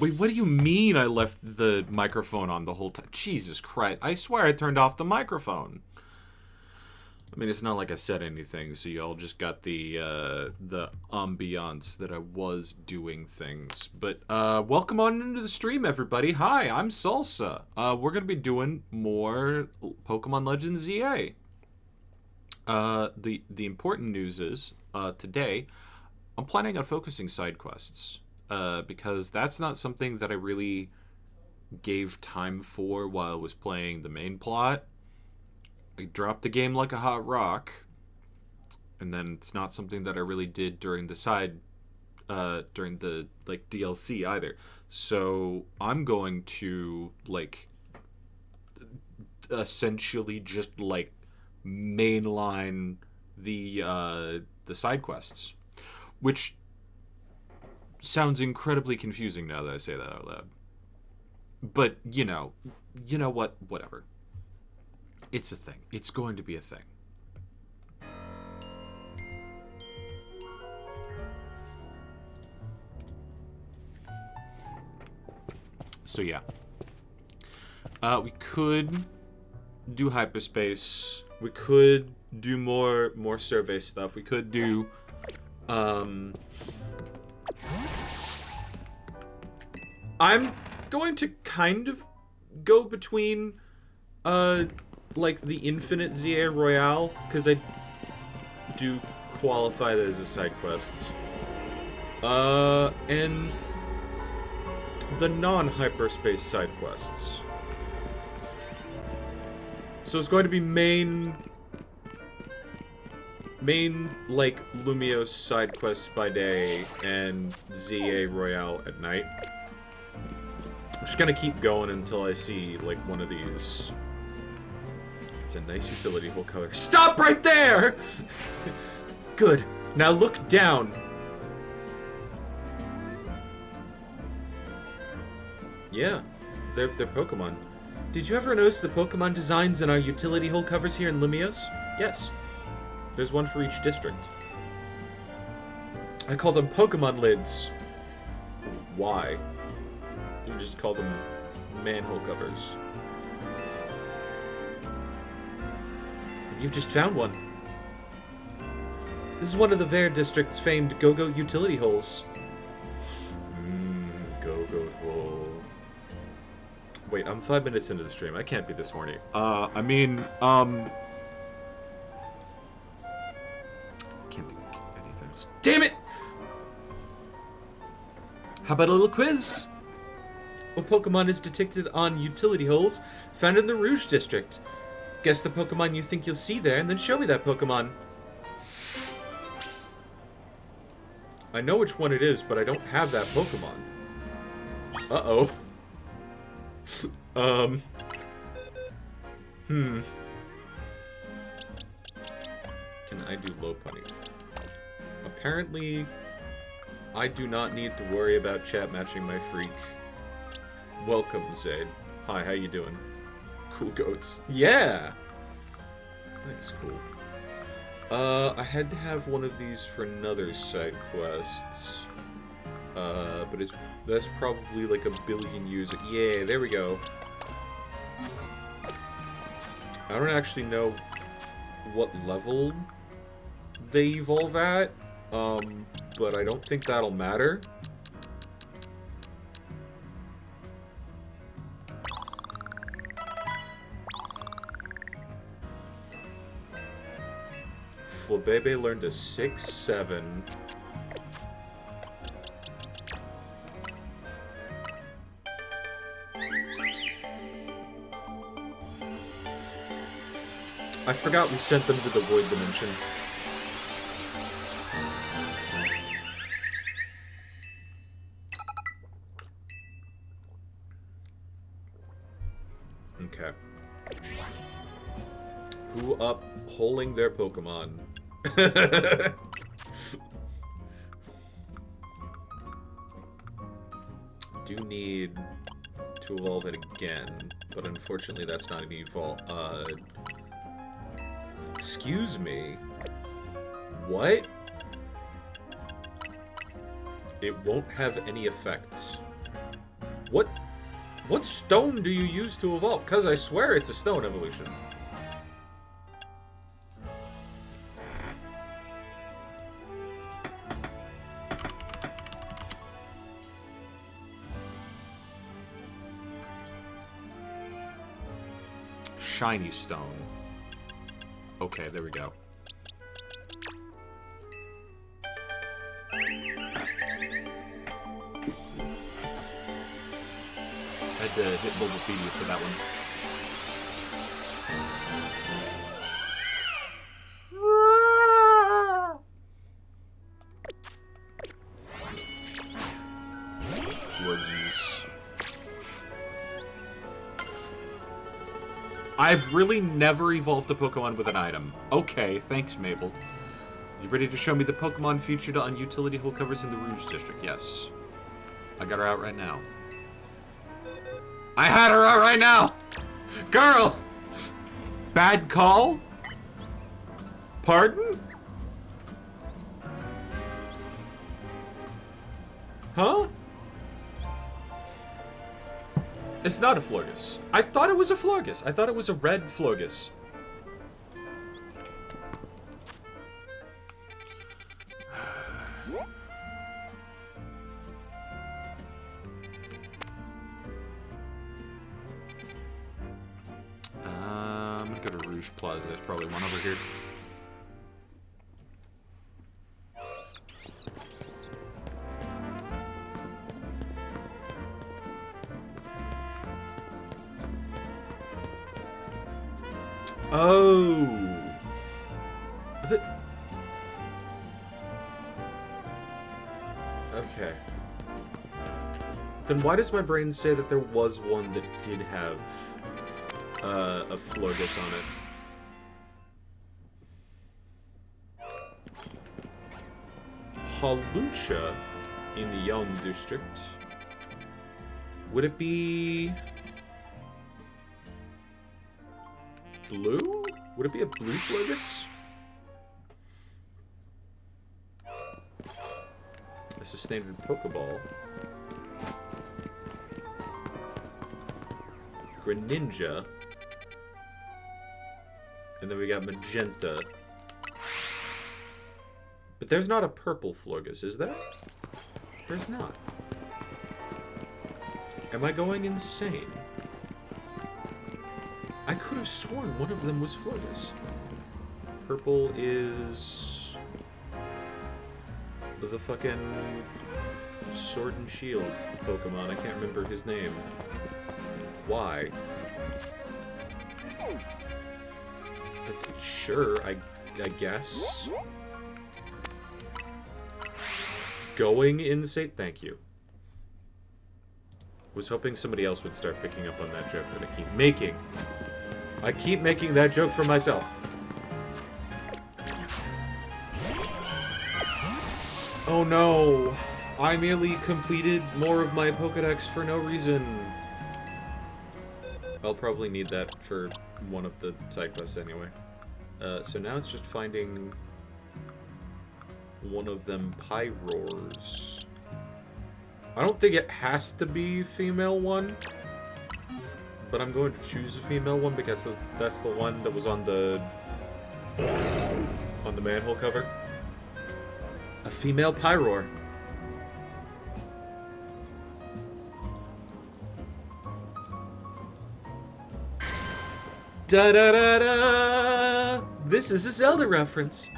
Wait, what do you mean I left the microphone on the whole time? Jesus Christ. I swear I turned off the microphone. I mean, it's not like I said anything, so y'all just got the ambiance that I was doing things. But welcome on into the stream, everybody. Hi, I'm Salsa. We're gonna be doing more Pokemon Legends ZA. The important news is today I'm planning on focusing side quests because that's not something that I really gave time for while I was playing the main plot. I dropped the game like a hot rock, and then it's not something that I really did during the during the like DLC either. So I'm going to like essentially just like mainline the side quests, which sounds incredibly confusing now that I say that out loud. But you know what? Whatever. It's a thing. It's going to be a thing. So yeah. We could do hyperspace. We could do more survey stuff. We could do I'm going to kind of go between like the Infinite ZA Royale, because I do qualify that as a side quest. And the non-hyperspace side quests. So it's going to be main like Lumiose side quests by day and ZA Royale at night. I'm just gonna keep going until I see like one of these. It's a nice utility hole color. Stop right there! Good. Now look down. Yeah, they're Pokemon. Did you ever notice the Pokemon designs in our utility hole covers here in Lumiose? Yes. There's one for each district. I call them Pokemon lids. Why? You just call them manhole covers. You've just found one. This is one of the Vare District's famed Go-Go utility holes. Go-Go hole. Wait, I'm 5 minutes into the stream. I can't be this horny. Can't think of anything else. Damn it! How about a little quiz? What Pokemon is detected on utility holes found in the Rouge District? Guess the Pokemon you think you'll see there, and then show me that Pokemon. I know which one it is, but I don't have that Pokemon. Uh-oh. Can I do Lopunny? Apparently, I do not need to worry about chat matching my freak. Welcome, Zaid. Hi, how you doing? Cool goats. Yeah! That is cool. I had to have one of these for another side quest. But that's probably like a billion years. Yeah, there we go. I don't actually know what level they evolve at, but I don't think that'll matter. Flabebe learned a 6-7. I forgot we sent them to the Void Dimension. Okay. Who up-holing their Pokemon? Do need to evolve it again, but unfortunately that's not an evolve. Excuse me. What? It won't have any effects. What? What stone do you use to evolve? Because I swear it's a stone evolution. Shiny stone. Okay, there we go. I had to hit Bulbapedia for that one. Please. I've really never evolved a Pokemon with an item. Okay, thanks, Mabel. You ready to show me the Pokemon featured on utility hole covers in the Rouge District? Yes. I got her out right now. I had her out right now! Girl! Bad call? Pardon? Huh? It's not a Florges. I thought it was a Florges. I thought it was a red Florges. I'm gonna go to Rouge Plaza. There's probably one over here. Oh! Was it? Okay. Then why does my brain say that there was one that did have a Florges on it? Hawlucha in the Yelm District. Would it be blue? Would it be a blue Florges? This is standard Pokeball. Greninja. And then we got Magenta. But there's not a purple Florges, is there? There's not. Am I going insane? I could have sworn one of them was Florges. Purple is the fucking Sword and Shield Pokemon. I can't remember his name. Why? Sure, I guess. Going insane. Thank you. Was hoping somebody else would start picking up on that joke that I keep making. I keep making that joke for myself. Oh no! I merely completed more of my Pokedex for no reason. I'll probably need that for one of the side quests anyway. So now it's just finding one of them Pyroars. I don't think it has to be female one, but I'm going to choose a female one because that's the one that was on the manhole cover. A female Pyroar. Da-da-da-da! This is a Zelda reference.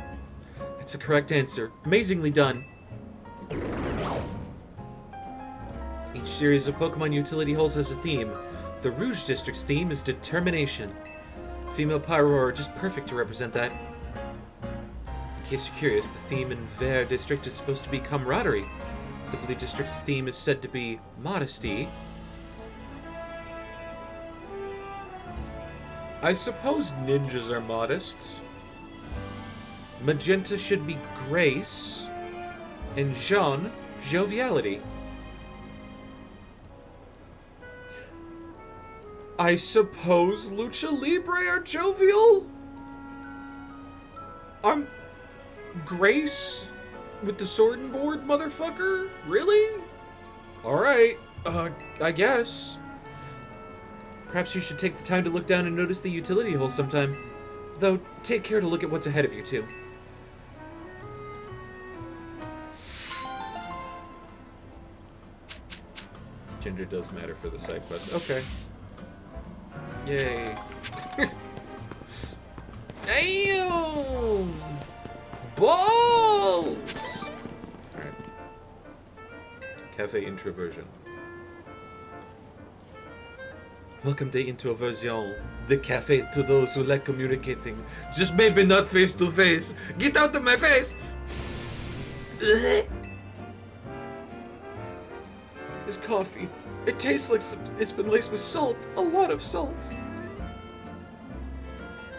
It's a correct answer. Amazingly done. Each series of Pokemon utility holes has a theme. The Rouge District's theme is determination. Female Pyroar are just perfect to represent that. In case you're curious, the theme in Vert District is supposed to be camaraderie. The Blue District's theme is said to be modesty. I suppose ninjas are modest. Magenta should be grace. And Jean, joviality. I suppose Lucha Libre are jovial? Grace with the sword and board, motherfucker? Really? Alright. I guess. Perhaps you should take the time to look down and notice the utility hole sometime. Though, take care to look at what's ahead of you, too. Gender does matter for the side quest. Okay. Yay. Damn! Balls! Alright. Cafe Introversion. Welcome to Introversion, the cafe to those who like communicating. Just maybe not face to face. Get out of my face! This coffee, it tastes like it's been laced with salt. A lot of salt.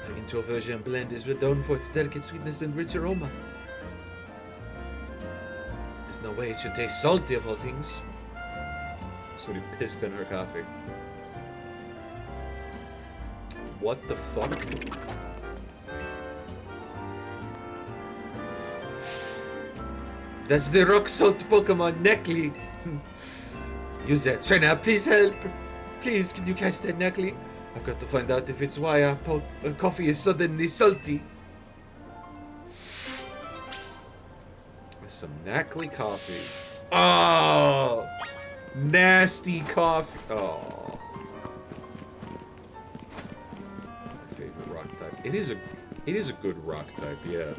The Introversion blend is known for its delicate sweetness and rich aroma. There's no way it should taste salty of all things. Somebody pissed in her coffee. What the fuck? That's the rock salt Pokemon Necklace. Use that. Trainer, please help. Please, can you catch that Necklace? I've got to find out if it's why our coffee is suddenly salty. Some Necklace coffee. Oh! Nasty coffee. Oh. It is a good rock type, yeah.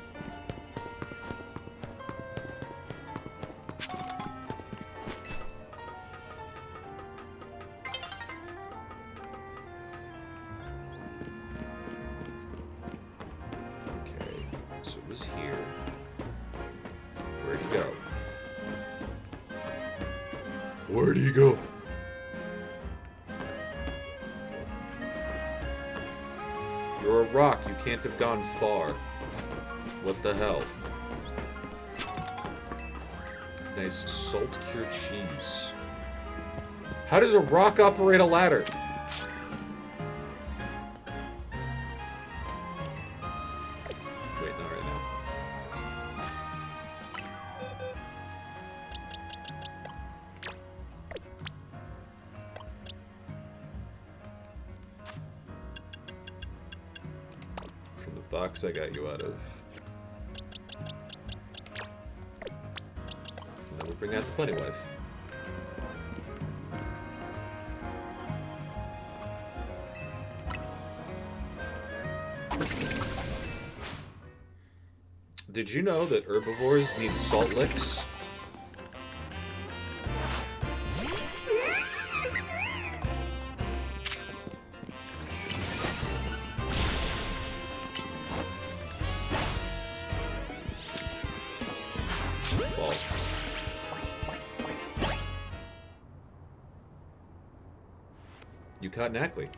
Okay, so it was here. Where'd he go? Where'd he go? You're a rock. You can't have gone far. What the hell? Nice salt-cured cheese. How does a rock operate a ladder? Wait, not right now. Box I got you out of. And then we'll bring out the bunny wife. Did you know that herbivores need salt licks? You caught Necklace.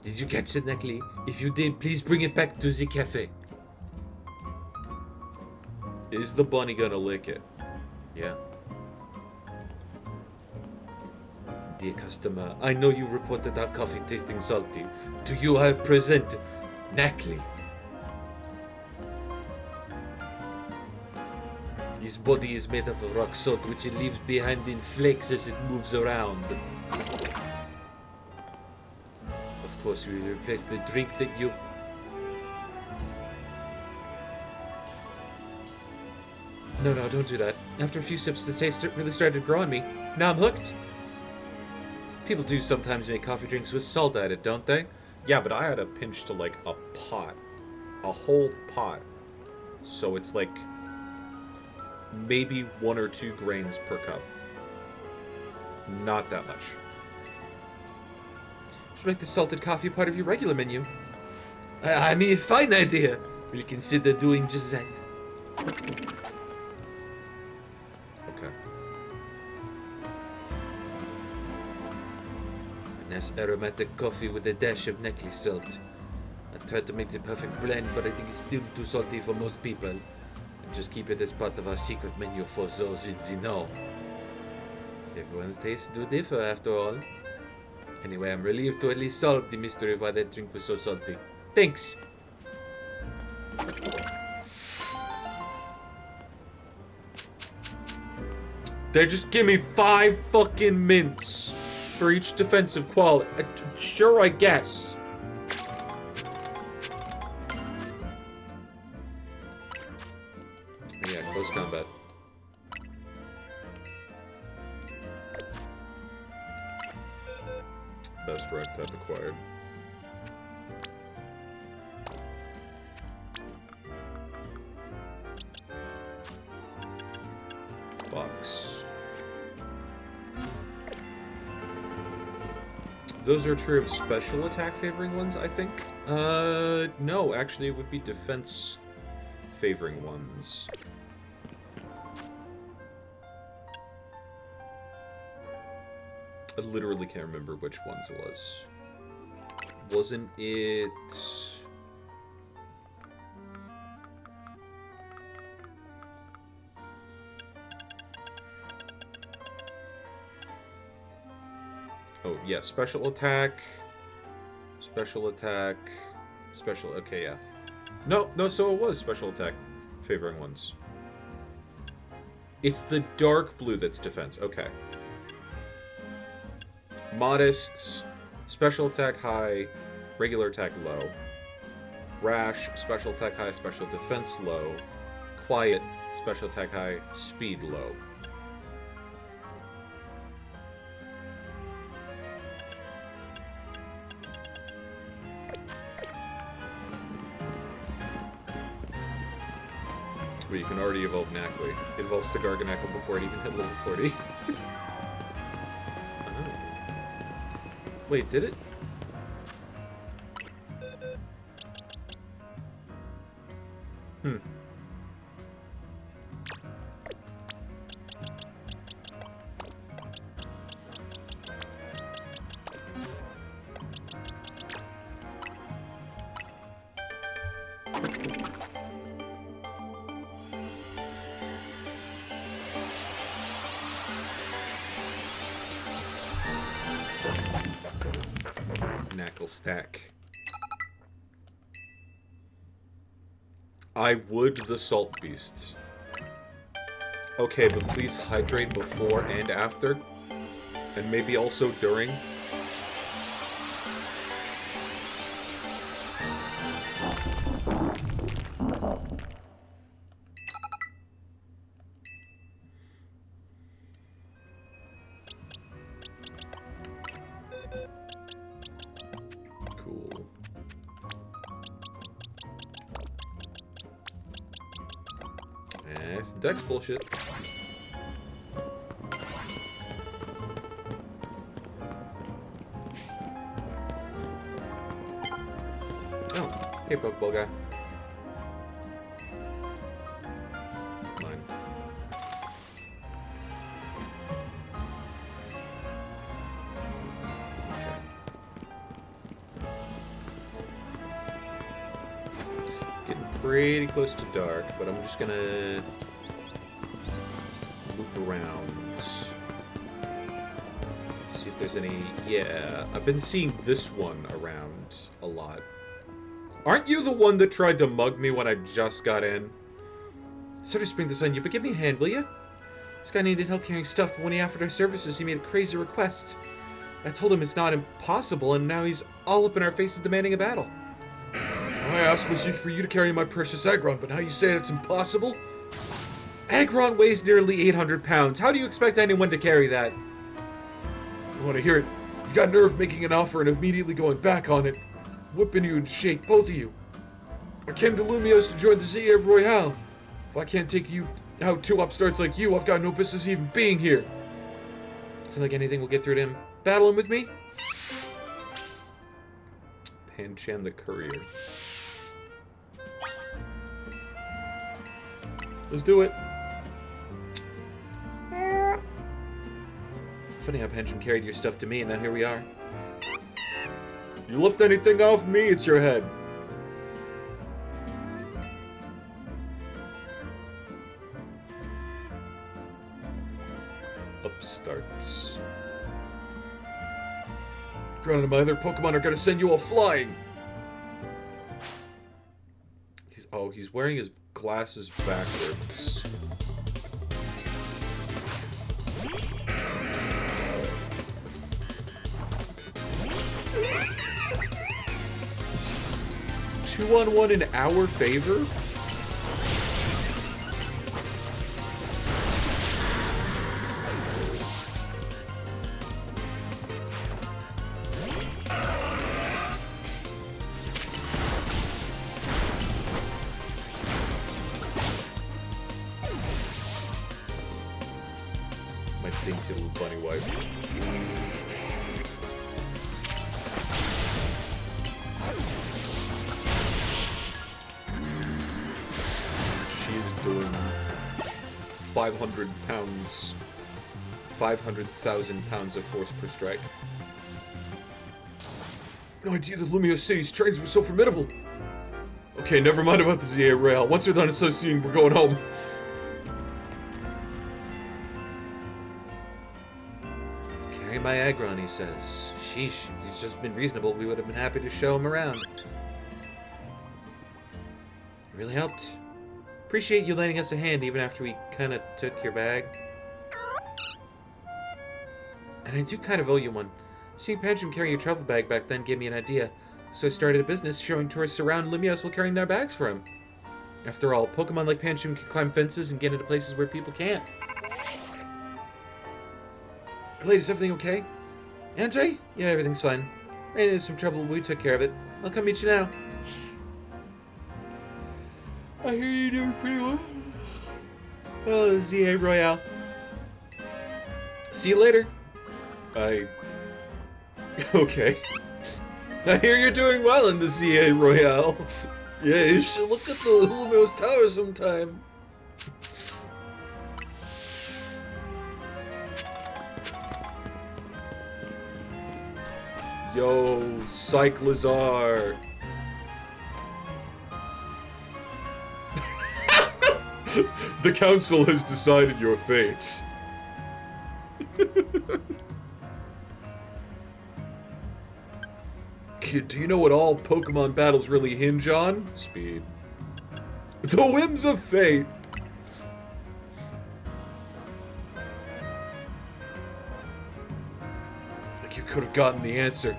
Did you catch the Necklace? If you did, please bring it back to the cafe. Is the bunny gonna lick it? Yeah. Dear customer, I know you reported our coffee tasting salty. To you I present Necklace. His body is made up of rock salt, which it leaves behind in flakes as it moves around. Of course, we will replace the drink that you... No, don't do that. After a few sips, the taste really started to grow on me. Now I'm hooked. People do sometimes make coffee drinks with salt added, don't they? Yeah, but I had a pinch to like a pot. A whole pot. So it's like... maybe 1 or 2 grains per cup. Not that much. Should make the salted coffee part of your regular menu. I mean, fine idea. We'll consider doing just that. Okay. A nice aromatic coffee with a dash of Necklace salt. I tried to make the perfect blend, but I think it's still too salty for most people. Just keep it as part of our secret menu for those in the know. Everyone's tastes do differ, after all. Anyway, I'm relieved to at least solve the mystery of why that drink was so salty. Thanks! They just give me 5 fucking mints for each defensive quality. Sure, I guess. Yeah, close combat. Best rock type acquired. Box. Those are true of special attack favoring ones, I think. No, actually it would be defense favoring ones. I literally can't remember which ones it was. Wasn't it... Oh, yeah, special attack, okay, yeah. No, so it was special attack favoring ones. It's the dark blue that's defense, okay. Modest, special attack high, regular attack low. Rash, special attack high, special defense low. Quiet, special attack high, speed low. But you can already evolve Knackley. It evolves to Garganacl before it even hit level 40. Wait, did it? Stack. I would the Salt Beast. Okay, but please hydrate before and after. And maybe also during. Dex bullshit. Oh, hey, Pokeball guy. Mine. Okay. Getting pretty close to dark, but I'm just gonna around. See if there's any... Yeah, I've been seeing this one around a lot. Aren't you the one that tried to mug me when I just got in? Sorry to spring this on you, but give me a hand, will you? This guy needed help carrying stuff, but when he offered our services, he made a crazy request. I told him it's not impossible, and now he's all up in our faces demanding a battle. I asked was for you to carry my precious Aggron, but now you say it's impossible? Aggron weighs nearly 800 pounds. How do you expect anyone to carry that? I want to hear it. You got nerve making an offer and immediately going back on it. Whipping you and shake, both of you. I came to Lumios to join the Zia Royale. If I can't take you out 2 upstarts like you, I've got no business even being here. Doesn't like anything will get through to him. Battling with me? Pancham the Courier. Let's do it. Funny how Pancham carried your stuff to me, and now here we are. You lift anything off me, it's your head. Upstarts. Granted, my other Pokemon are gonna send you all flying. He's wearing his glasses backwards. 2-on-1 in our favor? My dainty little bunny wife. Doing 500 pounds, 500,000 pounds of force per strike. No idea that Lumiose City's trains were so formidable. Okay, never mind about the ZA Rail. Once we're done associating, we're going home. Carry my Aggron, he says. Sheesh, if he's just been reasonable, we would have been happy to show him around. It really helped. Appreciate you lending us a hand even after we kind of took your bag. And I do kind of owe you one. Seeing Pancham carrying a travel bag back then gave me an idea. So I started a business showing tourists around Lumiose while carrying their bags for him. After all, Pokemon like Pancham can climb fences and get into places where people can't. Lady, is everything okay? Andre? Yeah, everything's fine. Ran into some trouble, we took care of it. I'll come meet you now. I hear you doing pretty well. Oh, ZA Royale. See you later. Okay. I hear you're doing well in the ZA Royale. Yeah, you should look at the Lumiose Tower sometime. Yo, Cyclizar. The council has decided your fate. Kid, do you know what all Pokemon battles really hinge on? Speed. The whims of fate. Like you could have gotten the answer.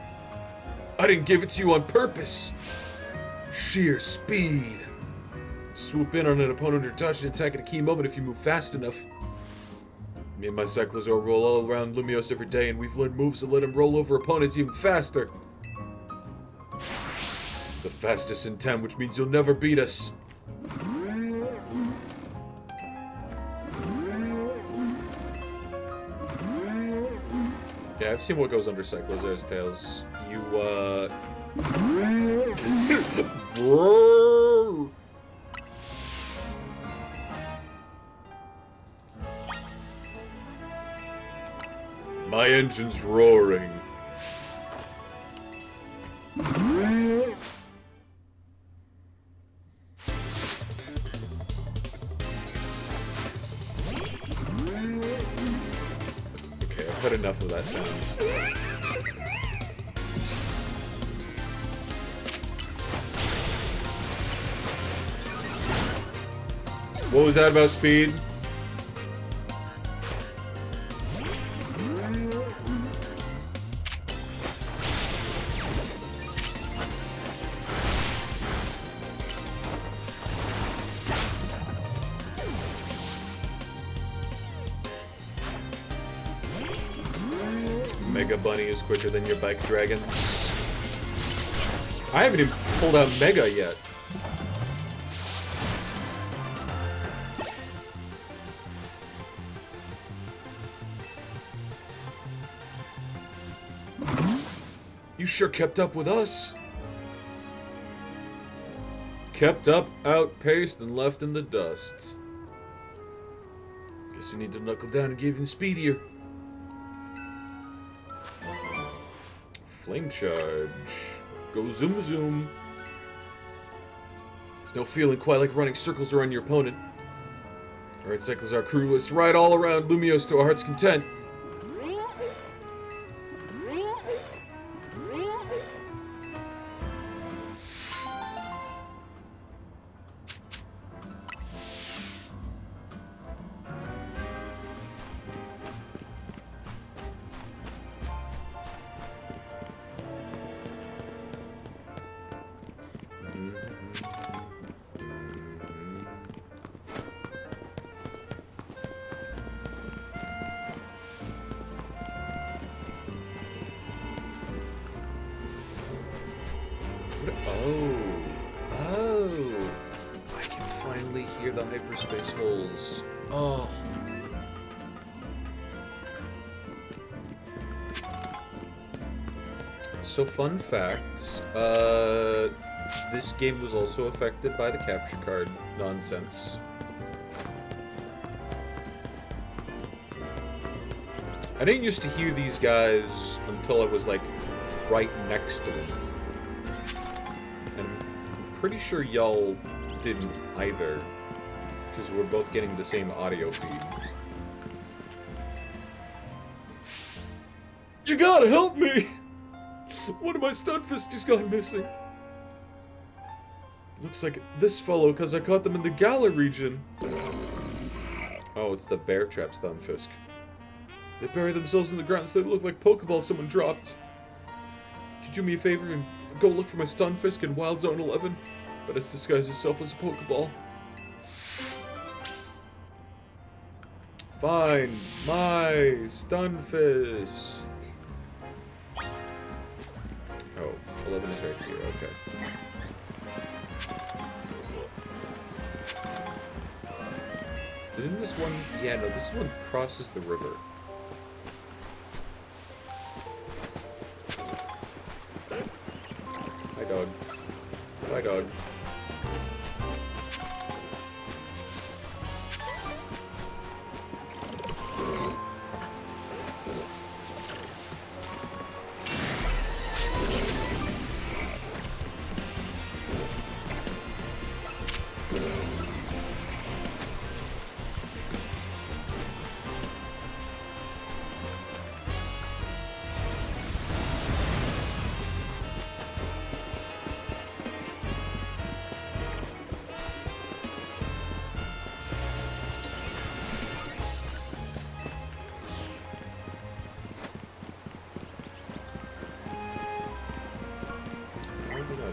I didn't give it to you on purpose. Sheer speed. Swoop in on an opponent or touch and attack at a key moment if you move fast enough. Me and my Cyclizar roll all around Lumiose every day, and we've learned moves that let him roll over opponents even faster. The fastest in 10, which means you'll never beat us. Yeah, I've seen what goes under Cyclizar's tails. You, My engine's roaring. Okay, I've had enough of that sound. What was that about speed? Mega Bunny is quicker than your bike dragons. I haven't even pulled out Mega yet. You sure kept up with us. Kept up, outpaced, and left in the dust. Guess you need to knuckle down and get even speedier. Flame charge. Go zoom zoom. There's no feeling quite like running circles around your opponent. Alright, Cyclizar crew, let's ride all around Lumiose to our heart's content. finally hear the hyperspace holes. Oh. So fun fact, this game was also affected by the capture card nonsense. I didn't used to hear these guys until I was like right next to them. And I'm pretty sure y'all didn't either, because we're both getting the same audio feed. You gotta help me! One of my Stunfisties gone missing. Looks like this fellow, because I caught them in the Gala region. Oh, it's the Bear Trap Stunfisk. They bury themselves in the ground so they look like Pokeballs someone dropped. Could you do me a favor and go look for my Stunfisk in Wild Zone 11? But it's disguised itself as a Pokeball. Find my Stunfisk. Oh, 11 is right here, okay. Isn't this one... Yeah, no, this one crosses the river. Hi, dog. Hi, dog.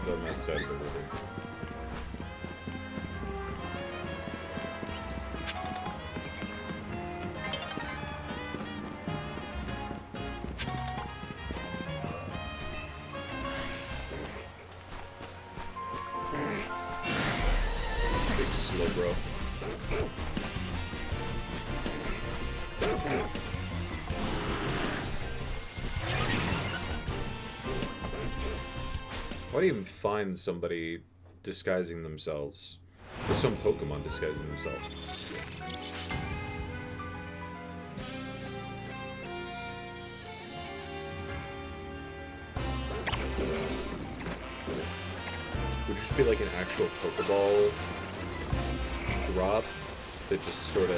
On that side of the river. Big slow bro. Why do you even find somebody disguising themselves? Or some Pokemon disguising themselves? Would it just be like an actual Pokeball drop that just sort of...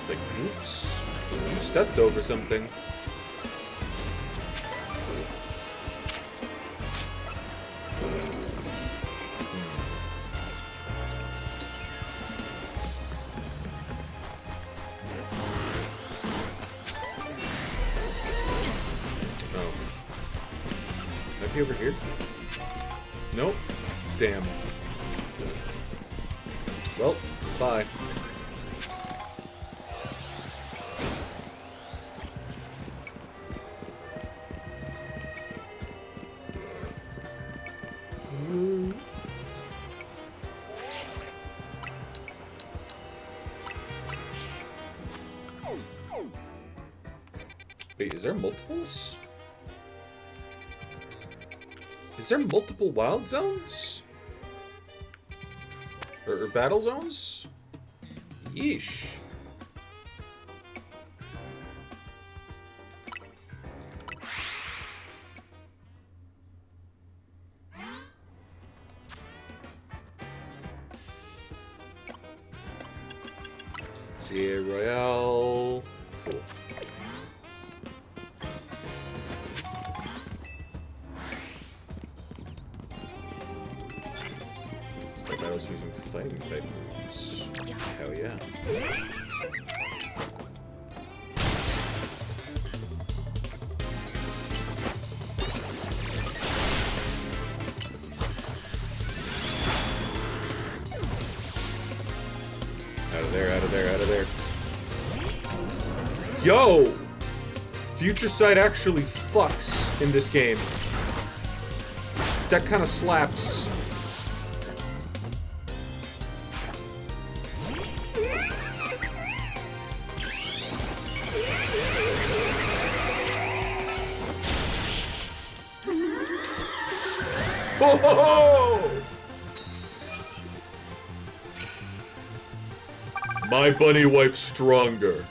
like, oops, you stepped over something. Over here? Nope. Damn. Well, bye. Wait, is there multiples? Is there multiple wild zones? Or battle zones? Yeesh. Sierra Royale. Cool. I was using fighting type moves. Hell yeah. Out of there, out of there, out of there. Yo! Future Sight actually fucks in this game. That kind of slaps. Oh! My bunny wife's stronger.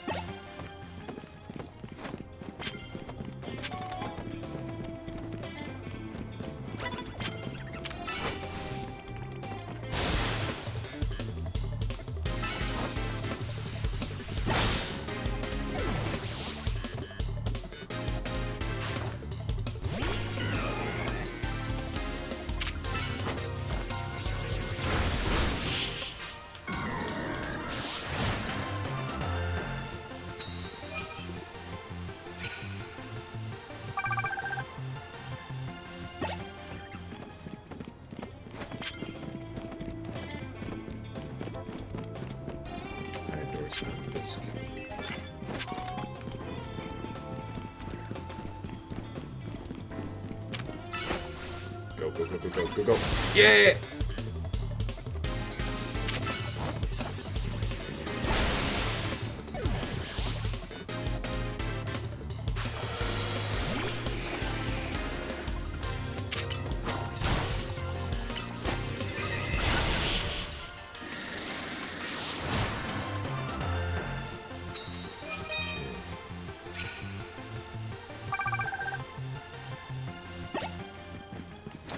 Go. Yeah!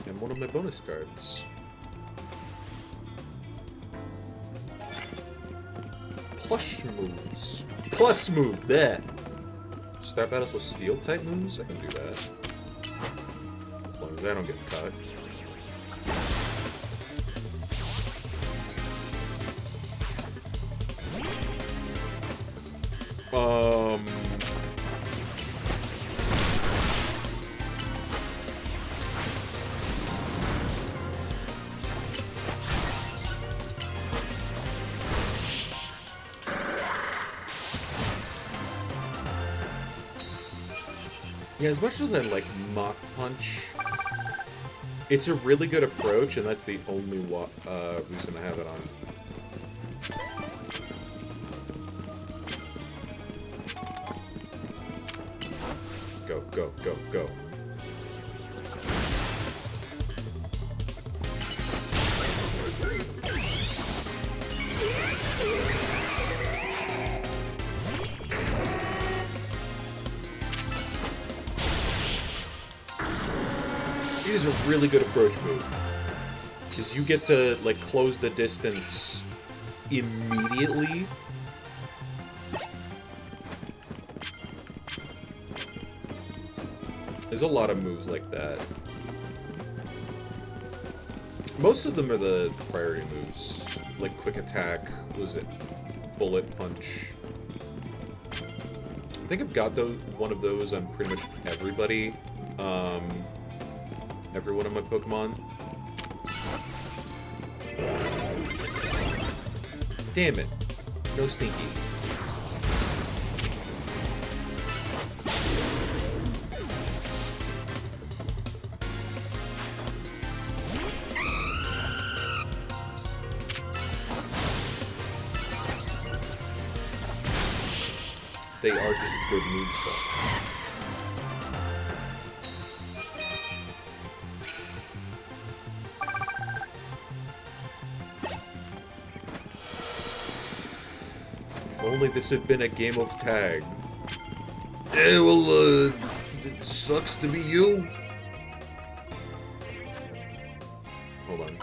And one of my bonus cards. Plush moves. Plus move, there. Start battles with steel type moves? I can do that. As long as I don't get cut. Yeah, as much as I like Mach Punch, it's a really good approach, and that's the only reason I have it on. Go. It is a really good approach move. Because you get to, like, close the distance immediately. There's a lot of moves like that. Most of them are the priority moves. Like Quick Attack, was it Bullet Punch? I think I've got one of those on pretty much everybody. Every one of my Pokemon. Damn it. No Stinky. They are just good moves, though. If only this had been a game of tag. Yeah, well, it sucks to be you. Hold on.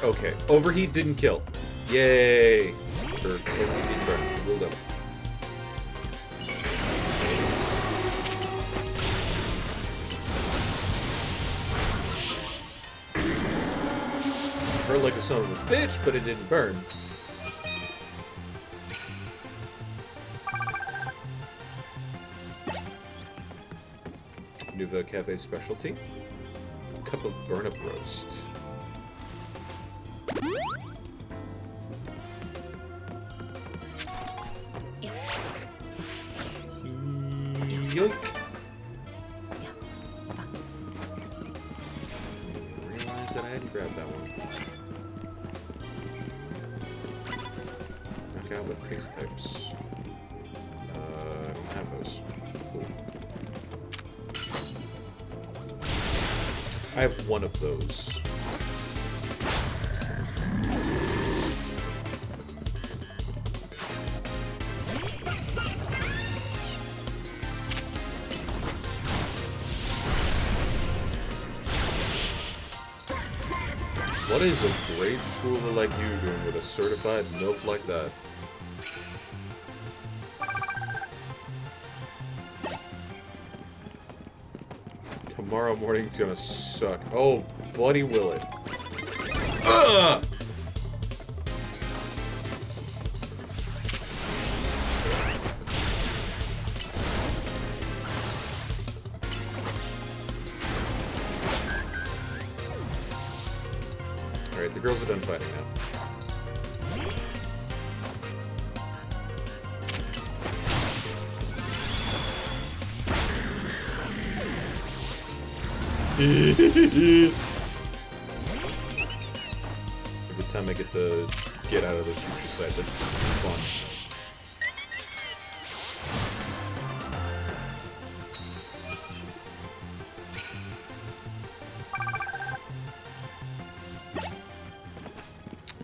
Okay, Overheat didn't kill. Yay! Sure, Overheat didn't burn. Ruled out. Burned like a son of a bitch, but it didn't burn. Nouveau Cafe specialty. Cup of burn-up roast. Yoink. Realize that I hadn't grabbed that one. Knock out with paste types. I don't have those. Cool. I have one of those. What is a grade schooler like you doing with a certified MILF like that? Tomorrow morning's gonna suck. Oh, buddy, will it? Ugh! Alright, the girls are done fighting now. Every time I get to get out of the future site, that's fun.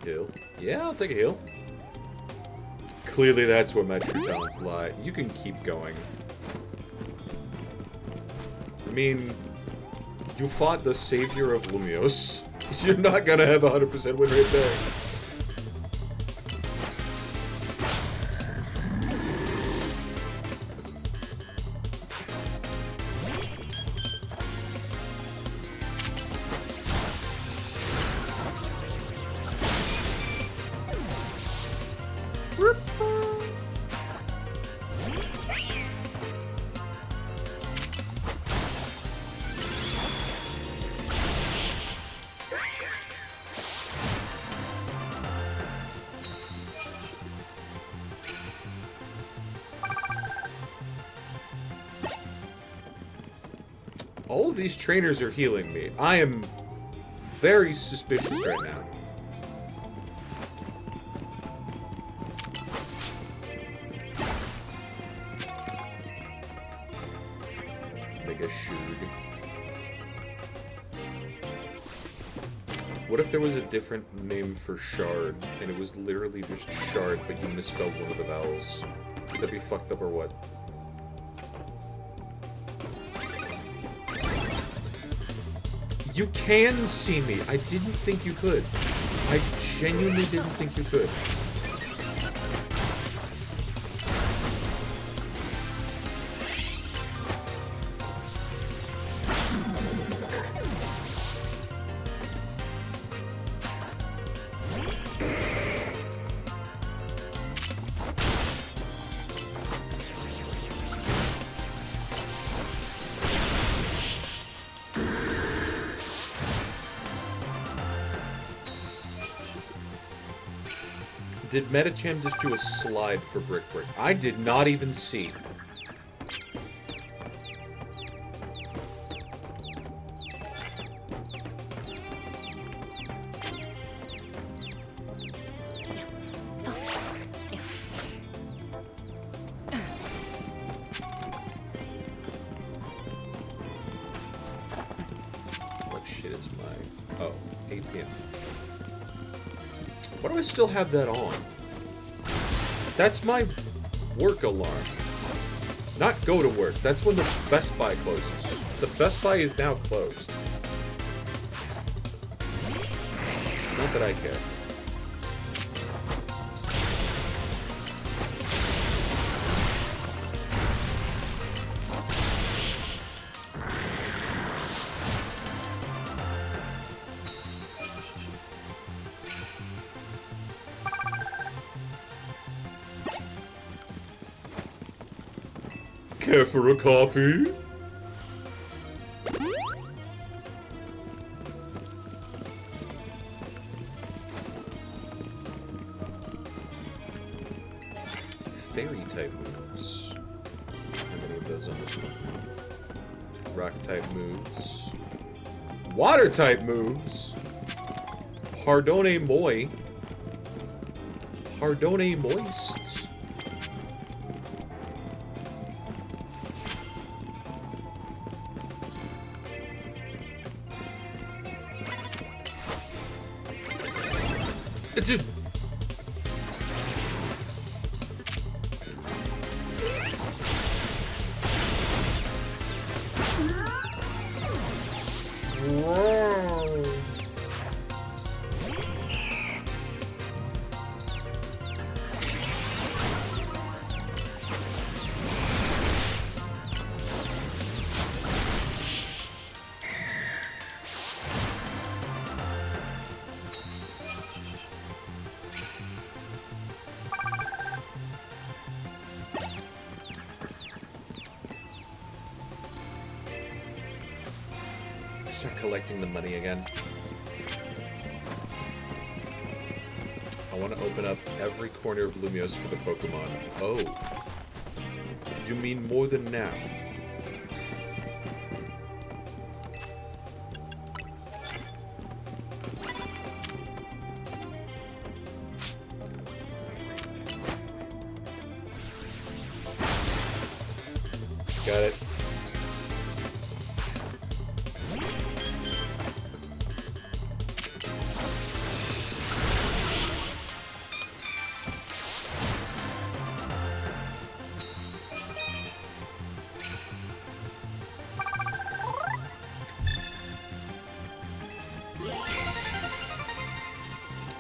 Heal. Yeah, I'll take a heal. Clearly that's where my true talents lie. You can keep going. I mean, you fought the savior of Lumios. You're not gonna have 100% win rate there. All of these trainers are healing me. I am very suspicious right now. Mega Shug. What if there was a different name for Shard, and it was literally just Shard, but you misspelled one of the vowels? Would that be fucked up or what? You can see me. I didn't think you could. I genuinely didn't think you could. Did Metacham just do a slide for Brick Brick? I did not even see. What shit is my... Oh, 8 p.m. Why do I still have that on? That's my work alarm. Not go to work. That's when the Best Buy closes. The Best Buy is now closed. Not that I care. care for a coffee? Fairy type moves. How many of those on this one? Rock type moves. Water type moves. Pardone moi. Pardone moist. It's a... Start collecting the money again. I want to open up every corner of Lumios for the Pokemon. Oh. You mean more than now? Got it.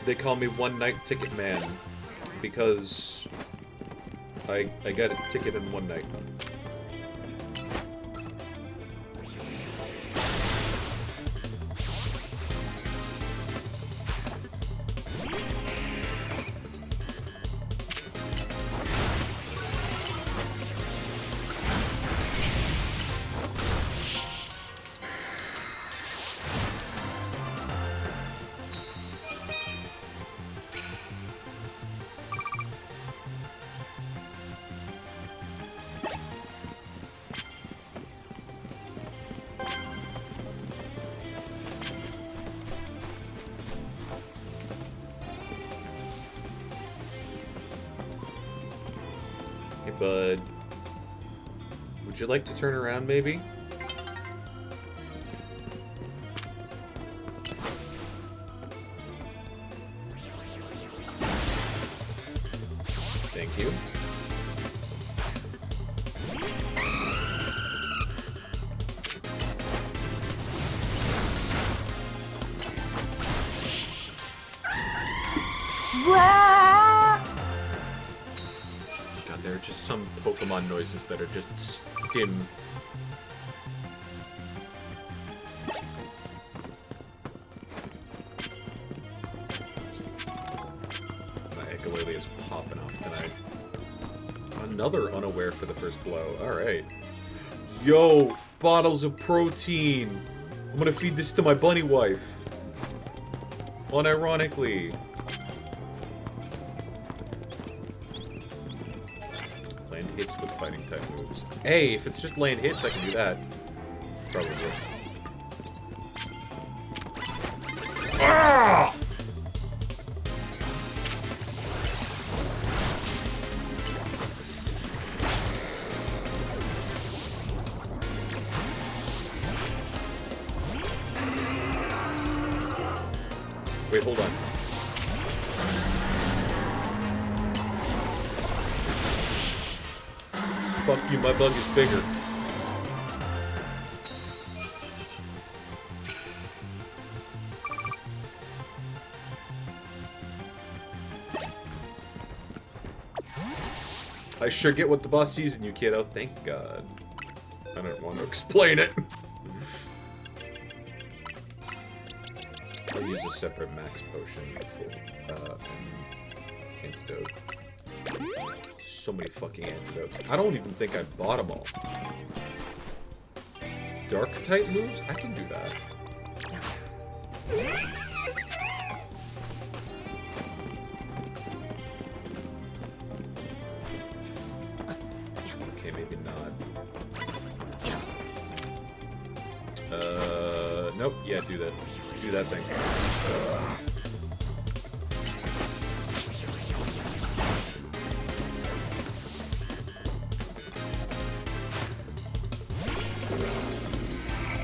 They call me One Night Ticket Man because I got a ticket in one night. Hey, bud. Would you like to turn around, maybe? Thank you. God, there are just some Pokemon noises that are just stim. My Echolale is popping off tonight. Another unaware for the first blow. Alright. Yo! Bottles of protein! I'm gonna feed this to my bunny wife. Unironically. Land hits with fighting type moves. Hey, if it's just land hits, I can do that. Probably. Ah! Wait, hold on. Fuck you, my bug is bigger. I sure get what the boss sees in you, kiddo. Thank God. I don't want to explain it. I'll use a separate max potion for and antidote. So many fucking antidotes. I don't even think I bought them all. Dark type moves? I can do that. Okay, maybe not. Nope. Yeah, do that. Do that thing.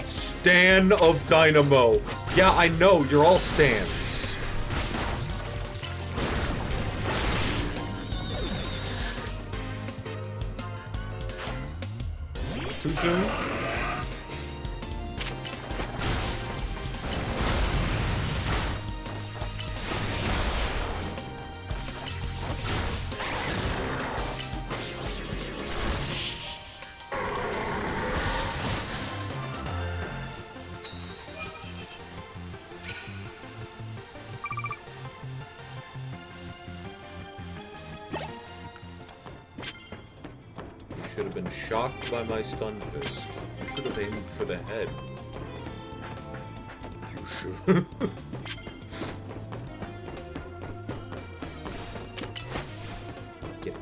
Stan of Dynamo. Yeah, I know. You're all Stans. Too soon? Should have been shocked by my stun fist. You should have aimed for the head. You should. Get it.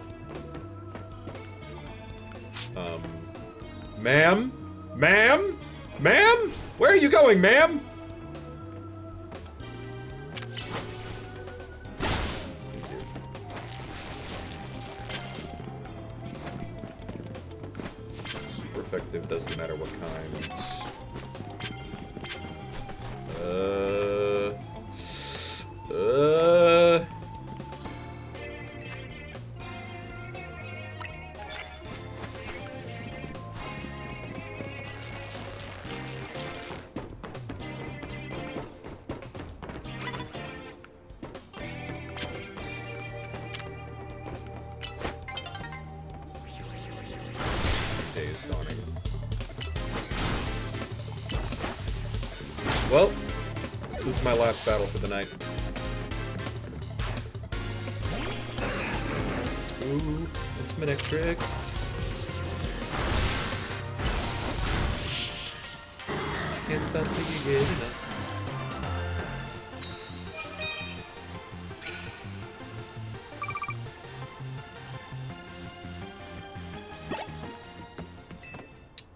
Ma'am? Ma'am? Ma'am? Where are you going, ma'am? Effective, doesn't matter what kind. Day is dawning. Well, this is my last battle for the night. Ooh, it's my next trick. Can't stop till you get enough.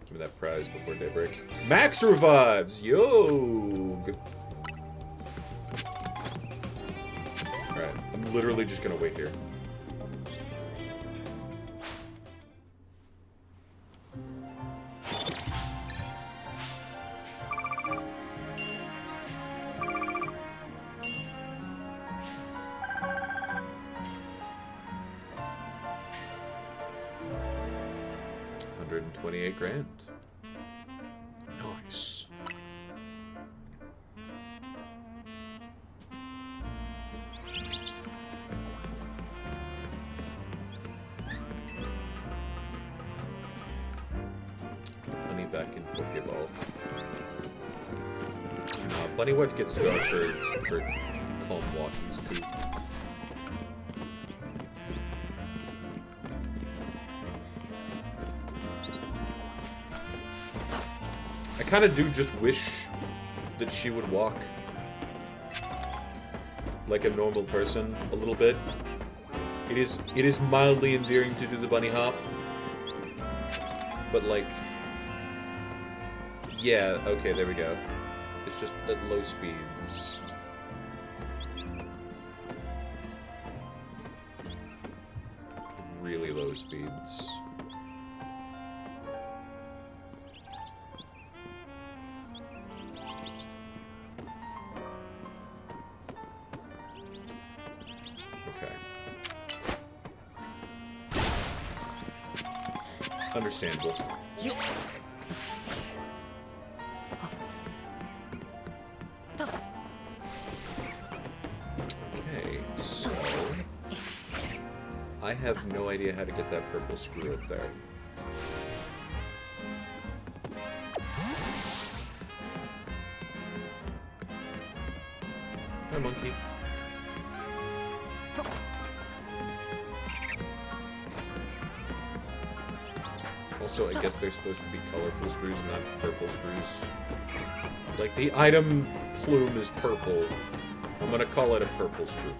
Give me that prize before daybreak. Max revives! Yog! Alright, I'm literally just gonna wait here. $128,000. Nice. Bunny back in Pokeball. Bunny Wife gets to go for calm walkies too. I kind of do just wish that she would walk like a normal person a little bit. It is mildly endearing to do the bunny hop, but like, yeah, okay, there we go. It's just at low speeds. Really low speeds. Understandable. Okay, so I have no idea how to get that purple screw up there. Hi, monkey. Also, I guess they're supposed to be colorful screws, not purple screws. Like, the item plume is purple. I'm gonna call it a purple screw.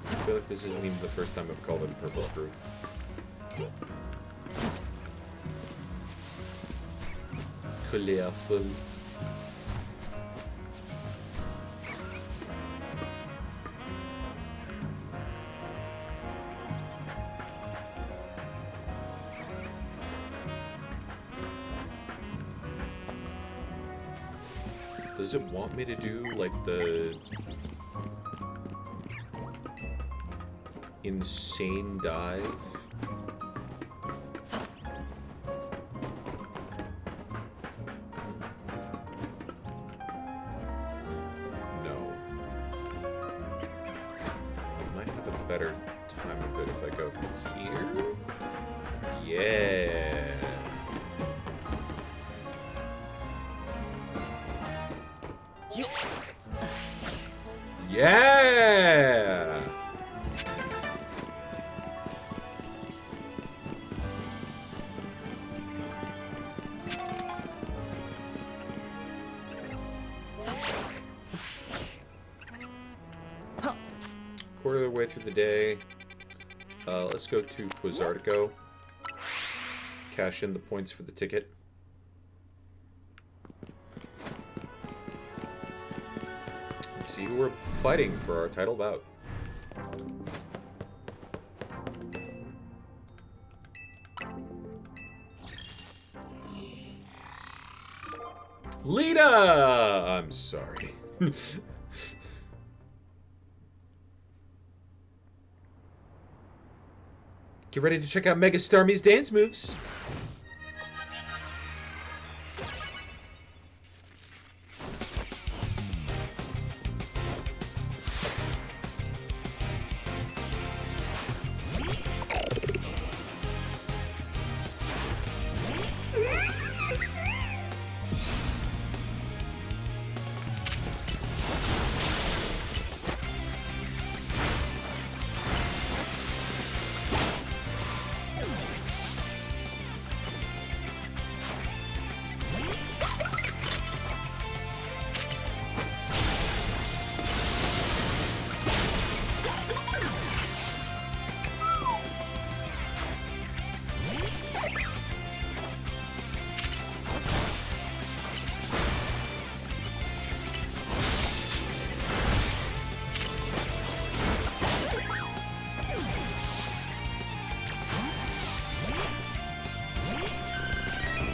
I feel like this isn't even the first time I've called it a purple screw. Colorful. Does it want me to do, like, the insane dive? No. I might have a better time of it if I go from here. Yeah. Yeah! Quarter of the way through the day. Let's go to Quizartico. Cash in the points for the ticket. See who we're fighting for our title bout. Lita! I'm sorry. Get ready to check out Mega Starmie's dance moves.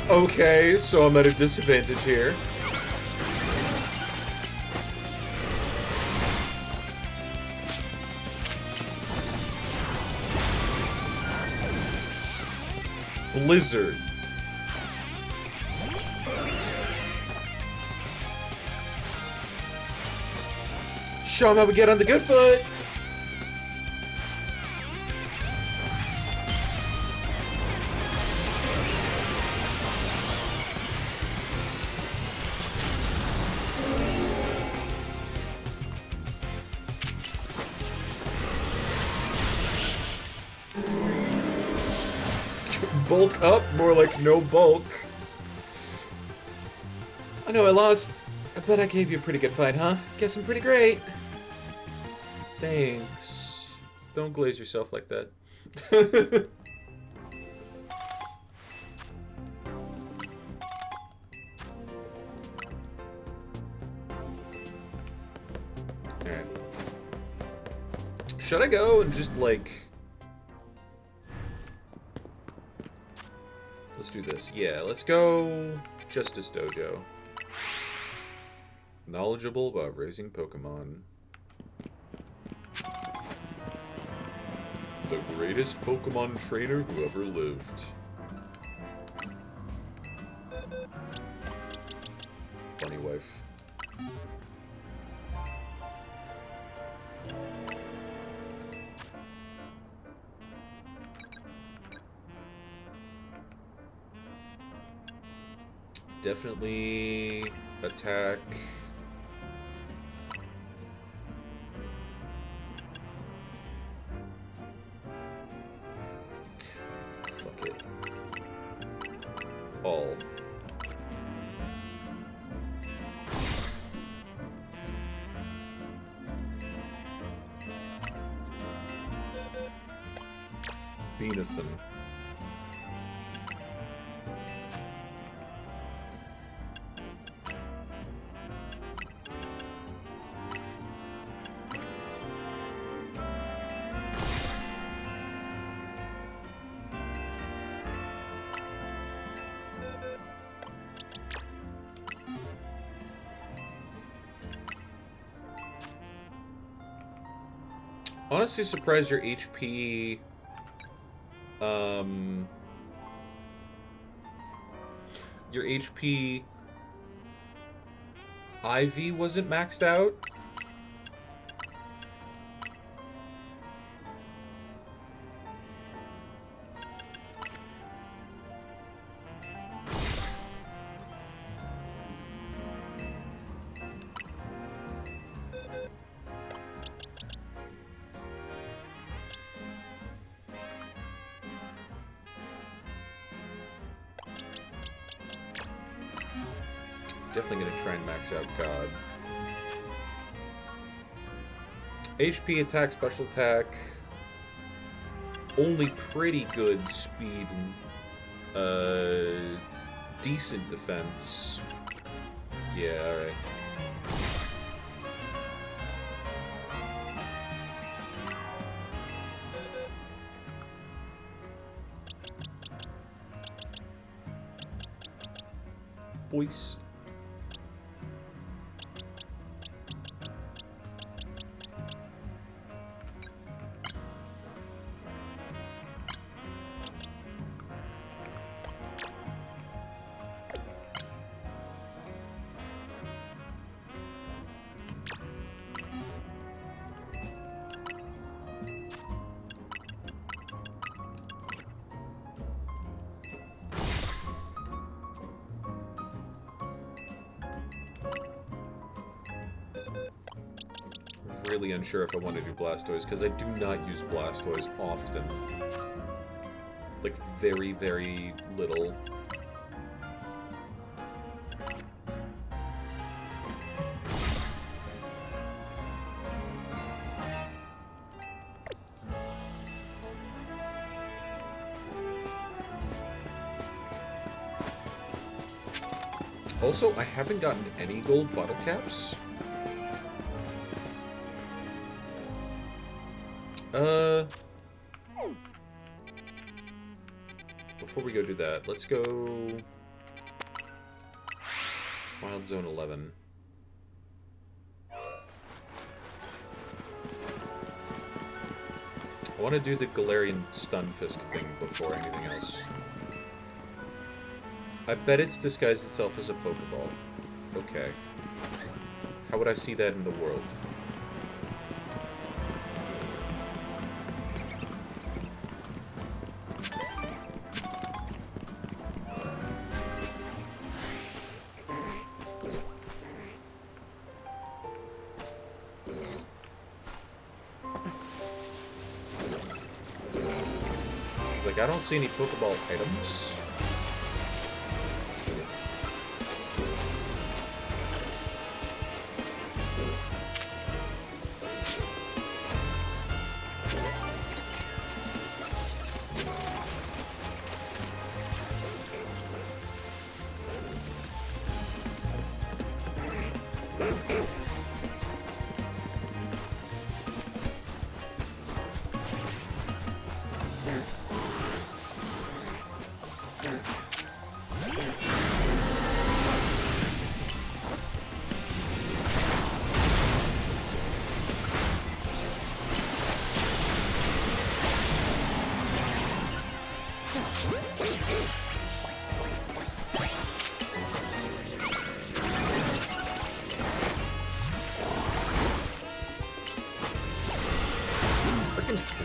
Okay, so I'm at a disadvantage here. Blizzard. Show 'em how we get on the good foot. Bulk up, more like no bulk. I know I lost. I bet I gave you a pretty good fight, huh? Guess I'm pretty great. Thanks. Don't glaze yourself like that. Alright. Should I go and just, like... Let's do this. Yeah, let's go Justice Dojo. Knowledgeable about raising Pokemon. The greatest Pokemon trainer who ever lived. Bunny wife. Definitely attack all. Beanathan. Honestly surprised your HP... Your HP... IV wasn't maxed out? Definitely gonna try and max out God. HP, attack, special attack. Only pretty good speed and decent defense. Yeah, alright. Boys. Really unsure if I want to do Blastoise, because I do not use Blastoise often. Like, very, very little. Also, I haven't gotten any gold bottle caps. Before we go do that, let's go Wild Zone 11. I want to do the Galarian Stunfisk thing before anything else. I bet it's disguised itself as a Pokeball. Okay. How would I see that in the world? Like, I don't see any Pokeball items.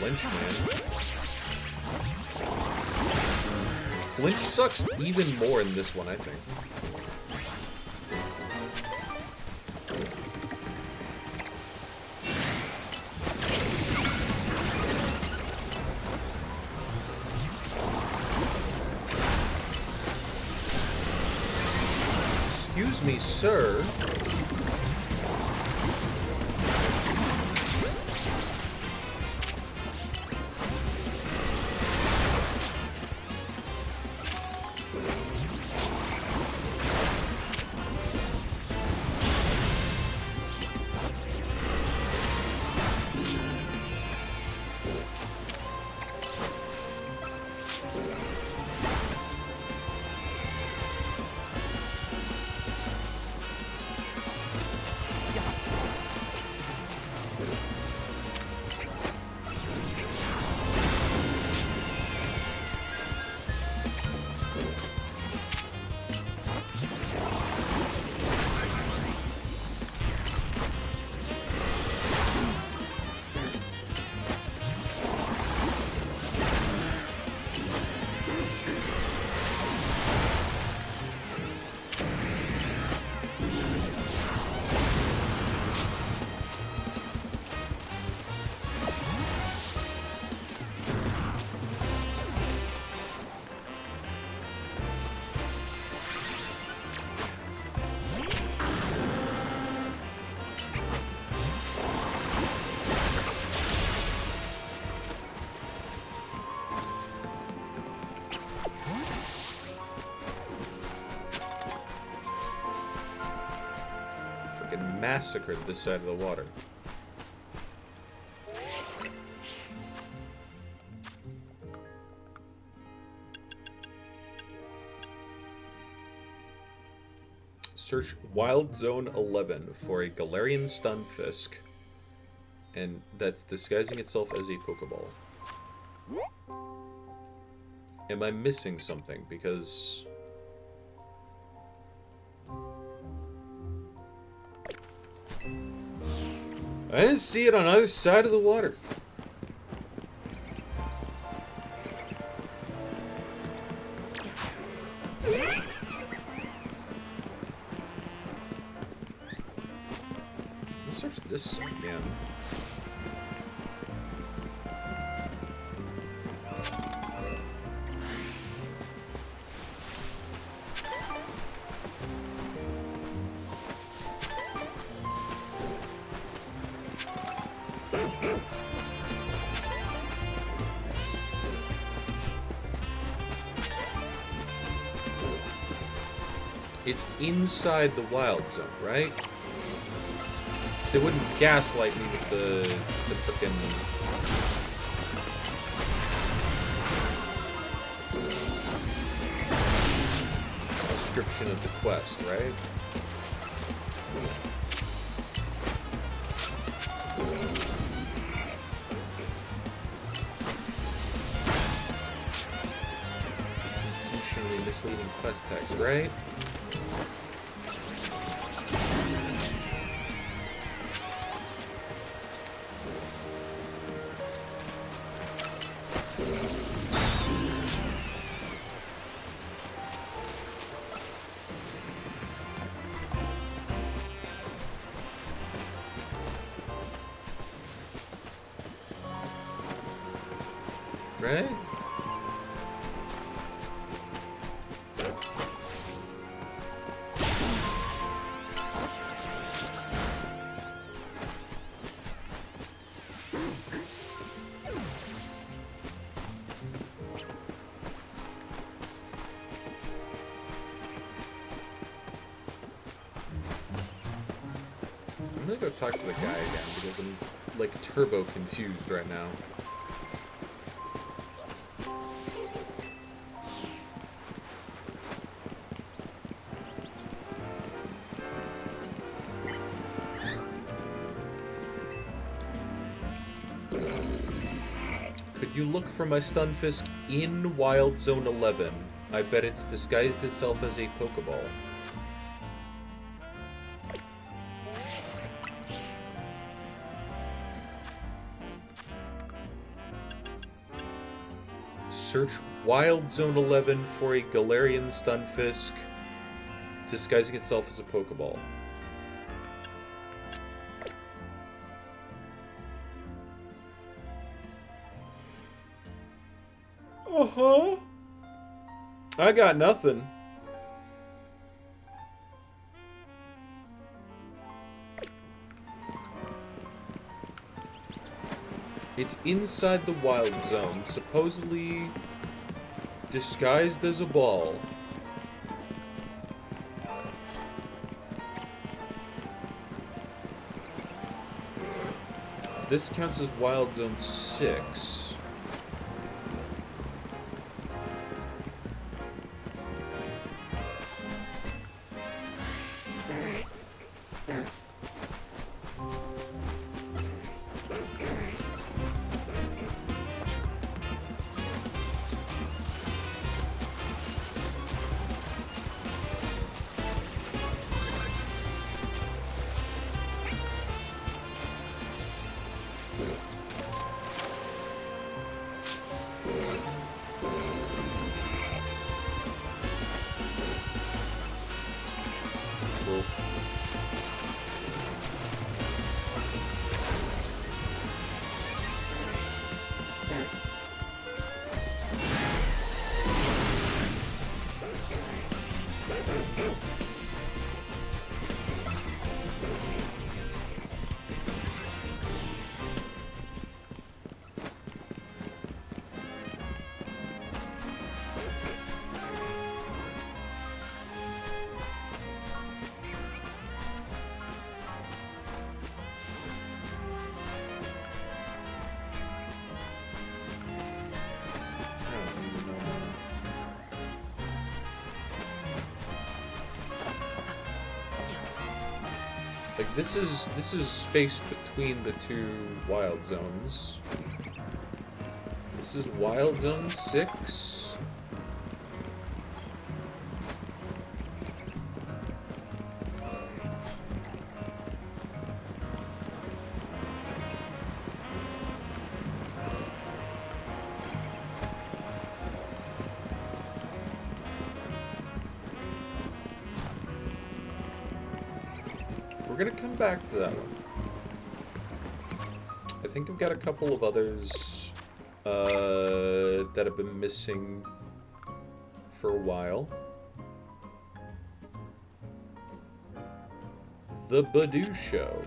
Flinch, man. Flinch sucks even more in this one, I think. Excuse me, sir. Massacred this side of the water. Search Wild Zone 11 for a Galarian Stunfisk, and that's disguising itself as a Pokeball. Am I missing something? Because I didn't see it on either side of the water. Let's search this again. It's inside the wild zone, right? They wouldn't gaslight me with the frickin' description of the quest, right? Intentionally misleading quest text, right? Right? I'm gonna go talk to the guy again because I'm like turbo confused right now. Could you look for my Stunfisk in Wild Zone 11? I bet it's disguised itself as a Pokeball. Search Wild Zone 11 for a Galarian Stunfisk disguising itself as a Pokeball. I got nothing. It's inside the wild zone, supposedly disguised as a ball. This counts as Wild Zone 6. Like this is space between the two wild zones. This is Wild Zone 6. We're gonna come back to that one. I think I've got a couple of others that have been missing for a while. The Badoo Show.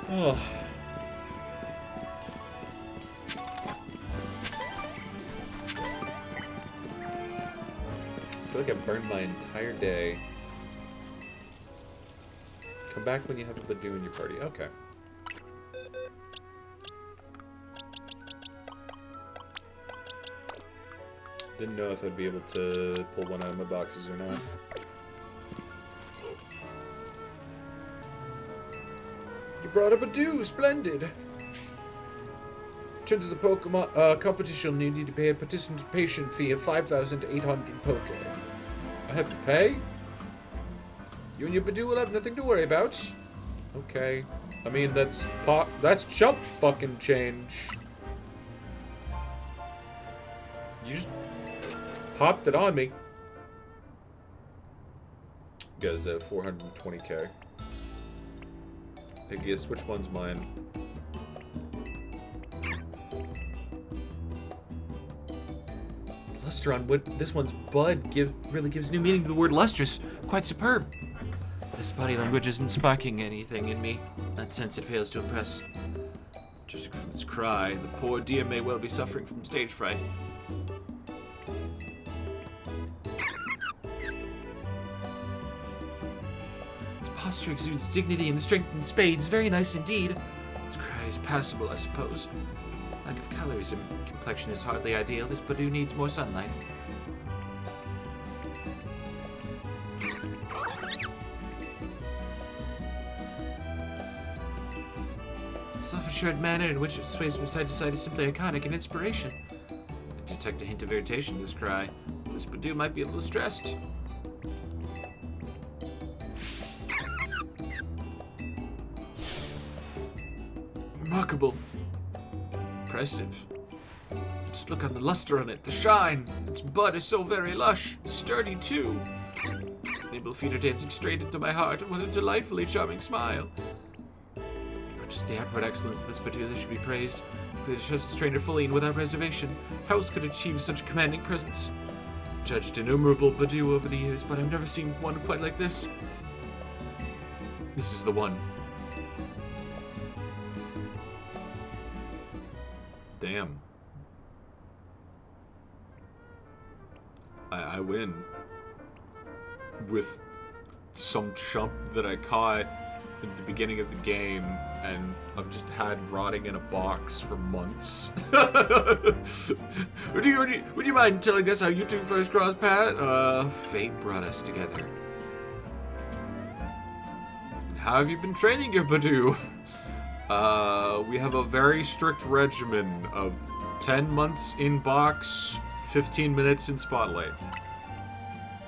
Oh. I feel like I've burned my entire day. Come back when you have a Badoo in your party. Okay. Didn't know if I'd be able to pull one out of my boxes or not. You brought up a Badoo, splendid! Turn to the Pokemon competition, you need to pay a participation fee of 5,800 Poke. I have to pay? You and your Badoo will have nothing to worry about. Okay. I mean, that's chump fucking change. You just popped it on me. Guys, 420k. I guess which one's mine? Lustron, this one's Bud really gives new meaning to the word lustrous. Quite superb. This body language isn't sparking anything in me. In that sense, it fails to impress. Judging from its cry, the poor dear may well be suffering from stage fright. Posture exudes dignity and strength in spades. Very nice indeed. His cry is passable, I suppose. Lack of colorism. Complexion is hardly ideal. This Badoo needs more sunlight. The self-assured manner in which it sways from side to side is simply iconic and inspiration. I detect a hint of irritation in this cry. This Badoo might be a little stressed. Remarkable. Impressive. Just look on the luster on it, the shine. Its bud is so very lush. Sturdy, too. legs, nimble feet are dancing straight into my heart, and what a delightfully charming smile. Not just the outward excellence of this Badoo that should be praised, but it has its trainer fully and without reservation. How else could it achieve such a commanding presence? Judged innumerable Badoo over the years, but I've never seen one quite like this. This is the one. Damn. I win. With some chump that I caught at the beginning of the game, and I've just had rotting in a box for months. Would you mind telling us how you two first crossed paths? Fate brought us together. And how have you been training your Badoo? We have a very strict regimen of 10 months in box, 15 minutes in spotlight.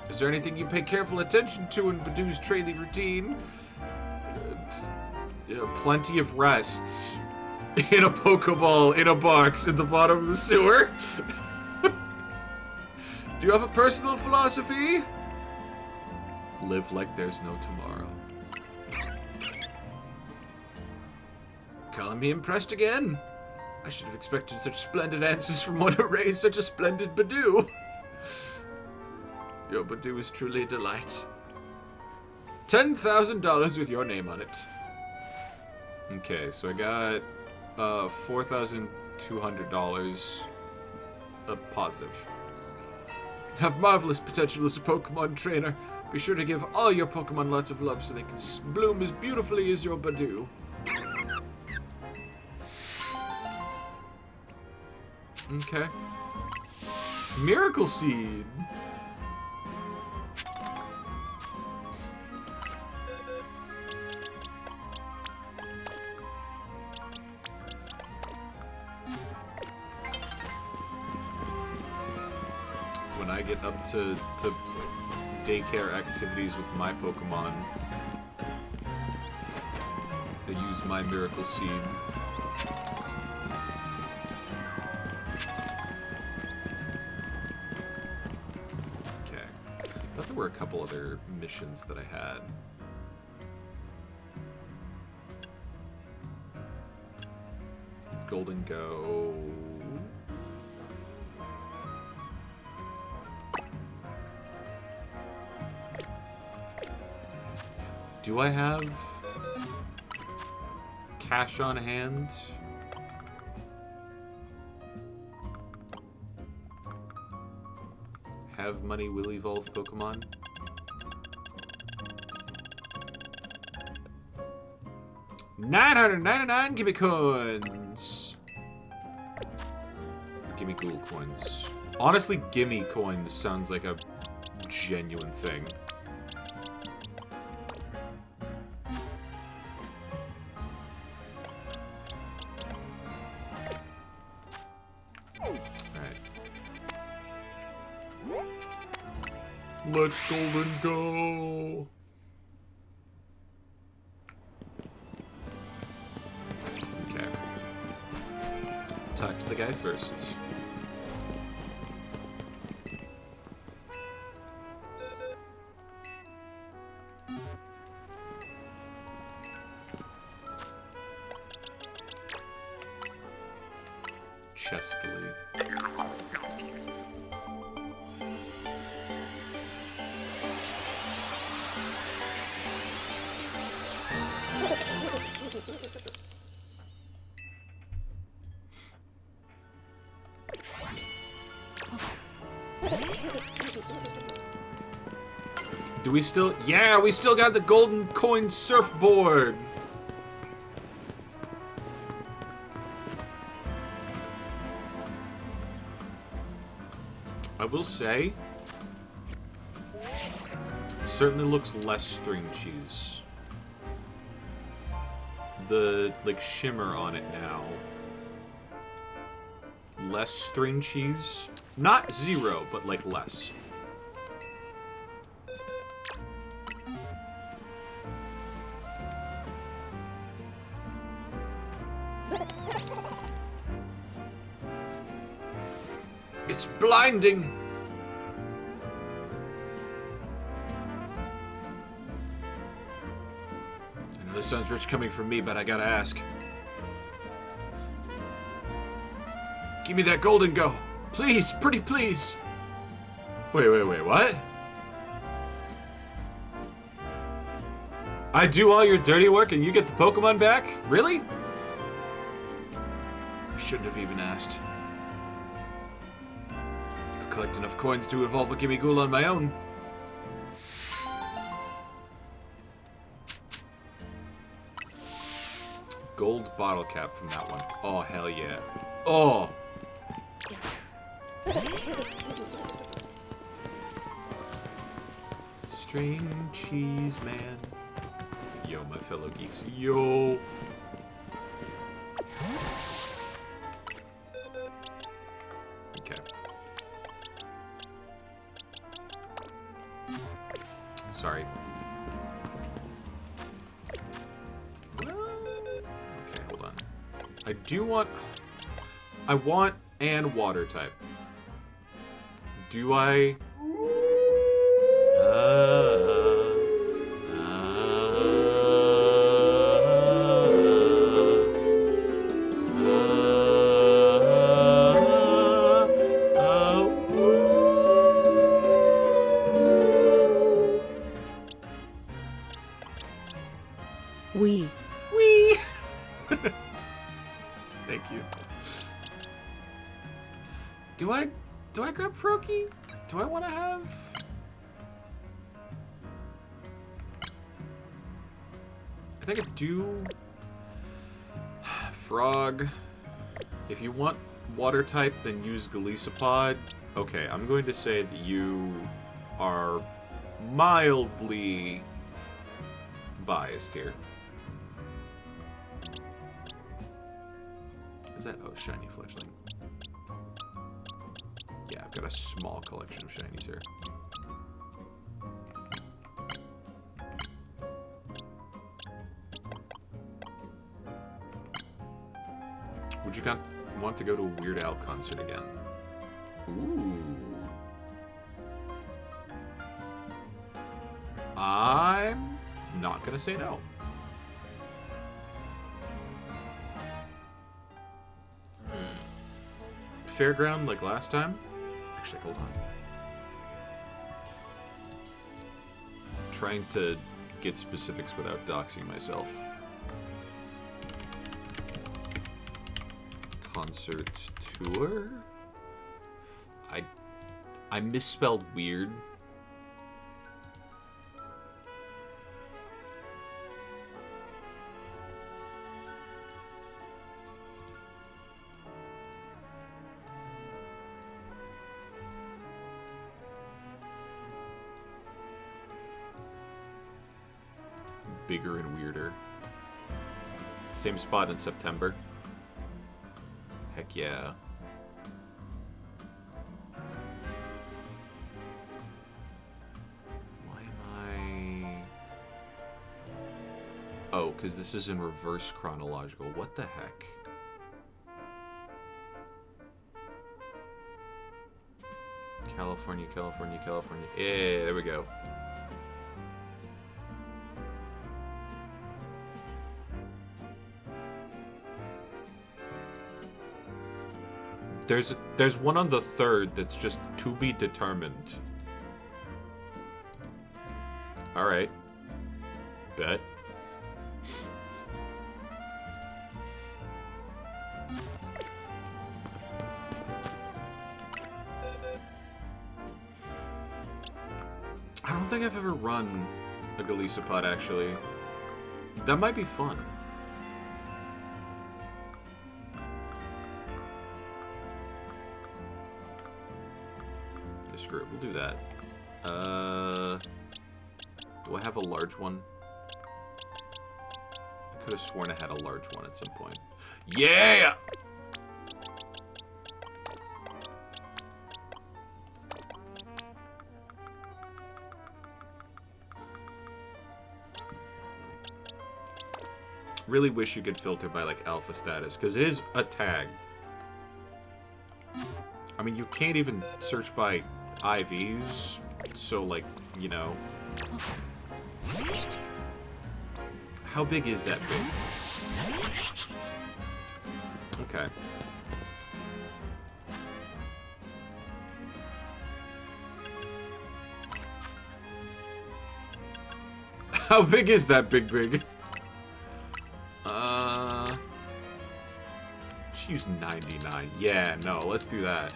Is there anything you pay careful attention to in Badoo's training routine? Plenty of rests in a Pokeball in a box at the bottom of the sewer. Do you have a personal philosophy? Live like there's no tomorrow. Calling me impressed again? I should have expected such splendid answers from one who raised such a splendid Badoo. Your Badoo is truly a delight. $10,000 with your name on it. Okay, so I got $4,200 positive. Have marvelous potential as a Pokemon trainer. Be sure to give all your Pokemon lots of love so they can bloom as beautifully as your Badoo. Okay. Miracle Seed. When I get up to daycare activities with my Pokemon, I use my Miracle Seed. There were a couple other missions that I had. Golden Go. Do I have cash on hand? Have money will evolve Pokemon? $999 gimme coins! Gimme ghoul coins. Honestly, gimme coins sounds like a genuine thing. Let's Golden Go! Okay. Talk to the guy first. Chestly. Do we still... Yeah, we still got the golden coin surfboard! I will say... it certainly looks less string cheese. The, like, shimmer on it now. Less string cheese. Not zero, but, like, less. It's blinding! this sounds rich coming from me, but I gotta ask. Give me that golden go. Please, pretty please. Wait, what? I do all your dirty work and you get the Pokemon back? Really? I shouldn't have even asked. I'll collect enough coins to evolve a Gimmighoul on my own. Gold bottle cap from that one. Oh, hell yeah. Oh! String cheese man. Yo, my fellow geeks. Yo! Okay. Sorry. Okay, hold on. I want and water type. Do I? Wee. Thank you. Do I grab Froakie? Do I want to have? I think I do. Frog. If you want water type, then use Golisopod. Okay, I'm going to say that you are mildly biased here. Is that... oh, shiny fletchling. Yeah, I've got a small collection of shinies here. Would you want to go to a Weird Al concert again? Ooh. I'm not gonna say no. Fairground like last time? Actually, hold on. Trying to get specifics without doxing myself. Concert tour? I misspelled weird. Bigger and weirder. Same spot in September. Heck yeah. Why am I... oh, because this is in reverse chronological. What the heck? California, California, California. Yeah, there we go. There's one on the 3rd that's just to be determined. Alright. Bet. I don't think I've ever run a Golisopod, actually. That might be fun. Screw it, we'll do that. Do I have a large one? I could have sworn I had a large one at some point. Yeah! Really wish you could filter by, like, alpha status, because it is a tag. I mean, you can't even search by IVs, so, like, you know. How big is that big? Okay. How big is that big? Choose 99. Yeah, no, let's do that.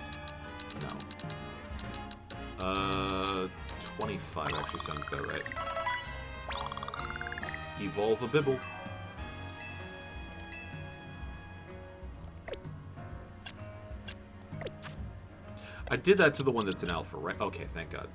No. 25 actually sounds about right. Evolve a Bibble. I did that to the one that's an alpha, right? Okay, thank God.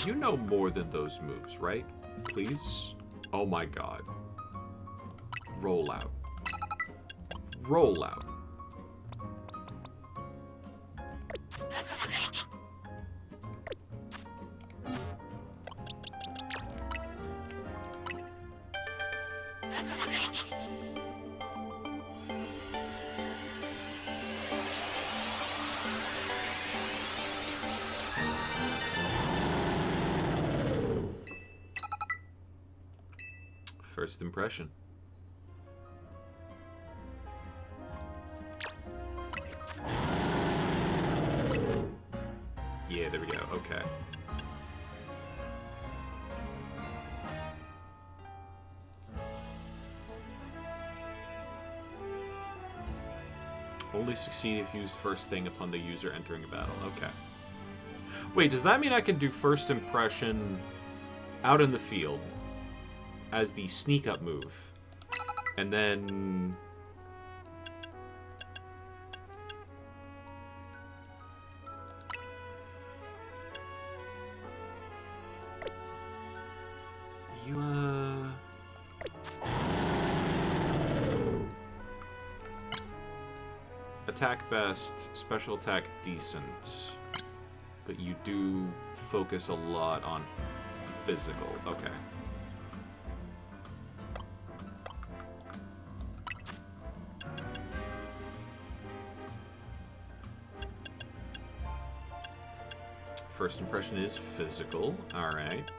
You know more than those moves, right? Please? Oh my God. Roll out. Roll out. First impression. Yeah, there we go. Okay. Only succeed if used first thing upon the user entering a battle. Okay. Wait, does that mean I can do first impression out in the field as the sneak up move, and then you attack best, special attack decent, but you do focus a lot on physical. Okay. First impression is physical. Alright.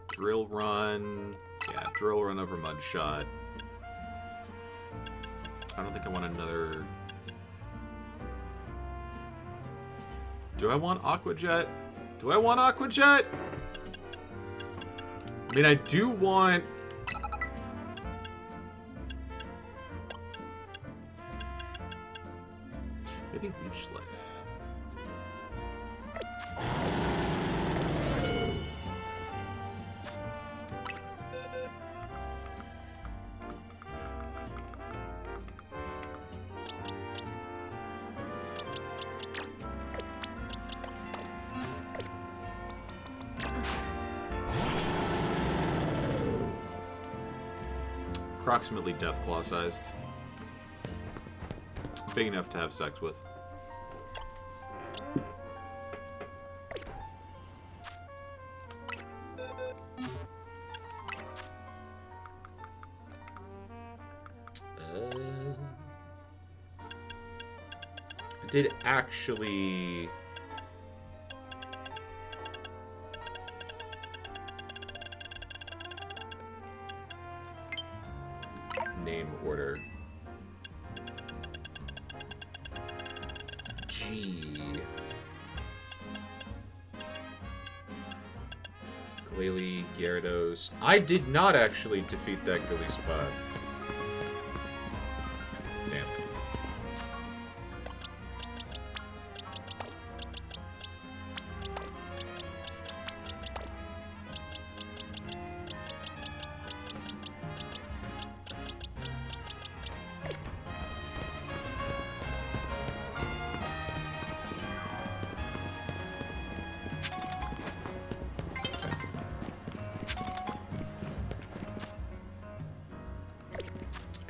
Drill run. Yeah, drill run over mud shot. I don't think I want another... Do I want Aqua Jet? Do I want Aqua Jet? I mean, I do want... Maybe Leech Life. Approximately Deathclaw sized. Big enough to have sex with. I did actually... name order. G. Glalie, Gyarados. I did not actually defeat that Galispa. Damn.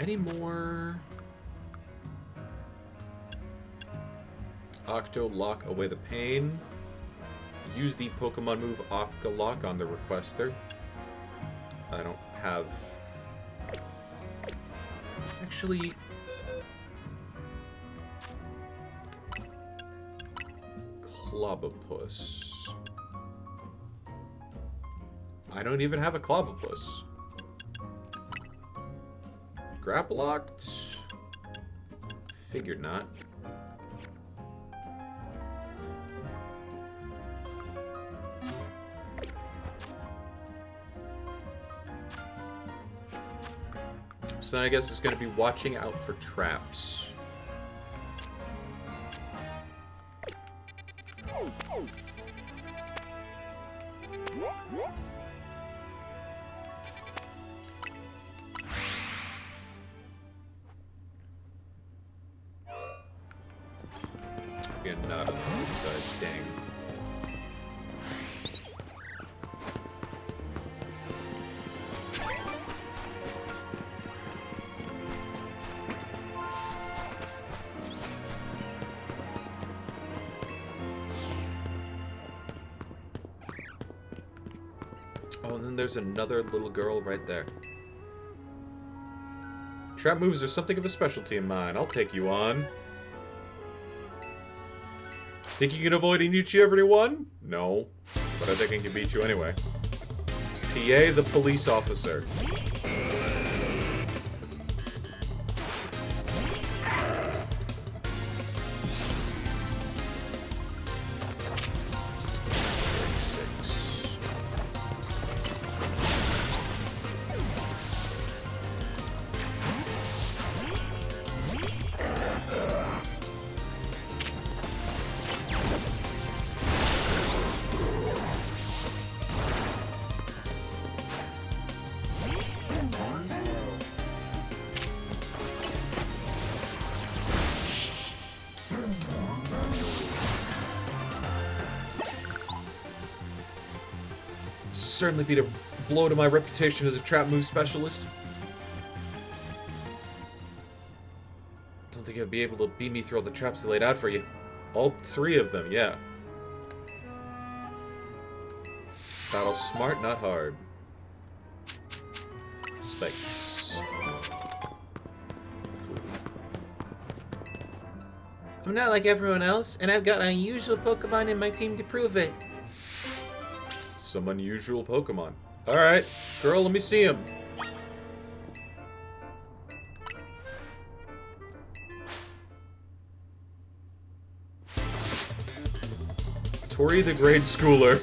Any more? Octo, lock away the pain. use the Pokemon move Aqua Lock on the requester. I don't have... Actually... Clobopus. I don't even have a Clobopus. Grapple locked? Figured not. So then I guess it's going to be watching out for traps. Again, not on the side, dang. Oh, and then there's another little girl right there. Trap moves are something of a specialty of mine. I'll take you on. Think you can avoid Inichi everyone? No. But I think I can beat you anyway. PA the police officer. Certainly be a blow to my reputation as a trap move specialist. Don't think I'd be able to beat me through all the traps I laid out for you. All 3 of them, yeah. Battle smart, not hard. Spikes. I'm not like everyone else, and I've got unusual Pokemon in my team to prove it. Some unusual Pokemon. Alright, girl, let me see him. Tori the grade schooler.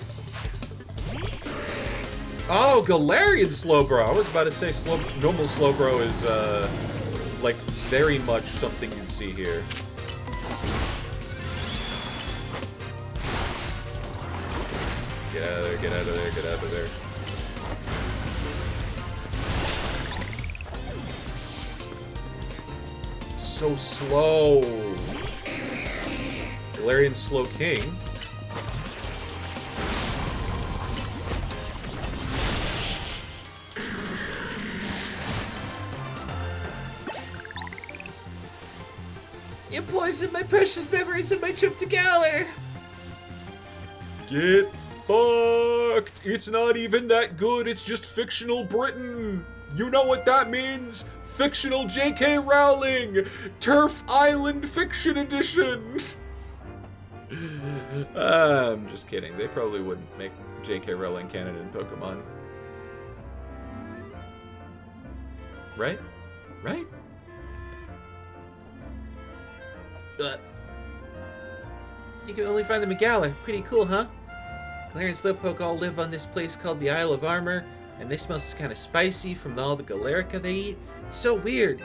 Oh, Galarian Slowbro. I was about to say normal Slowbro is, like, very much something you'd see here. Get out of there, get out of there, get out of there. So slow. Galarian Slow King. You poisoned my precious memories of my trip to Galar. Get fucked! It's not even that good, it's just fictional Britain! You know what that means? Fictional J.K. Rowling! Turf Island Fiction Edition! I'm just kidding. They probably wouldn't make J.K. Rowling canon in Pokemon. Right? Right? You can only find them in Galar. Pretty cool, huh? Galarian Slowpoke all live on this place called the Isle of Armor, and they smell kind of spicy from all the Galarica they eat. It's so weird.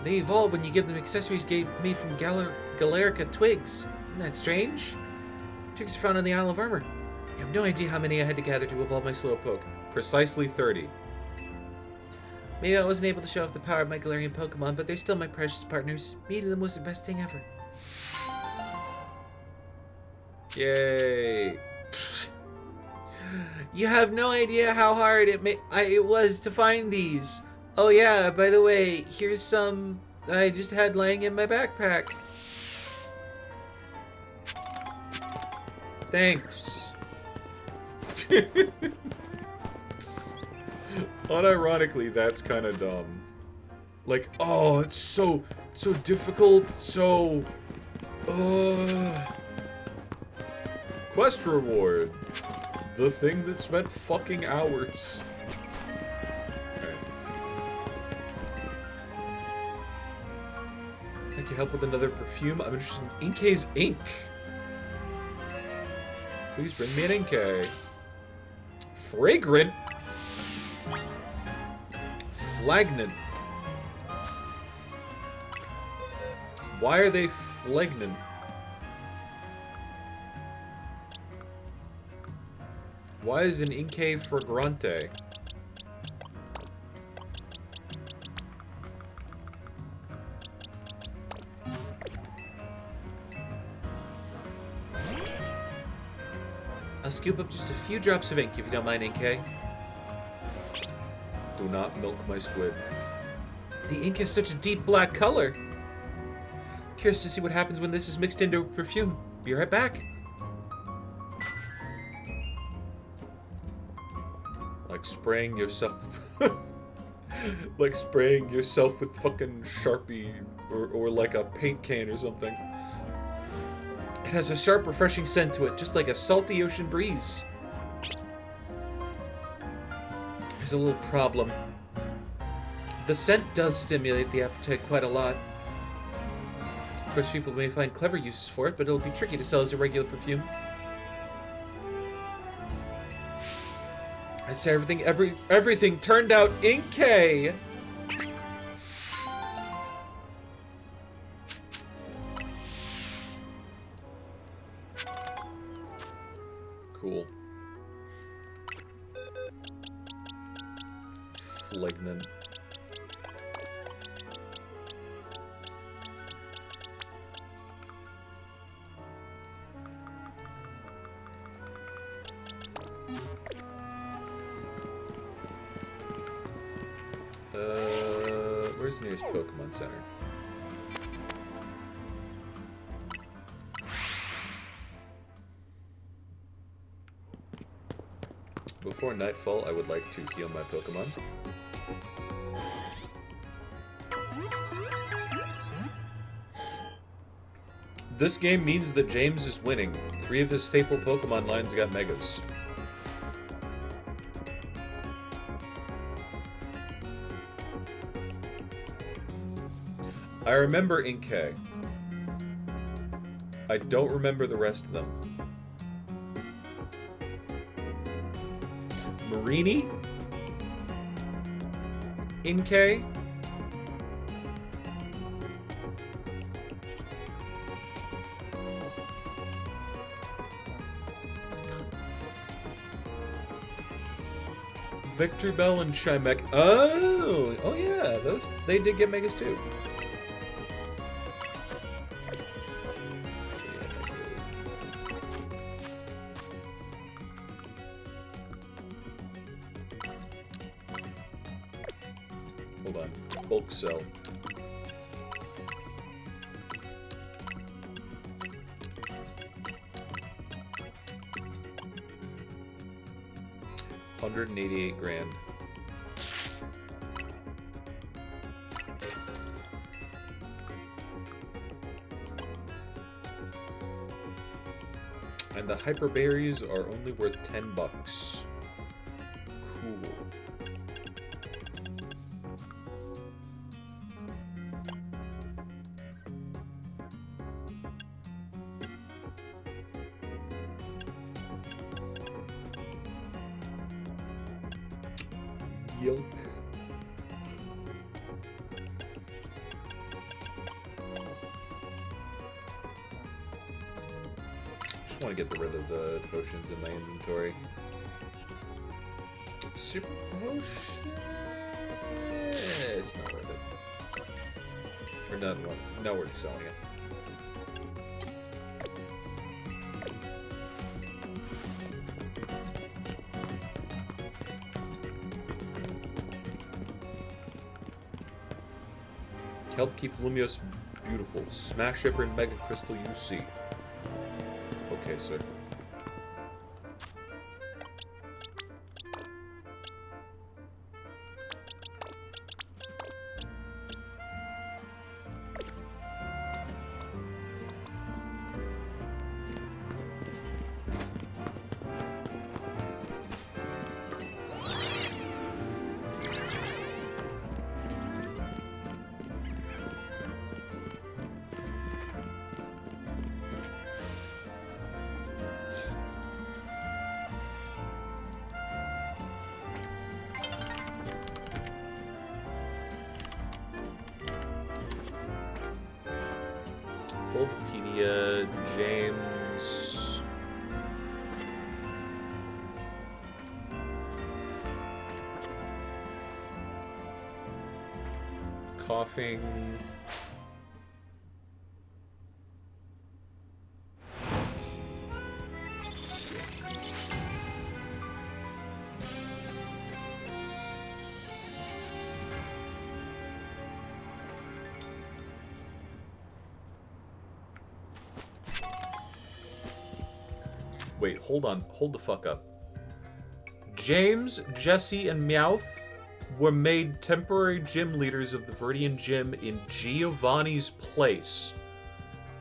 They evolve when you give them accessories made from Galarica twigs. Isn't that strange? Twigs are found on the Isle of Armor. You have no idea how many I had to gather to evolve my Slowpoke. Precisely 30. Maybe I wasn't able to show off the power of my Galarian Pokemon, but they're still my precious partners. Meeting them was the best thing ever. Yay! You have no idea how hard it was to find these. Oh yeah, by the way, here's some I just had laying in my backpack. Thanks. Unironically, that's kind of dumb. Like, oh, it's so difficult, so... Quest reward. The thing that spent fucking hours. Okay. Can you help with another perfume? I'm interested in Inkay's ink. Please bring me an Inkay. Fragrant? Flagnant. Why are they flagnant? Why is an Inkay fragrante? I'll scoop up just a few drops of ink if you don't mind, Inkay. Do not milk my squid. The ink has such a deep black color. Curious to see what happens when this is mixed into a perfume. Be right back. Like spraying yourself... like spraying yourself with fucking Sharpie or like a paint can or something. It has a sharp, refreshing scent to it, just like a salty ocean breeze. There's a little problem. The scent does stimulate the appetite quite a lot. Of course, people may find clever uses for it, but it'll be tricky to sell as a regular perfume. I say everything turned out Inkay. Cool. Flagnant. Where's the nearest Pokemon Center? Before nightfall, I would like to heal my Pokemon. This game means that James is winning. 3 of his staple Pokemon lines got Megas. I remember Inkay. I don't remember the rest of them. Marini? Inkay? Victor Bell and Chimek. Oh yeah, they did get Megas too. Hold on, bulk sell. $188,000. And the hyper berries are only worth $10. Cool. Yelk. Just want to get rid of the potions in my inventory. Super potion? It's not worth it. Or not worth selling it. Help keep Lumios beautiful. Smash every Mega Crystal you see. Okay, sir. James. Coughing. Wait, hold on. Hold the fuck up. James, Jesse, and Meowth were made temporary gym leaders of the Viridian Gym in Giovanni's place.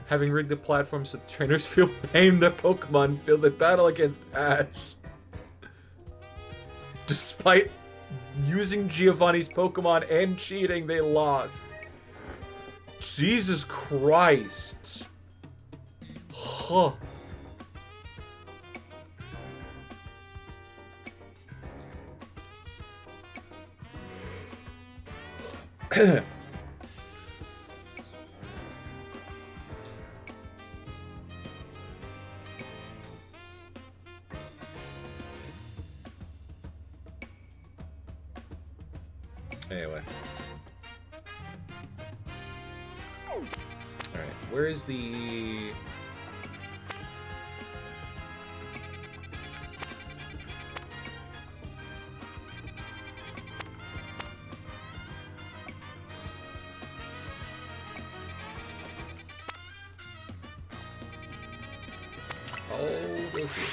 Having rigged the platform so the trainers feel pain, their Pokemon feel the battle against Ash. Despite using Giovanni's Pokemon and cheating, they lost. Jesus Christ. Huh. Anyway. Alright, where is the... Oh, go here.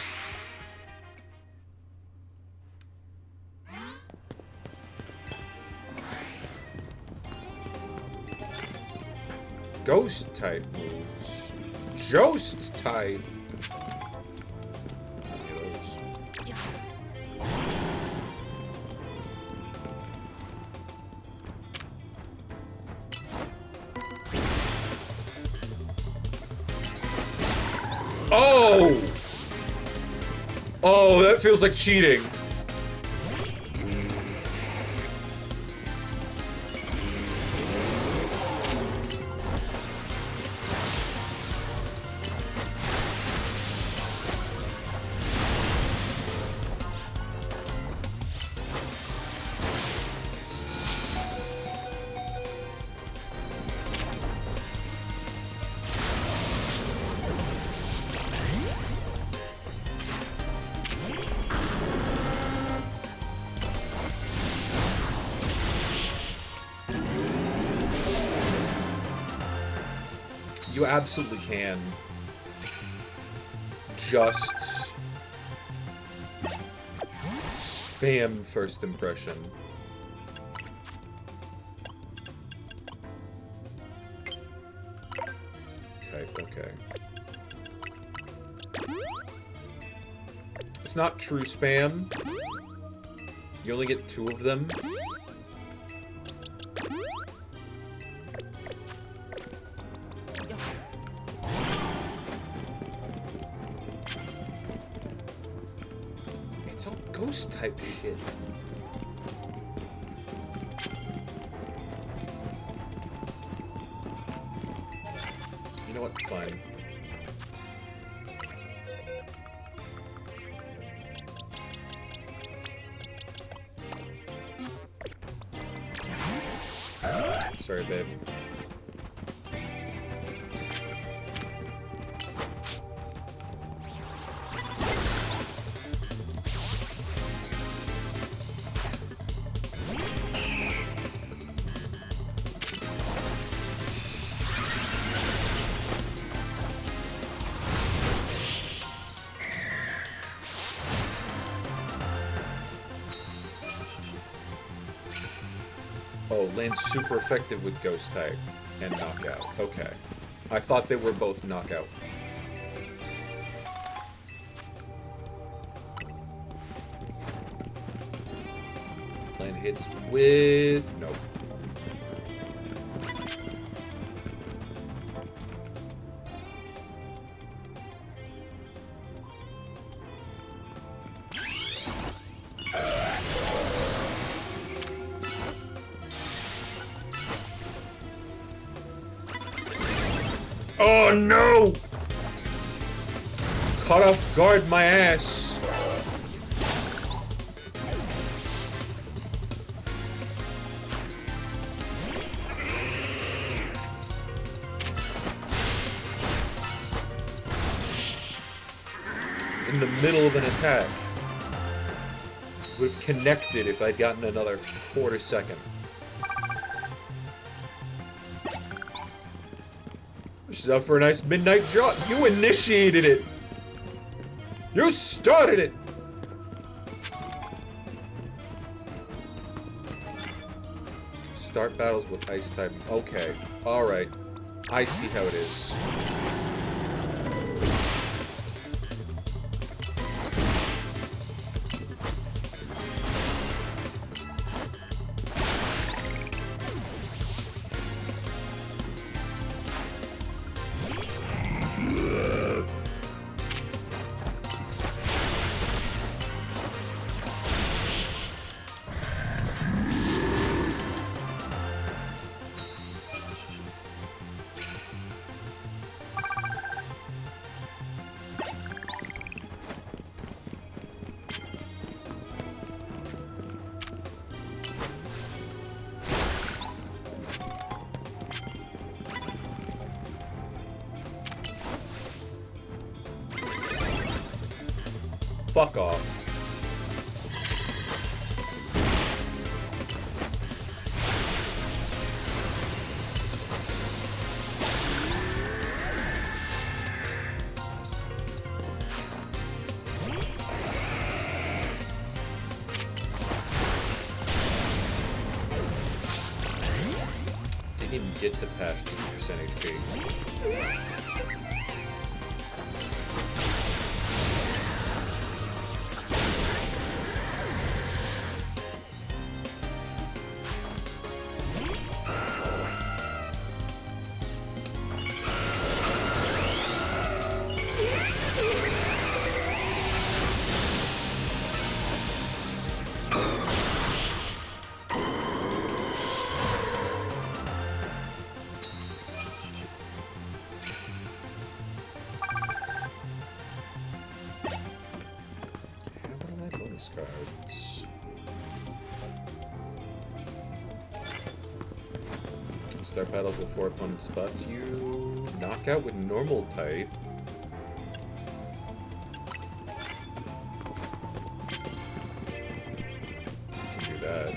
Ghost type moves. Joust type. Oh! Oh, that feels like cheating. You absolutely can just spam first impression. Type, okay. It's not true spam. You only get 2 of them. Ghost type shit. You know what? Fine. Sorry, babe. Oh, Land's super effective with Ghost type and Knockout. Okay. I thought they were both Knockout. Land hits with... Nope. Oh no! Caught off guard my ass. In the middle of an attack. Would have connected if I'd gotten another quarter second. She's out for a nice midnight jaunt. You initiated it! You started it! Start battles with ice type. Okay. Alright. I see how it is. Fuck off. Didn't even get to past 50% HP. Cards. Start battles with 4 opponent spots. You knock out with normal type. You can do that.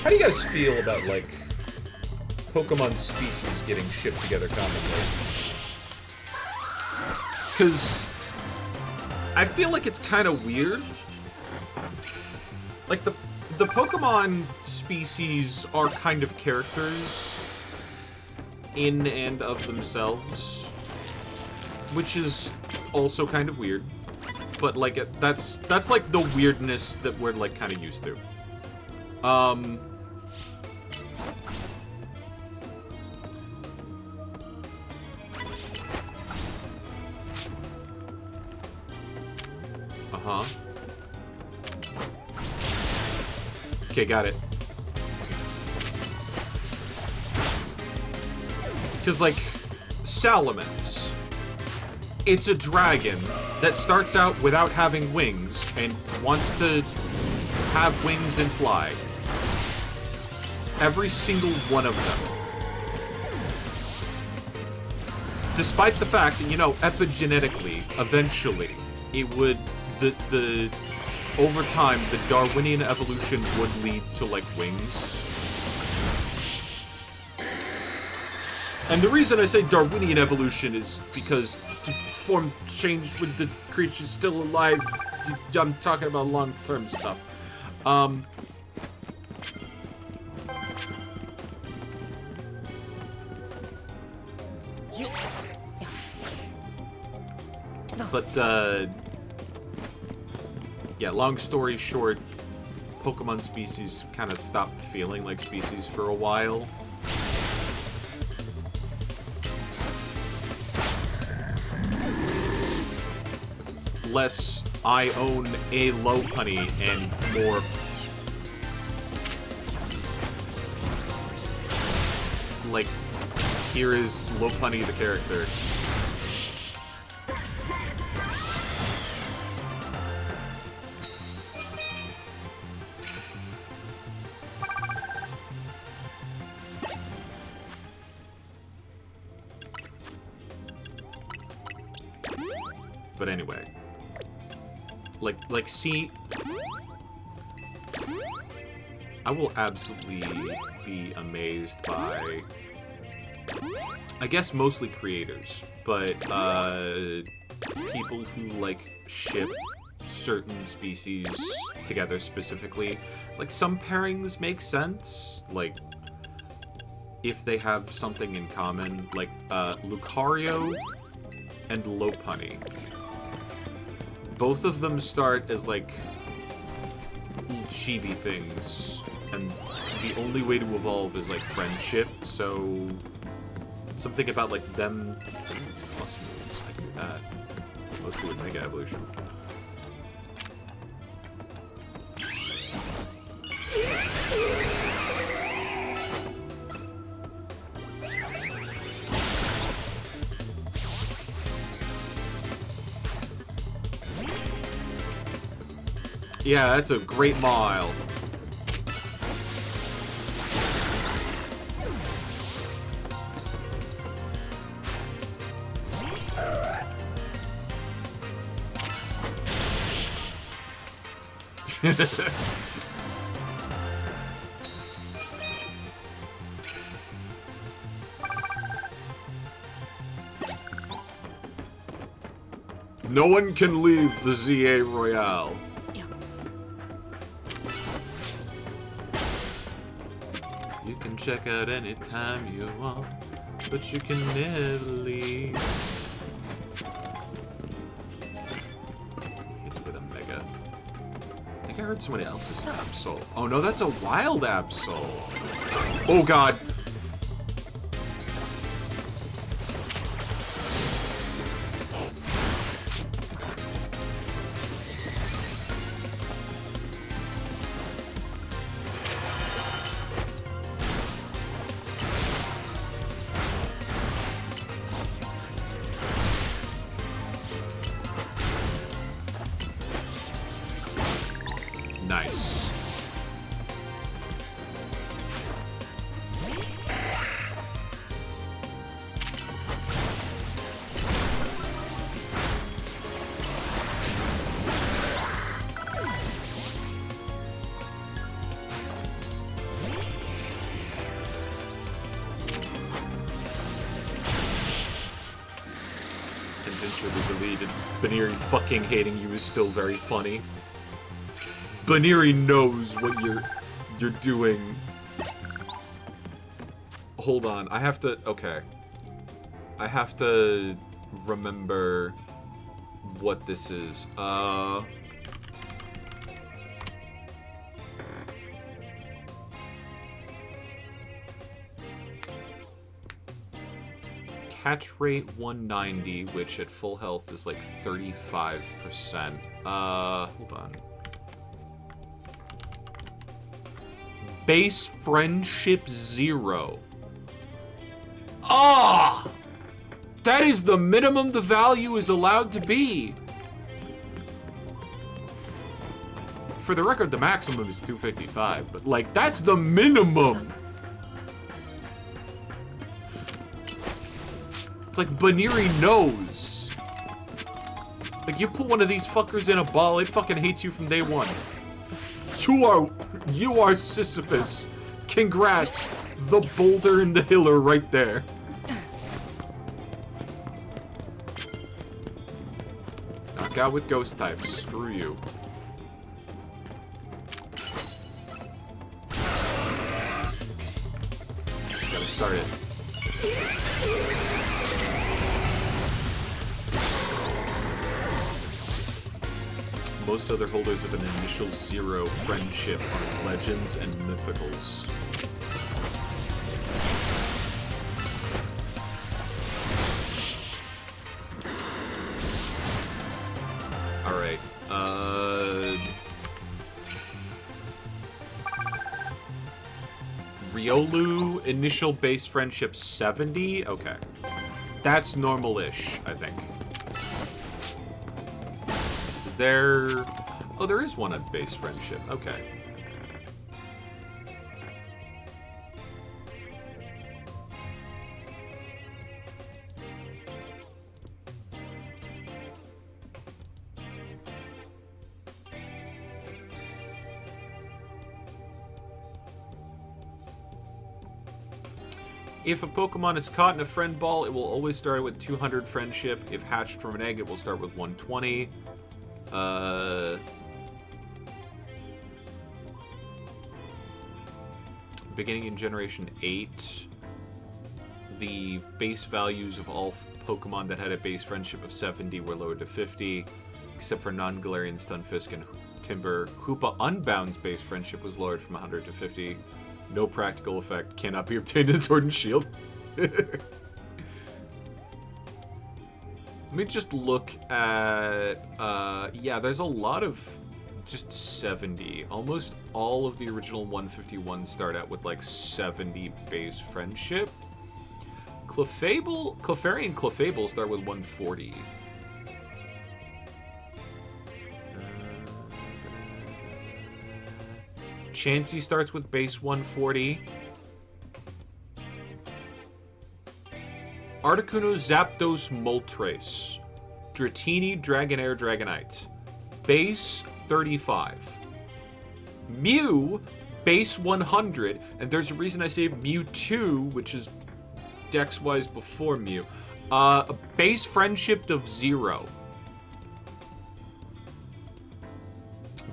How do you guys feel about, like, Pokemon species getting shipped together commonly? Because I feel like it's kind of weird. Like, the Pokemon species are kind of characters in and of themselves, which is also kind of weird. But, like, that's like the weirdness that we're, like, kind of used to. Uh-huh. Okay, got it. Because, like, Salamence. It's a dragon that starts out without having wings and wants to have wings and fly. Every single one of them. Despite the fact that, you know, epigenetically, eventually, it would... over time, the Darwinian evolution would lead to, like, wings. And the reason I say Darwinian evolution is because the form changed with the creatures still alive. I'm talking about long-term stuff. But, yeah, long story short, Pokemon species kind of stopped feeling like species for a while. Less, I own a Lopunny, and more, like, here is Lopunny the character. But anyway, like, see, I will absolutely be amazed by, I guess mostly creators, but people who like ship certain species together specifically. Like, some pairings make sense, like if they have something in common, like Lucario and Lopunny. Both of them start as, like, chibi things, and the only way to evolve is, like, friendship, so something about, like, them plus moves, I do that. Mostly with Mega Evolution. Yeah, that's a great mile. No one can leave the ZA Royale. You can check out anytime you want, but you can never leave. It's with a Mega. I think I heard somebody else's Absol. Oh no, that's a wild Absol. Oh god. Nice. Eventually deleted. Baniri fucking hating you is still very funny. Baniri knows what you're doing. Hold on, I have to, okay. I have to remember what this is. Catch rate 190, which at full health is like 35%. Hold on. Base friendship 0. Ah! That is the minimum the value is allowed to be. For the record, the maximum is 255, but like, that's the minimum. It's like Baniri knows. Like, you put one of these fuckers in a ball, it fucking hates you from day one. You are Sisyphus. Congrats. The boulder and the hill are right there. Knock out with ghost types. Screw you. Gotta start it. most other holders of an initial 0 friendship are legends and mythicals. Alright, Riolu, initial base friendship 70? Okay. That's normal-ish, I think. Is there... Oh, there is one at base friendship. Okay. If a Pokemon is caught in a friend ball, it will always start with 200 friendship. If hatched from an egg, it will start with 120. Beginning in Generation 8, the base values of all Pokemon that had a base friendship of 70 were lowered to 50, except for Non-Galarian, Stunfisk, and Timber. Hoopa Unbound's base friendship was lowered from 100 to 50. No practical effect. Cannot be obtained in Sword and Shield. Let me just look at... yeah, there's a lot of just 70. Almost all of the original 151 start out with, like, 70 base friendship. Clefairy and Clefable start with 140. Chansey starts with base 140. Articuno, Zapdos, Moltres. Dratini, Dragonair, Dragonite. Base 35. Mew, base 100. And there's a reason I say Mewtwo, which is dex-wise before Mew. A base friendship of 0.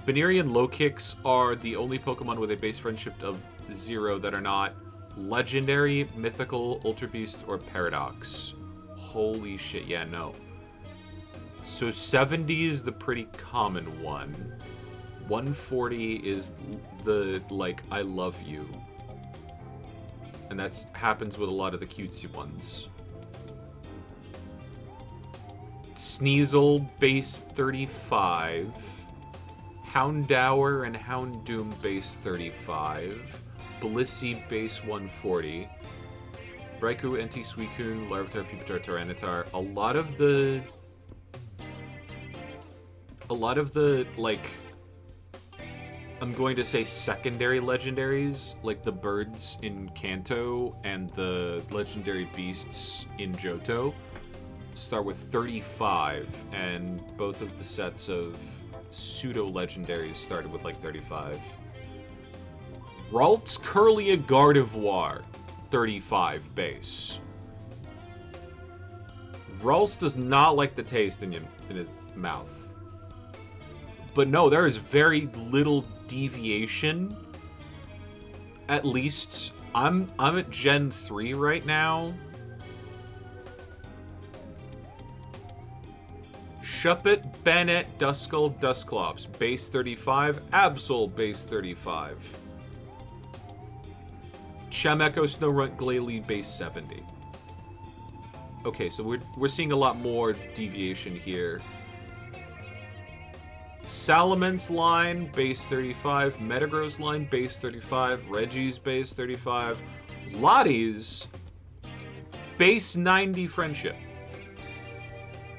Banerian Low-Kicks are the only Pokemon with a base friendship of 0 that are not Legendary, Mythical, Ultra Beast, or Paradox. Holy shit, yeah, no. So 70 is the pretty common one. 140 is the, like, I love you. And that happens with a lot of the cutesy ones. Sneasel, base 35. Houndour and Houndoom, base 35. Blissey, base 140. Raikou, Entei, Suicune, Larvitar, Pupitar, Tyranitar. A lot of the, like, I'm going to say secondary legendaries, like the birds in Kanto and the legendary beasts in Johto, start with 35, and both of the sets of pseudo-legendaries started with, like, 35. Ralts, Kirlia, Gardevoir, 35 base. Ralts does not like the taste in his mouth. But no, there is very little deviation. At least, I'm at Gen 3 right now. Shuppet, Banette, Duskull, Dusclops, base 35. Absol, base 35. Chameko, Snorunt, Glalie, base 70. Okay, so we're seeing a lot more deviation here. Salamence line, base 35. Metagross line, base 35. Reggie's, base 35. Lottie's, base 90 friendship.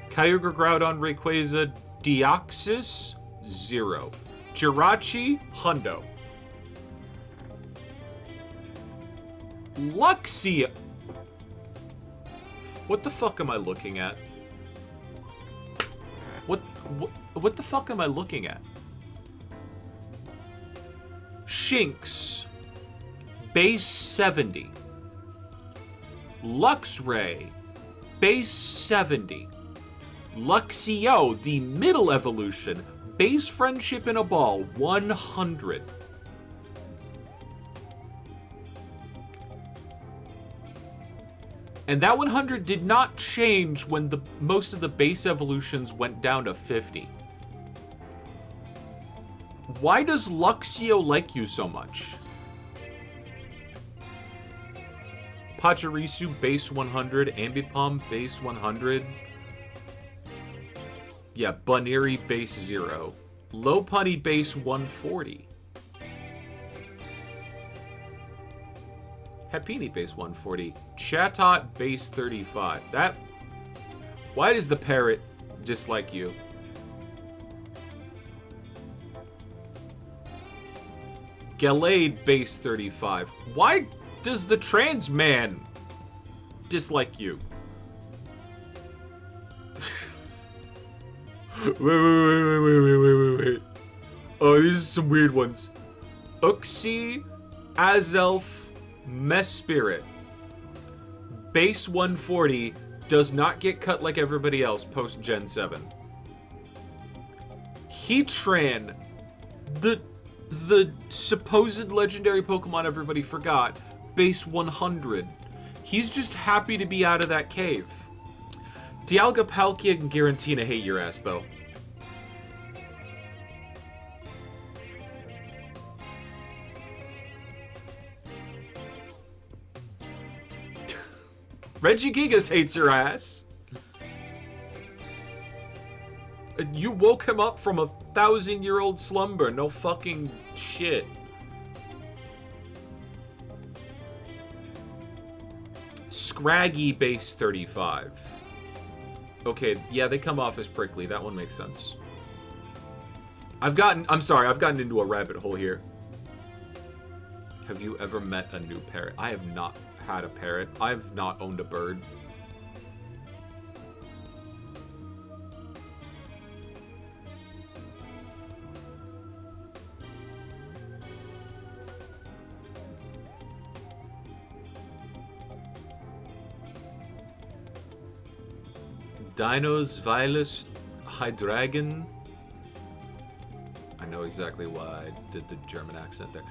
Kyogre, Groudon, Rayquaza, Deoxys, 0. Jirachi, Hundo. Luxia. What the fuck am I looking at? What the fuck am I looking at? Shinx, base 70. Luxray, base 70. Luxio, the middle evolution, base friendship in a ball, 100. And that 100 did not change when most of the base evolutions went down to 50. Why does Luxio like you so much? Pachirisu base 100, Ambipom base 100. Yeah, Buniri base 0. Lopunny base 140. Happiny base 140. Chatot base 35. That... Why does the parrot dislike you? Gallade base 35. Why does the trans man dislike you? wait. Oh, these are some weird ones. Uxie, Azelf, Mespirit. Base 140 does not get cut like everybody else post Gen 7. Heatran, the supposed legendary Pokemon everybody forgot, base 100. He's just happy to be out of that cave. Dialga, Palkia, and Giratina hate your ass, though. Regigigas hates your ass. You woke him up from a 1,000-year-old slumber. No fucking shit. Scraggy base 35. Okay, yeah, they come off as prickly. That one makes sense. I've gotten into a rabbit hole here. Have you ever met a new parrot? I have not had a parrot. I've not owned a bird. Dinos Vilas Hydreigon. I know exactly why I did the German accent there.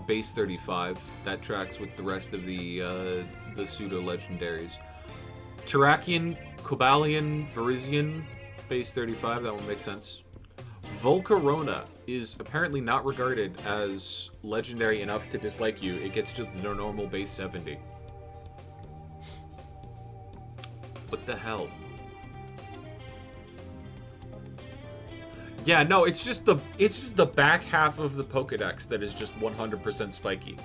Base 35. That tracks with the rest of the pseudo-legendaries. Terrakion, Cobalion, Virizion, base 35. That one makes sense. Volcarona is apparently not regarded as legendary enough to dislike you. It gets to the normal base 70. What the hell? Yeah, no, it's just the back half of the Pokédex that is just 100% spiky.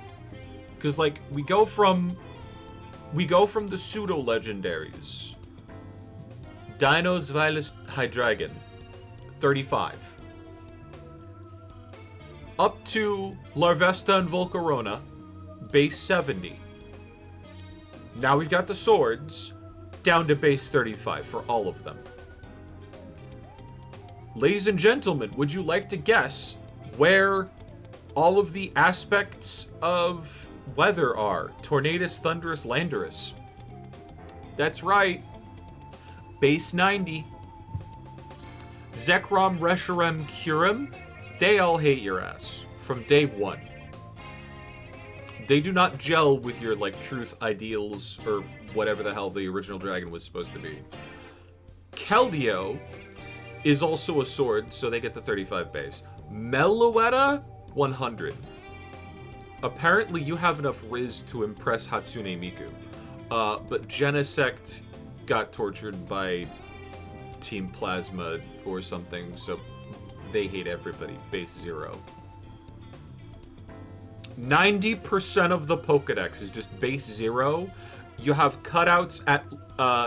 Cause like we go from the pseudo legendaries. Dinos Vilas Hydreigon, 35. Up to Larvesta and Volcarona, base 70. Now we've got the swords down to base 35 for all of them. Ladies and gentlemen, would you like to guess where all of the aspects of weather are? Tornadus, Thunderous, Landorus. That's right. Base 90. Zekrom, Reshiram, Kyurem, they all hate your ass from day one. They do not gel with your, like, truth ideals or whatever the hell the original dragon was supposed to be. Keldeo is also a sword, so they get the 35 base. Meloetta, 100. Apparently you have enough Riz to impress Hatsune Miku. But Genesect got tortured by Team Plasma or something, so they hate everybody. Base 0. 90% of the Pokédex is just base 0. You have cutouts at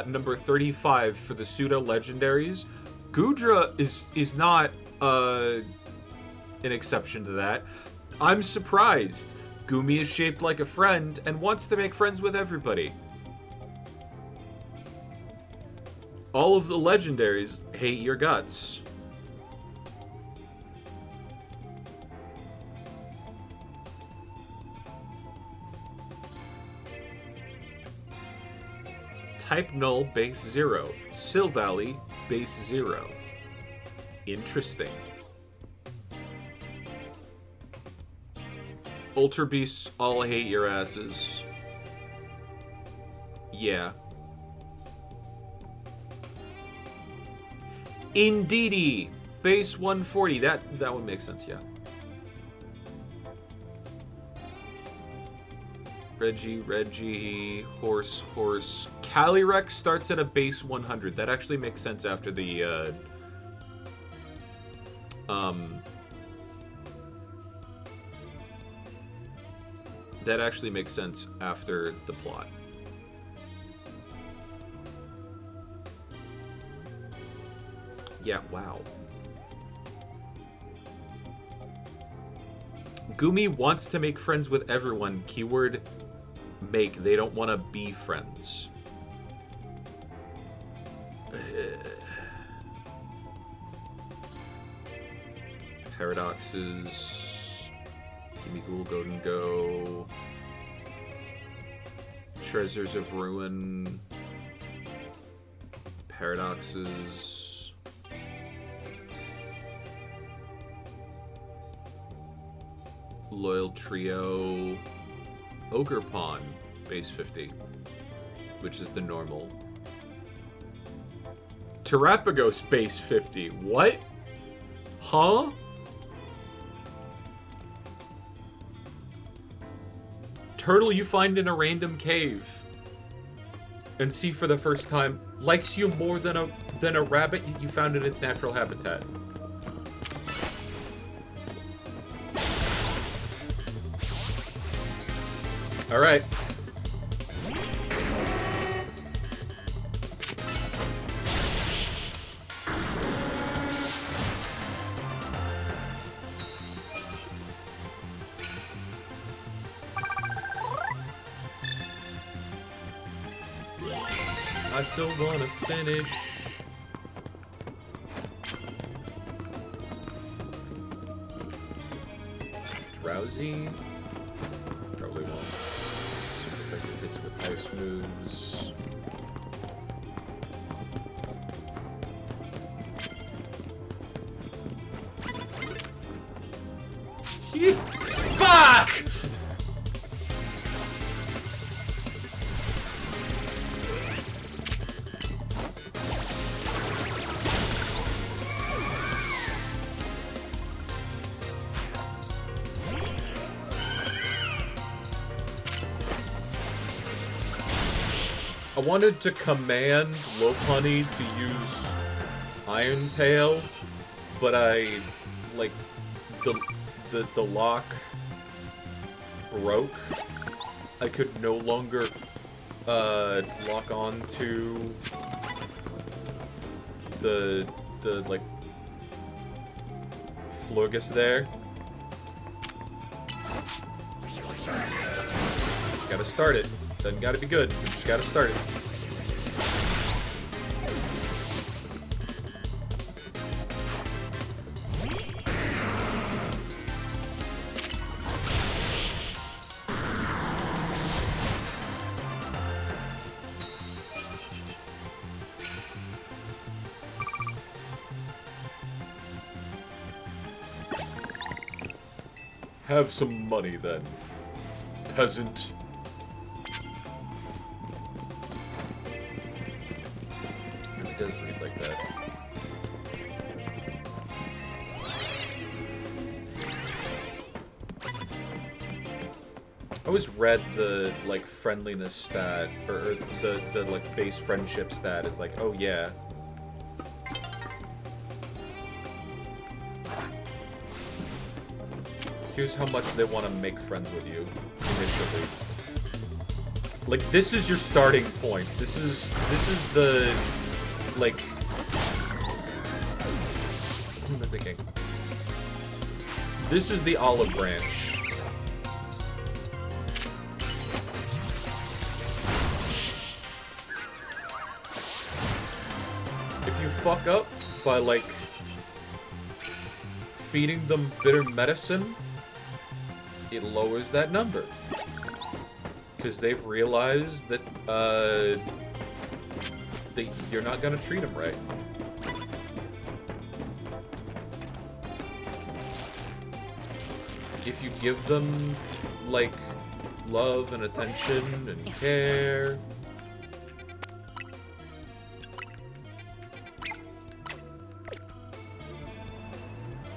number 35 for the pseudo-legendaries. Goodra is not an exception to that. I'm surprised. Gumi is shaped like a friend and wants to make friends with everybody. All of the legendaries hate your guts. Type Null base 0. Silvally base 0. Interesting. Ultra Beasts all hate your asses. Yeah. Indeedee base 140. That would make sense, yeah. Reggie, horse. Calyrex starts at a base 100. That actually makes sense after the, that actually makes sense after the plot. Yeah, wow. Gumi wants to make friends with everyone. Keyword make. They don't want to be friends. Paradoxes. Gimme Ghoul, Golden Go. Treasures of Ruin. Paradoxes. Loyal Trio, Ogre Pawn, base 50, which is the normal. Terapagos, base 50. What? Huh? Turtle you find in a random cave and see for the first time likes you more than a rabbit you found in its natural habitat. All right. I still want to finish. Drowsy? Probably won't. Super effective hits with ice moves. Fuck! I wanted to command Lopunny to use Iron Tail, but I, like, the lock broke. I could no longer, lock on to the like, Florges there. Gotta start it. Doesn't gotta be good. We just gotta start it. Have some money then, peasant. It does read like that. I always read the, like, friendliness stat, or the like, base friendship stat is like, oh yeah. Here's how much they want to make friends with you, initially. Like, this is your starting point. This is the, like... What am I thinking? This is the olive branch. If you fuck up by, like, feeding them bitter medicine, it lowers that number. Because they've realized that, you're not gonna treat them right. If you give them, like, love and attention and care...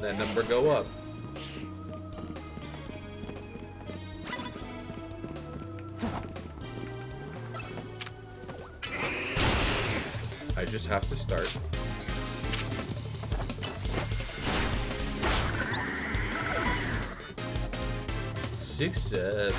that number go up. I just have to start. Six, 7.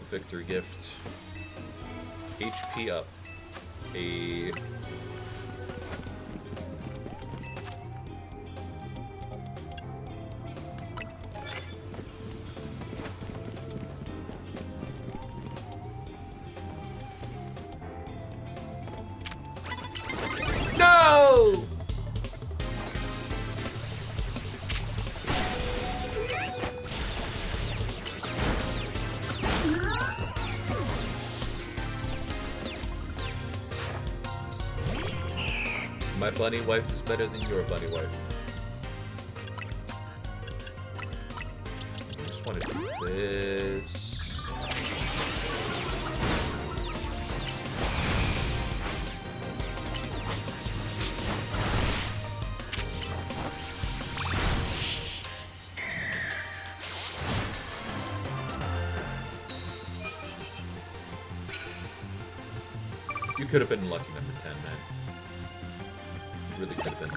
Victory gift. HP up. A no! My bunny wife is better than your bunny wife. I just want to do this. You could have been lucky number 10, man. Really could have been.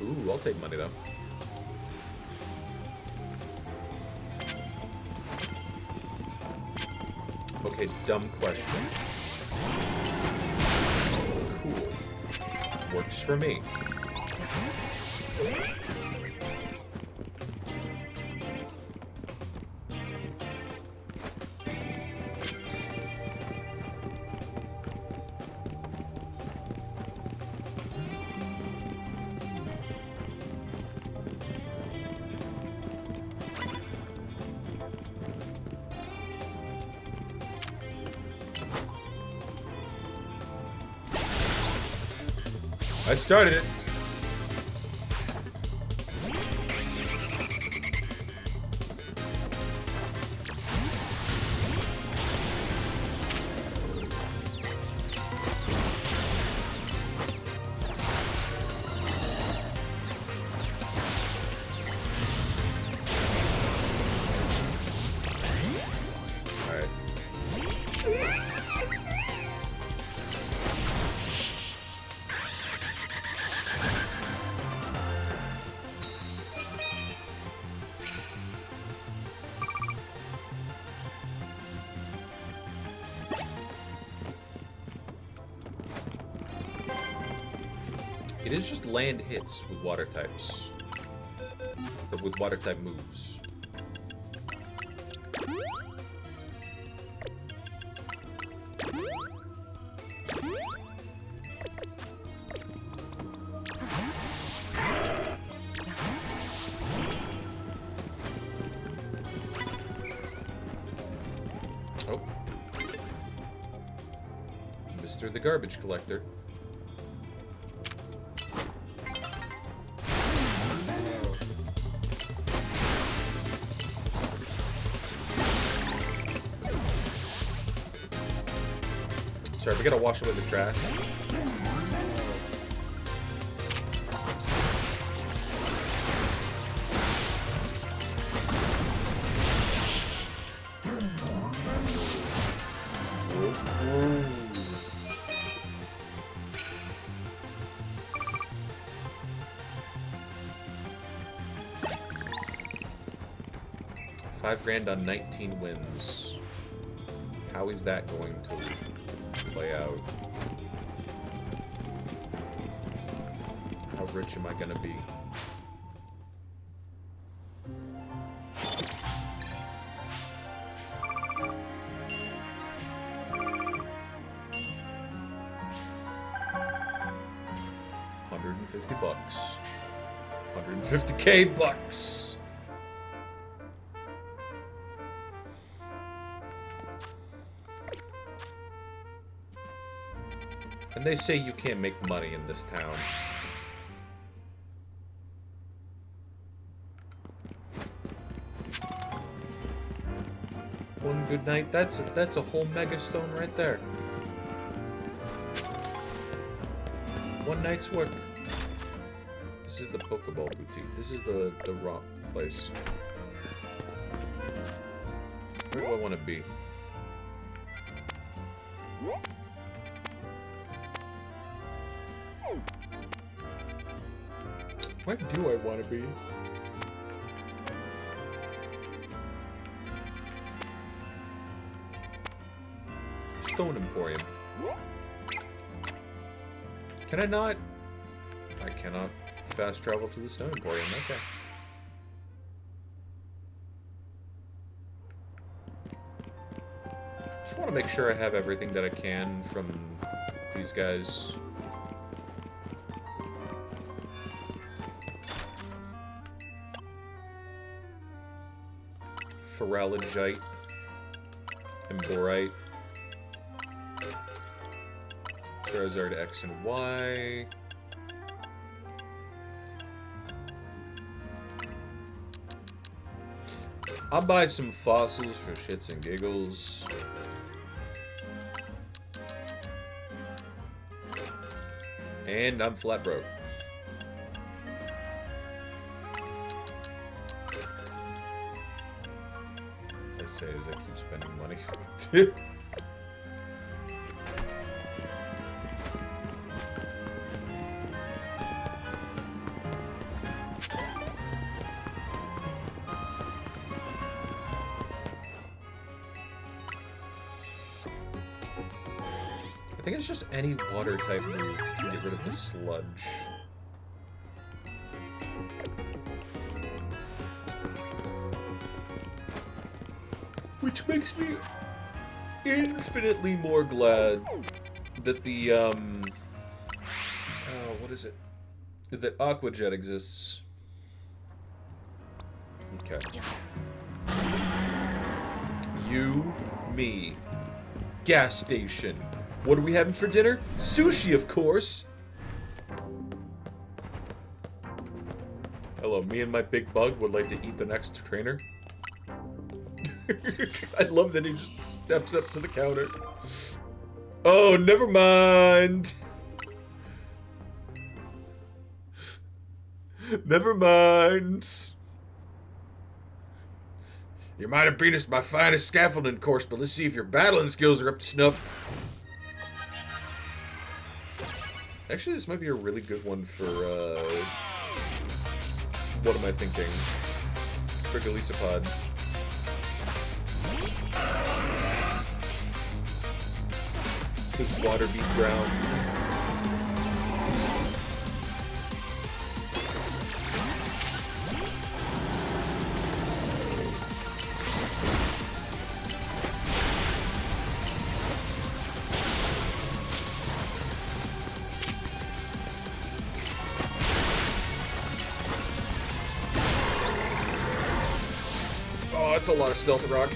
Ooh, I'll take money though. Okay, dumb question. Cool. Works for me. I started it. All right. It is just land hits with water types. Or with water type moves. Oh. Mr. the Garbage Collector. Sorry, we gotta wash away the trash. $5,000 on 19 wins. How is that going to play out? How rich am I gonna be? $150. 150K bucks. And they say you can't make money in this town. One good night. That's a whole mega stone right there. One night's work. This is the Pokeball Boutique. This is the rock place. Where do I want to be? Where do I want to be? Stone Emporium. Can I not? I cannot fast travel to the Stone Emporium. Okay. Just want to make sure I have everything that I can from these guys. Feralogite and Borite. Charizard X and Y. I'll buy some fossils for shits and giggles. And I'm flat broke. I say as I keep spending money. I think it's just any water type move to get rid of the sludge. Which makes me infinitely more glad that the, what is it? That Aqua Jet exists. Okay. You, me. Gas station. What are we having for dinner? Sushi, of course! Hello, me and my big bug would like to eat the next trainer. I love that he just steps up to the counter. Oh, never mind! Never mind! You might have beat us my finest scaffolding course, but let's see if your battling skills are up to snuff. Actually, this might be a really good one for, what am I thinking? For Golisopod. His water beat ground. That's a lot of stealth rock.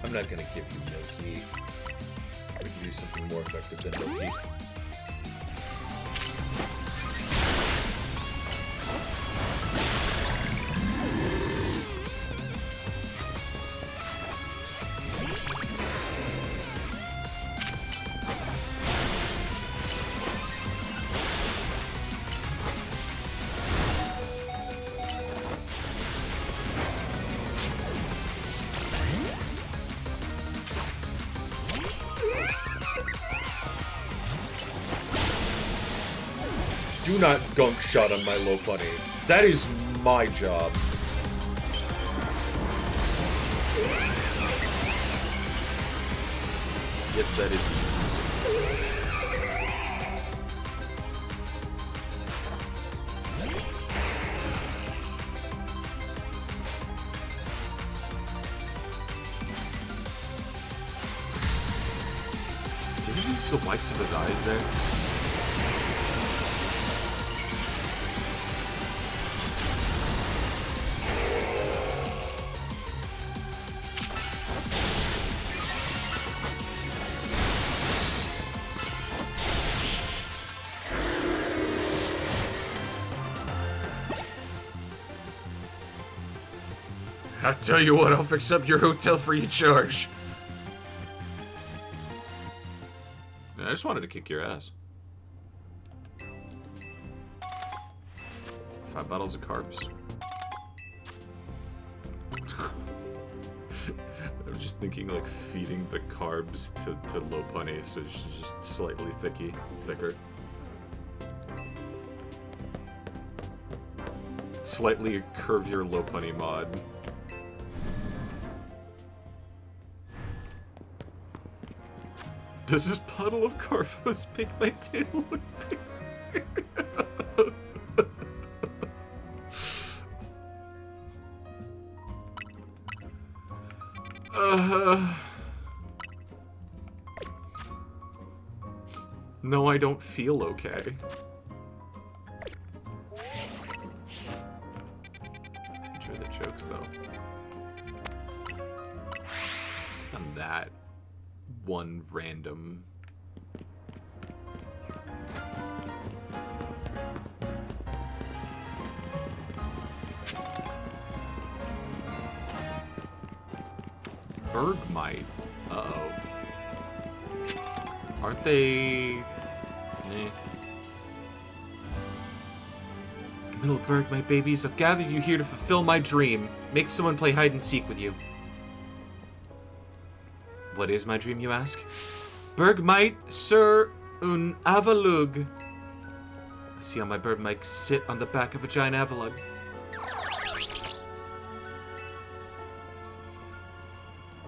I'm not gonna give you Milky. We can do something more effective than Milky. Do not gunk shot on my low bunny. That is my job. Yes, that is. Did he use the whites of his eyes there? I tell you what, I'll fix up your hotel free of charge. I just wanted to kick your ass. 5 bottles of carbs. I'm just thinking like feeding the carbs to Lopunny, so it's just slightly thicker. Slightly curvier Lopunny mod. Does this puddle of carbos make my tail look big? No, I don't feel okay. Enjoy the jokes, though. On that one random. Bergmite. Uh-oh. Aren't they... Little Bergmite babies, I've gathered you here to fulfill my dream. Make someone play hide and seek with you. What is my dream, you ask? Bergmite sur un avalug. I see on my Bergmite sit on the back of a giant avalug.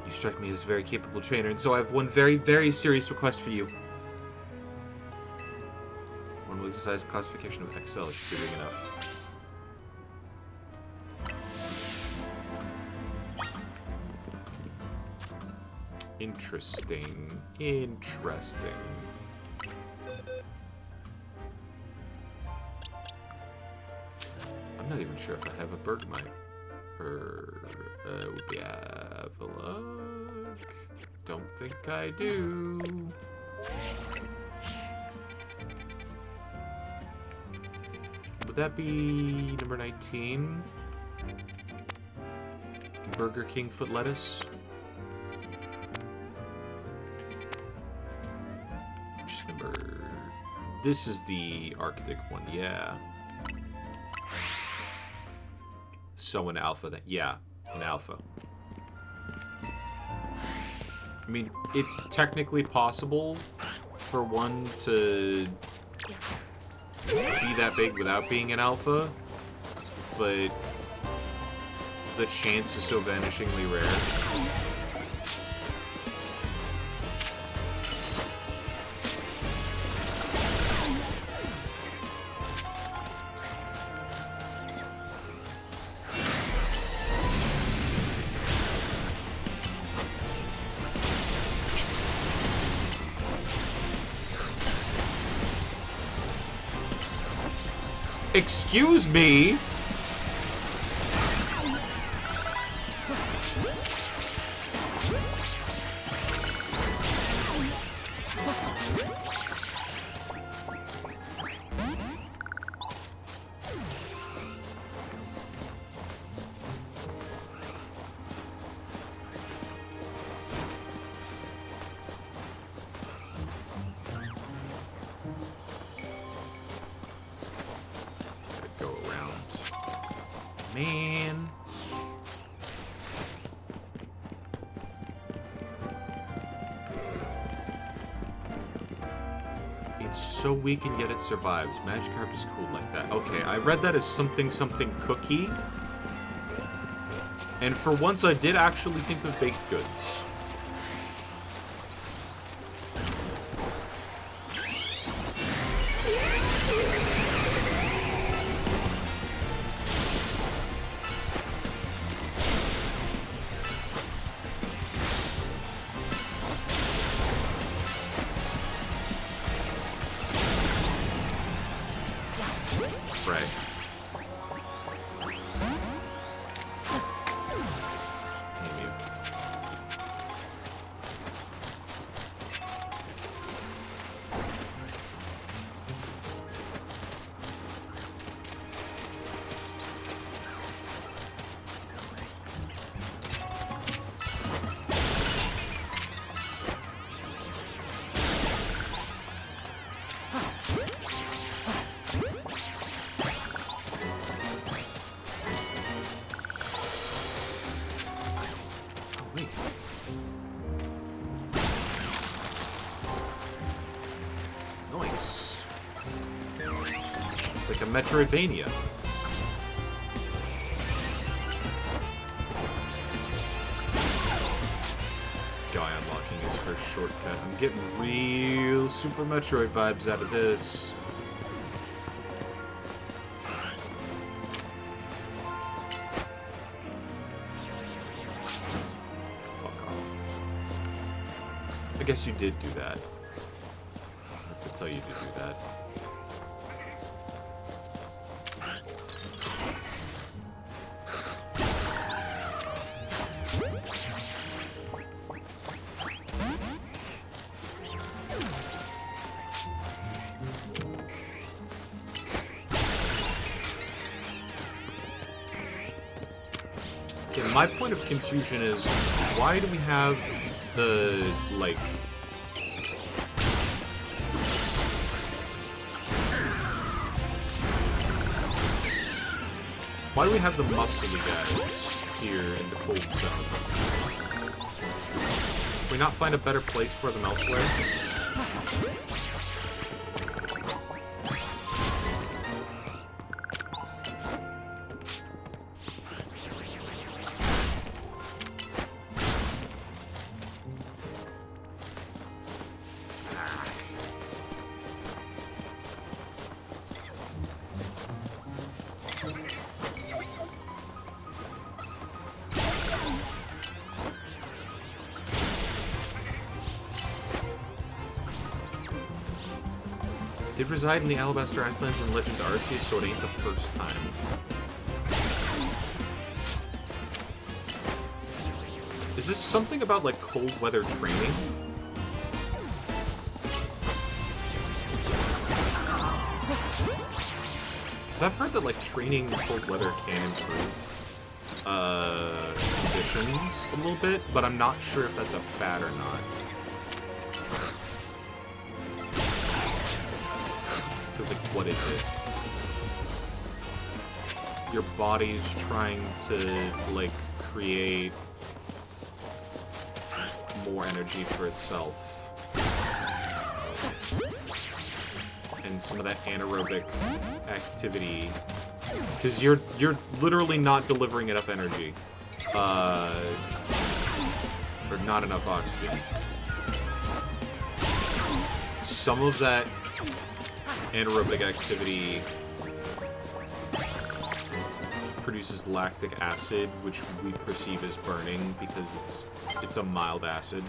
You strike me as a very capable trainer, and so I have one very, very serious request for you. One with the size classification of XL should be big enough. Interesting. Interesting. I'm not even sure if I have a Bergmite. Or would be Avalugg. Don't think I do. Would that be number 19? Burger King foot lettuce? Just number... This is the Arctic one, yeah. So an alpha then. Yeah, an alpha. I mean, it's technically possible for one to be that big without being an alpha, but the chance is so vanishingly rare. Excuse me? Man. It's so weak and yet it survives. Magikarp is cool like that. Okay, I read that as something cookie. And for once I did actually think of baked goods. It's like a Metroidvania. Guy unlocking his first shortcut. I'm getting real Super Metroid vibes out of this. I guess you did do that. I have to tell you to do that. Okay, my point of confusion is, why do we have the, like... Why do we have the muscly guys here in the cold zone? Can we not find a better place for them elsewhere? Did reside in the Alabaster Icelands in Legend Arceus, so it ain't the first time. Is this something about, like, cold weather training? Because I've heard that, like, training in cold weather can improve conditions a little bit, but I'm not sure if that's a fad or not. Because, like, what is it? Your body's trying to, like, create more energy for itself. And some of that anaerobic activity. Because you're literally not delivering enough energy. Or not enough oxygen. Some of that anaerobic activity produces lactic acid, which we perceive as burning because it's a mild acid.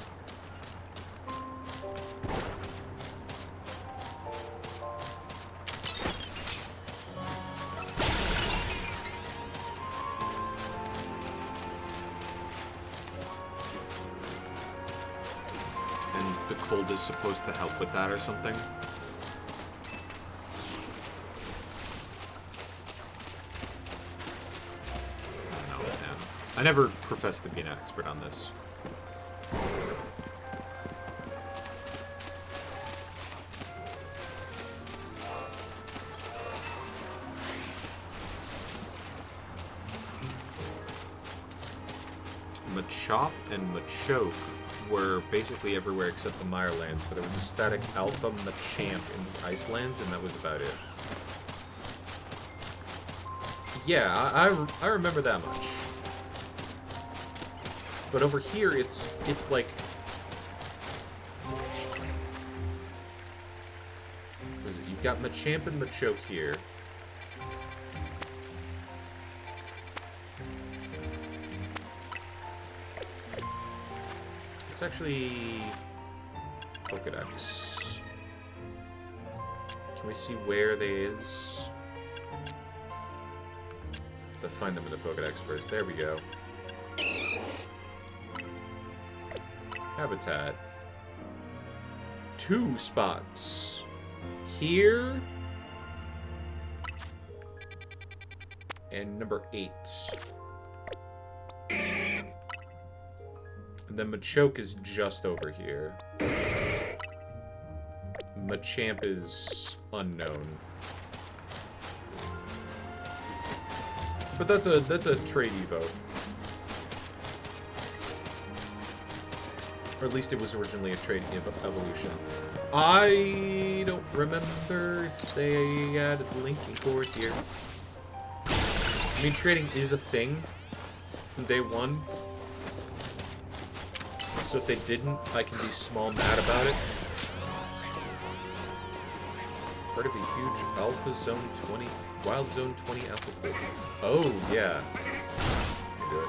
And the cold is supposed to help with that or something. I never professed to be an expert on this. Machop and Machoke were basically everywhere except the Mirelands, but there was a static Alpha Machamp in the Icelands, and that was about it. Yeah, I remember that much. But over here, it's like... What is it? You've got Machamp and Machoke here. It's actually... Pokedex. Can we see where they is? Have to find them in the Pokedex first. There we go. Habitat. 2 spots. Here. And number 8. And then Machoke is just over here. Machamp is unknown. But that's a trade evo. Or at least it was originally a trade evolution. I don't remember if they added the linking cord here. I mean, trading is a thing from day one. So if they didn't, I can be small mad about it. Part of a huge Alpha Zone 20, Wild Zone 20 Alpha Core. Oh, yeah. Do it.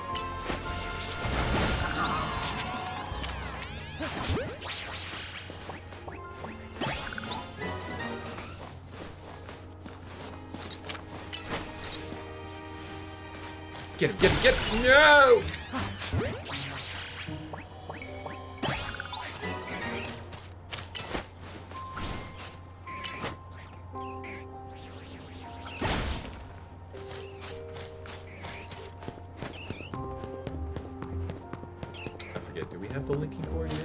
Get him, get him, get him! No! I forget, do we have the linking cord yet?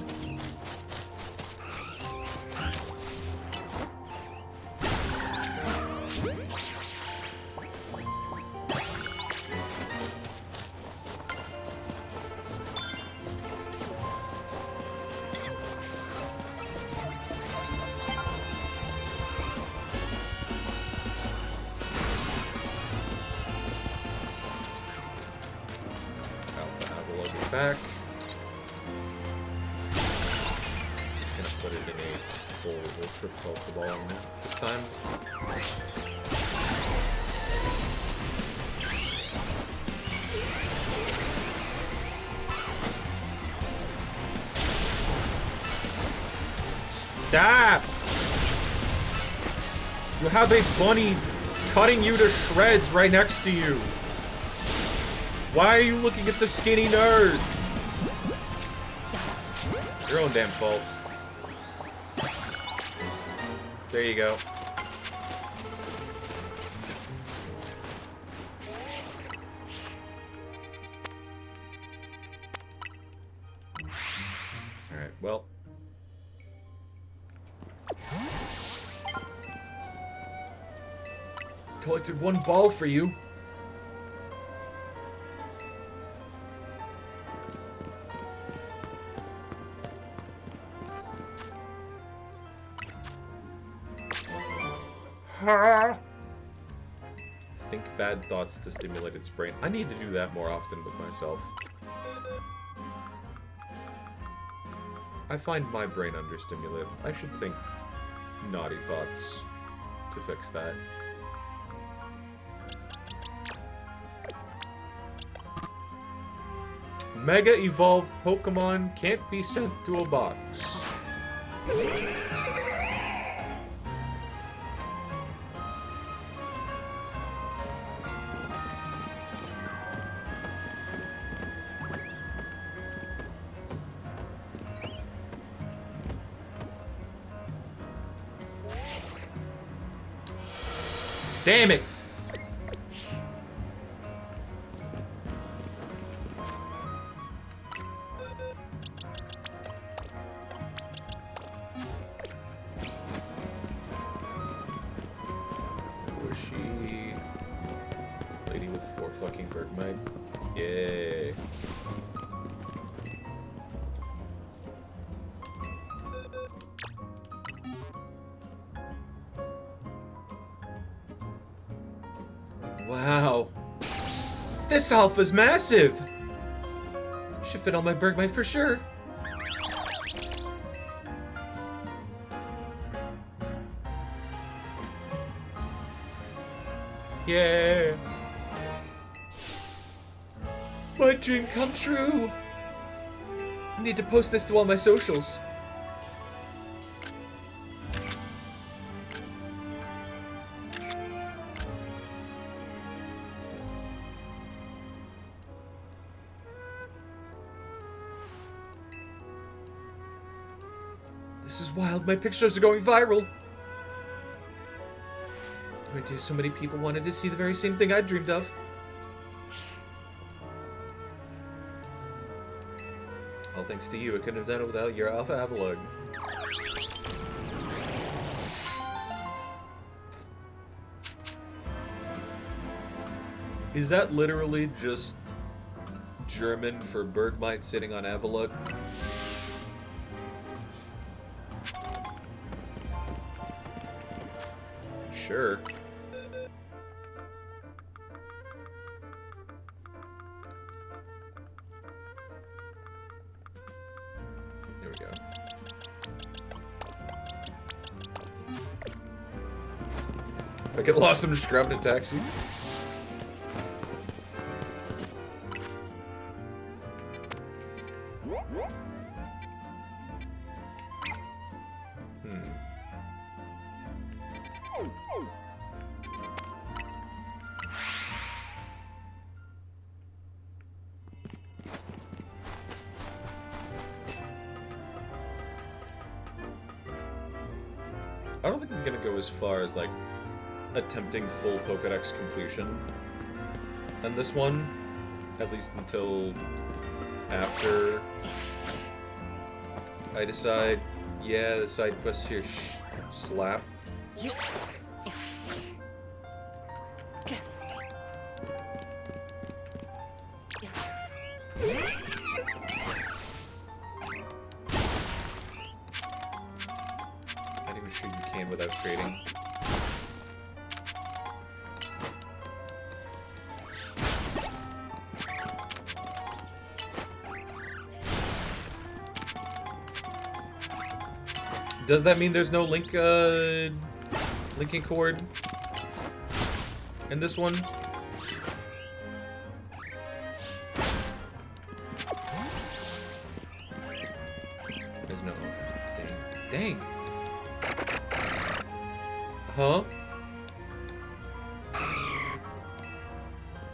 Back. Just gonna put it in a full ultra Pokeball this time. Stop! You have a bunny cutting you to shreds right next to you. Why are you looking at the skinny nerd? Your own damn fault. There you go. Alright, well. Collected one ball for you. Think bad thoughts to stimulate its brain. I need to do that more often with myself. I find my brain understimulated. I should think naughty thoughts to fix that. Mega evolved Pokemon can't be sent to a box. Damn it! Was she lady with 4 fucking Bergmite? Yay. Wow. This alpha's massive! Should fit on my Bergmite for sure. Yeah. My dream come true. I need to post this to all my socials. This is wild. My pictures are going viral. Oh dear, so many people wanted to see the very same thing I dreamed of. All thanks to you. I couldn't have done it without your Alpha Avalugg. Is that literally just German for Bergmite sitting on Avalugg? Sure. Here we go. If I get lost, I'm just grabbing a taxi. I don't think I'm gonna go as far as, like, attempting full Pokédex completion on this one, at least until after I decide, yeah, the side quests here slap. Not even sure you can without trading. Does that mean there's no linking cord in this one? There's no. Dang. Huh?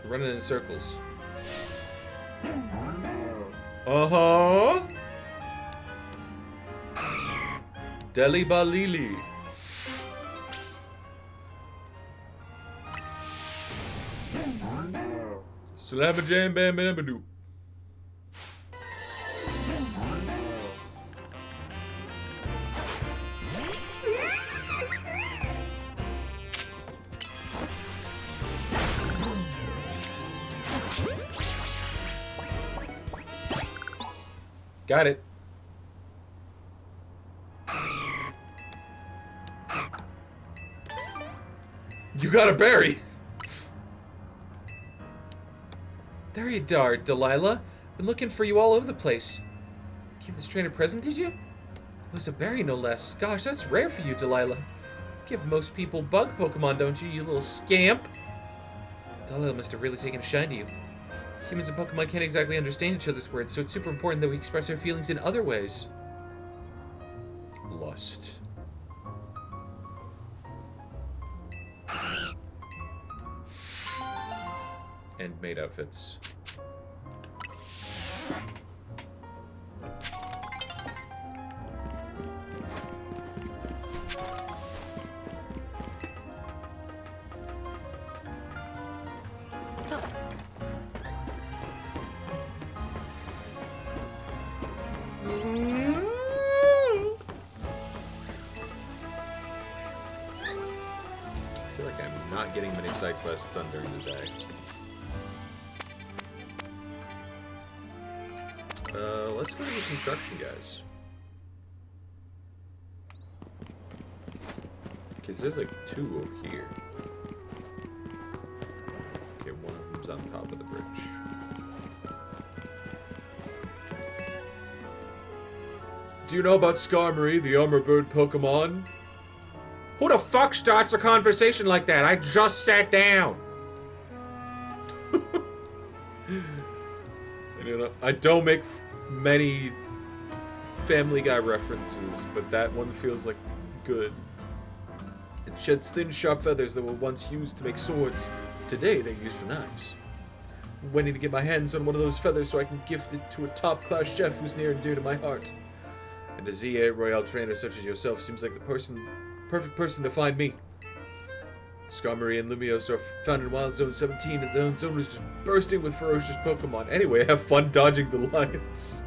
Running in circles. Uh-huh. Deli Balili. Slabba jam bam bam badoo. Got it. You got a berry. There you are, Delilah. Been looking for you all over the place. Give this trainer a present, did you? It was a berry, no less. Gosh, that's rare for you, Delilah. Give most people bug Pokemon, don't you, you little scamp? Delilah must have really taken a shine to you. Humans and Pokemon can't exactly understand each other's words, so it's super important that we express our feelings in other ways. Lust. And maid outfits. I feel like I'm not getting many side quests done during the day. Let's go to the construction guys. Because there's like 2 over here. Okay, one of them's on top of the bridge. Do you know about Skarmory, the armor bird Pokemon? Who the fuck starts a conversation like that? I just sat down. And, you know, I don't make many Family Guy references, but that one feels like good. It sheds thin, sharp feathers that were once used to make swords. Today, they're used for knives. I'm waiting to get my hands on one of those feathers so I can gift it to a top-class chef who's near and dear to my heart. And a ZA Royale trainer such as yourself seems like the perfect person to find me. Skarmory and Lumiose are found in Wild Zone 17, and the zone is just bursting with ferocious Pokemon. Anyway, have fun dodging the lines.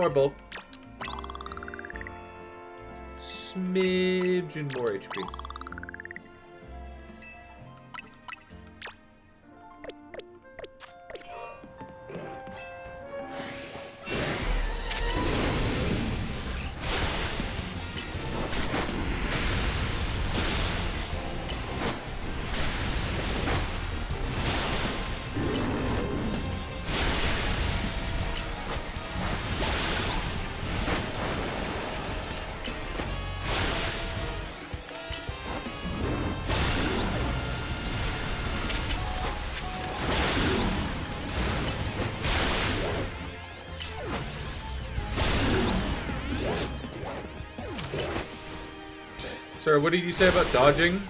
more bulk. Smidgen more HP. Sir, what did you say about dodging?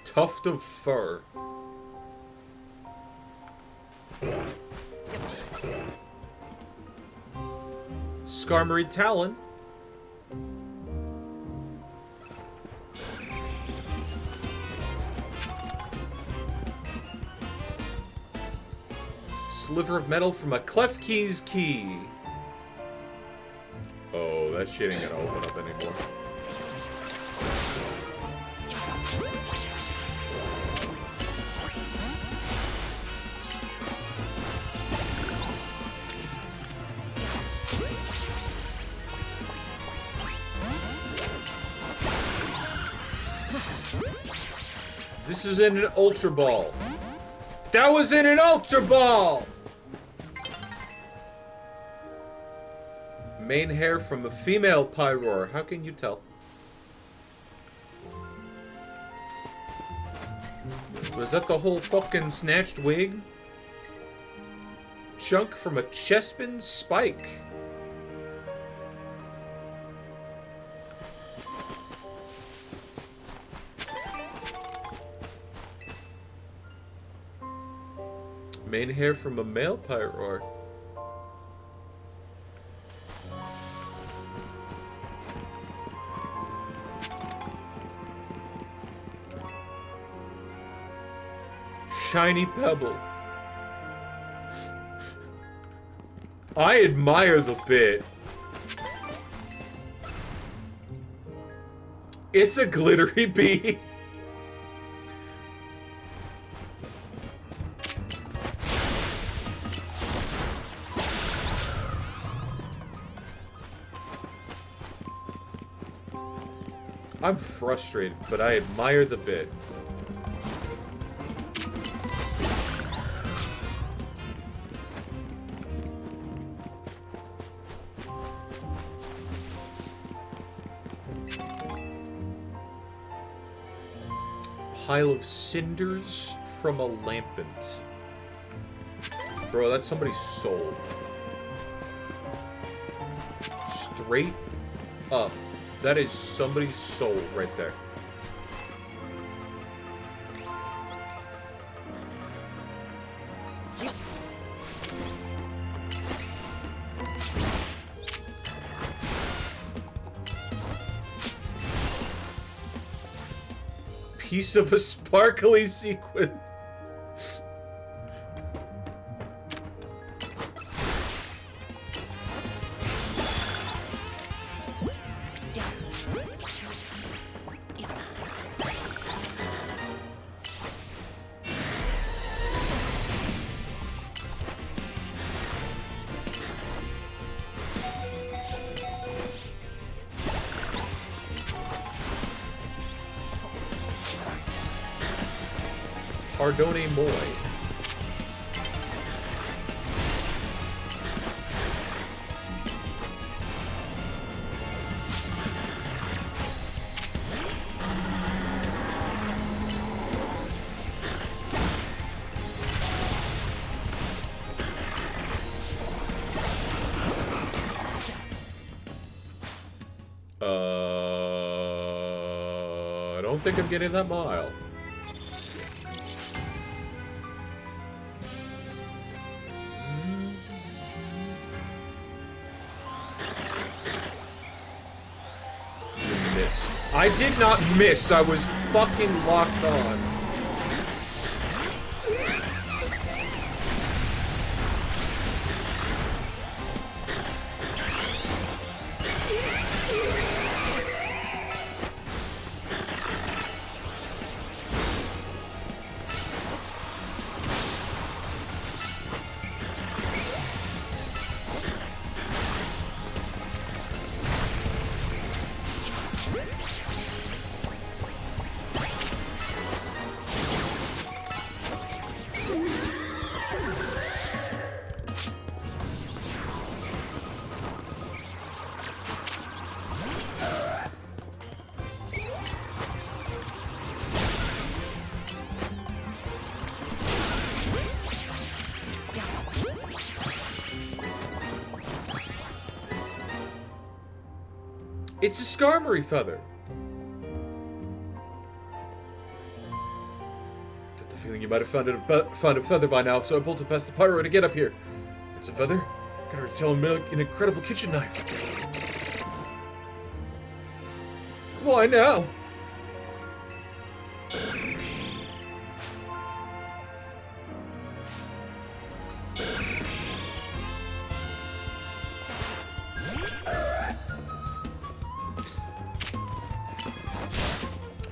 Tuft of fur. Skarmory Talon. Sliver of metal from a Klefki's key. Oh, that shit ain't gonna open up anymore. This is in an Ultra Ball. That was in an Ultra Ball! Mane hair from a female Pyroar. How can you tell? Was that the whole fucking snatched wig? Chunk from a Chespin Spike. Mane hair from a male Pyroar. Shiny Pebble. I admire the bit. It's a glittery bee. I'm frustrated, but I admire the bit. Pile of cinders from a Lampent. Bro, that's somebody's soul. Straight up. That is somebody's soul right there. Piece of a sparkly sequin. Ardone Moy. I don't think I'm getting that mile. I did not miss. I was fucking locked on. It's a Skarmory feather. Get the feeling you might have found a feather by now, so I bolted past the pyro to get up here. It's a feather? Gotta tell him an incredible kitchen knife. Why now?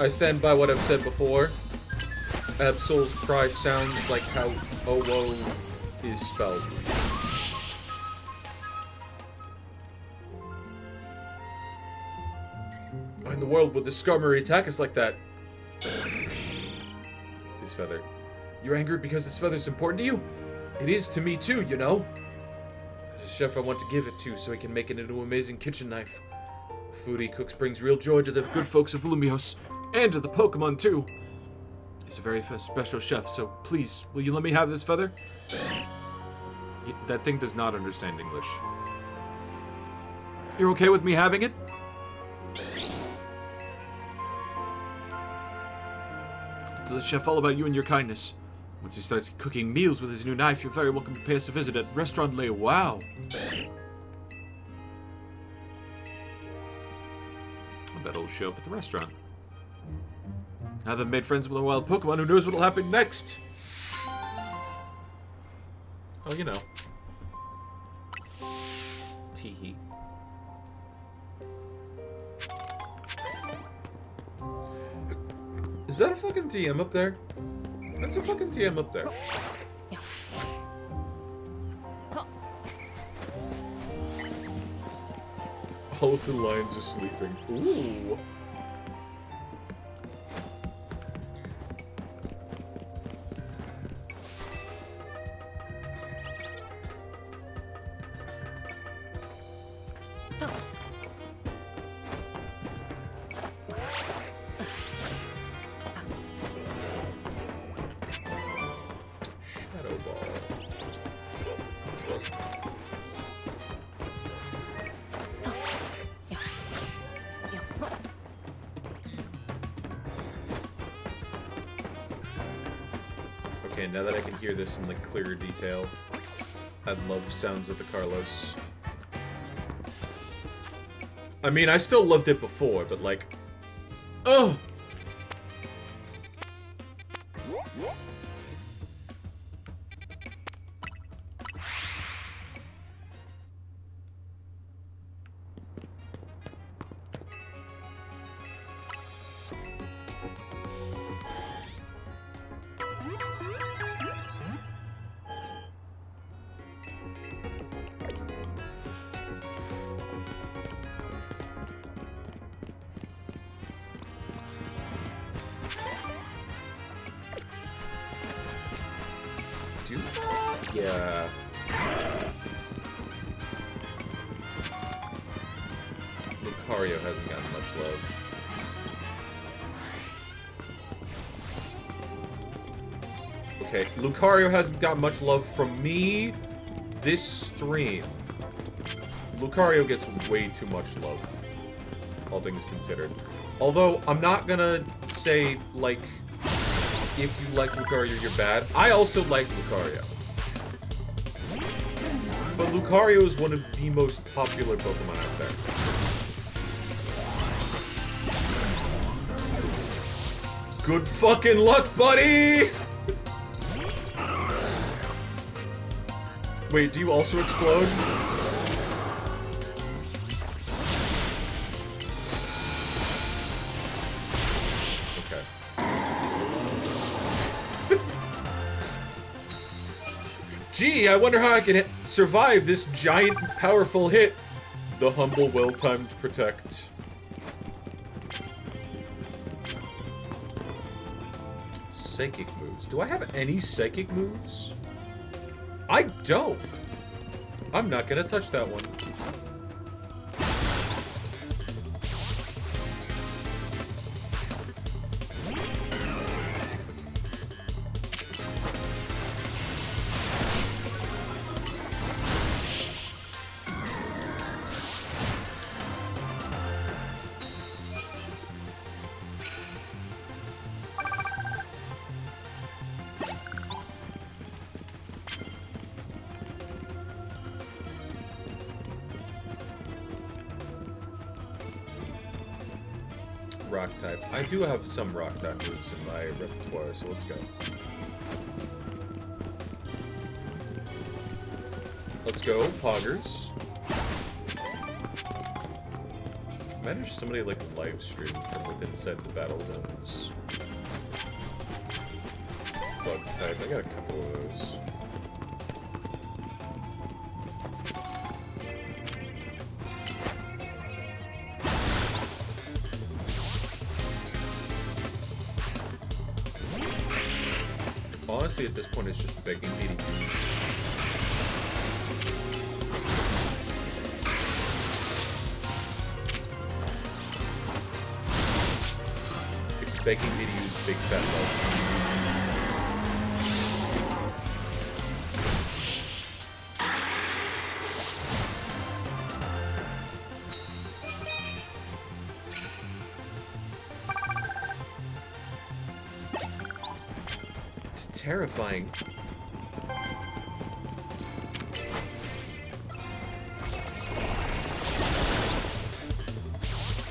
I stand by what I've said before. Absol's cry sounds like how Owo is spelled. Why in the world would the Skarmory attack us like that? His feather. You're angered because this feather's important to you? It is to me too, you know. As a chef, I want to give it to so he can make it into an amazing kitchen knife. The food he cooks brings real joy to the good folks of Lumios. And to the Pokemon, too. He's a very special chef, so please, will you let me have this feather? That thing does not understand English. You're okay with me having it? Tell the chef all about you and your kindness. Once he starts cooking meals with his new knife, you're very welcome to pay us a visit at Restaurant Le Wow. I bet it'll show up at the restaurant. Now that I've made friends with a wild Pokemon, who knows what'll happen next? Oh, you know. Teehee. Is that a fucking TM up there? That's a fucking TM up there. All of the lions are sleeping. Ooh. Okay, now that I can hear this in like clearer detail, I love sounds of the Carlos. I mean, I still loved it before, but like, oh! Yeah. Lucario hasn't gotten much love. Okay, Lucario hasn't got much love from me this stream. Lucario gets way too much love, all things considered. Although, I'm not gonna say, like, if you like Lucario, you're bad. I also like Lucario. But Lucario is one of the most popular Pokemon out there. Good fucking luck, buddy! Wait, do you also explode? Okay. Gee, I wonder how I can survive this giant, powerful hit. The humble, well-timed protect. Psychic moves. Do I have any psychic moves? I don't. I'm not gonna touch that one. rock type. I do have some rock type moves in my repertoire, so let's go. Let's go, Poggers. Imagine somebody like live stream from within inside the battle zones. Bug type. I got a couple of those. Honestly, at this point, it's just begging ADPs. It's begging me to use Big Fat Love. Terrifying.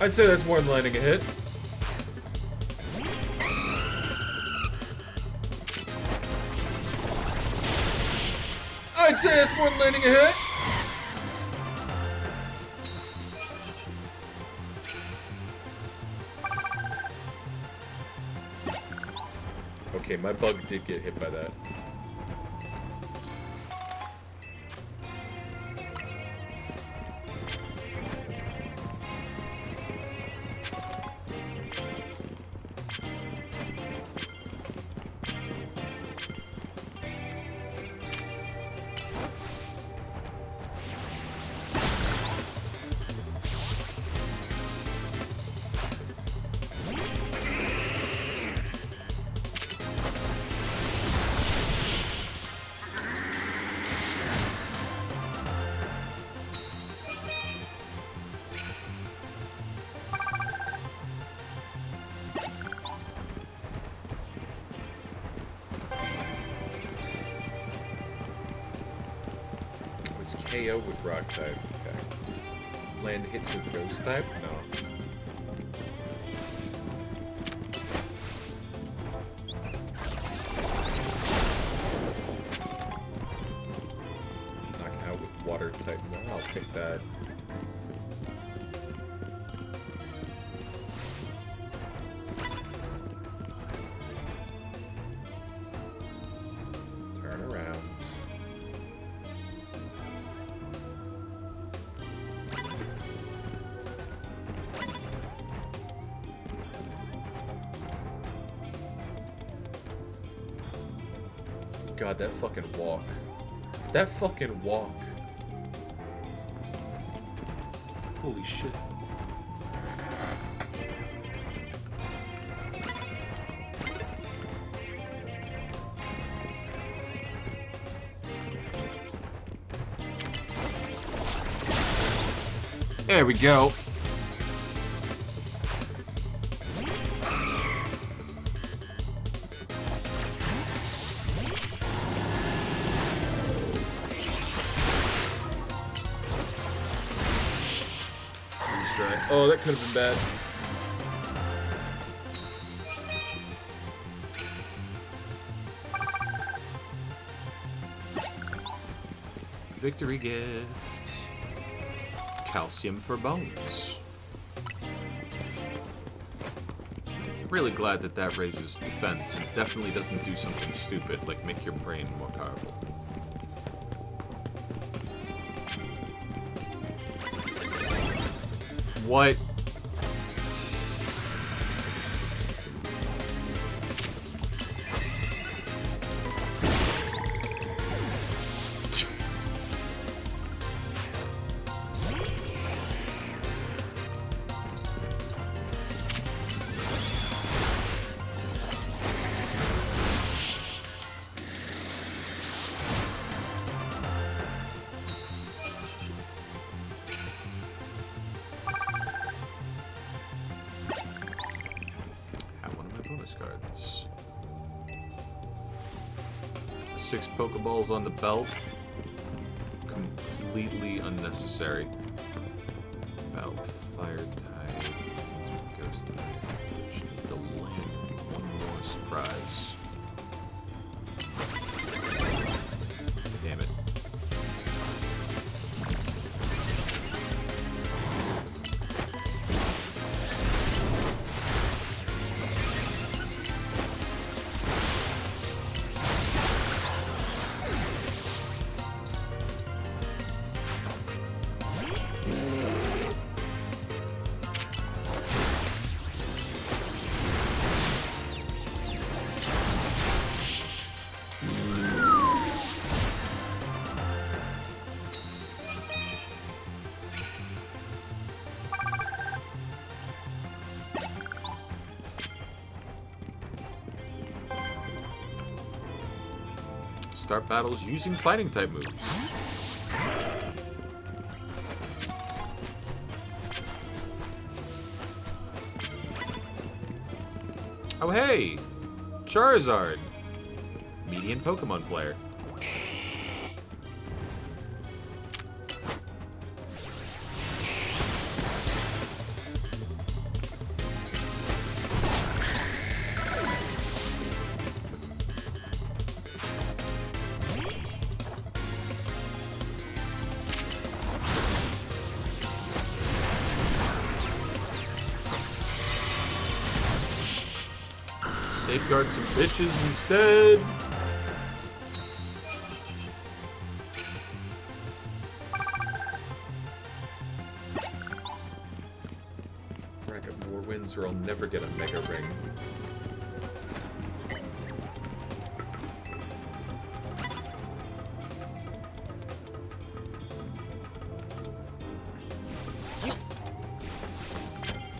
I'd say that's more than landing a hit. I'd say that's more than landing a hit. Okay, my bug did get hit by that. KO with rock type. Okay. Land hits with ghost type? No. Knock out with water type. No, I'll take that. Turn around. God, that fucking walk. That fucking walk. Holy shit. There we go. Oh, that could have been bad. Victory gift. Calcium for bones. Really glad that that raises defense and definitely doesn't do something stupid like make your brain more powerful. What? Cards. 6 Pokeballs on the belt. Completely unnecessary. Belt, fire type, ghost type. prize. Damn it. Start battles using fighting type moves. Oh hey! Charizard! Median Pokemon player. Safeguard some bitches instead. Rack up more wins or I'll never get a Mega Ring.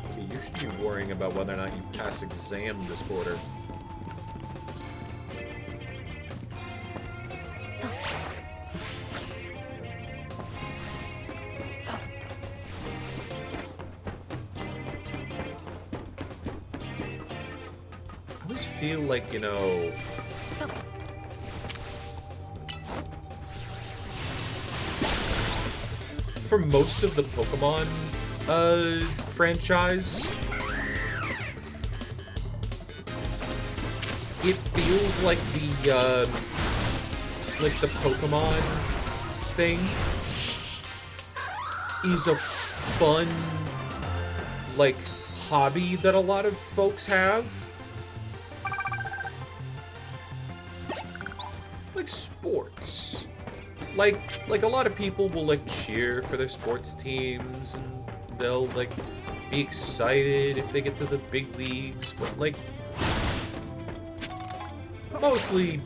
Okay, you should be worrying about whether or not you pass exam this quarter. I always feel like, you know... For most of the Pokemon franchise, it feels like the Pokemon thing is a fun, like, hobby that a lot of folks have. Like sports. Like a lot of people will, like, cheer for their sports teams, and they'll, like, be excited if they get to the big leagues, but, like, mostly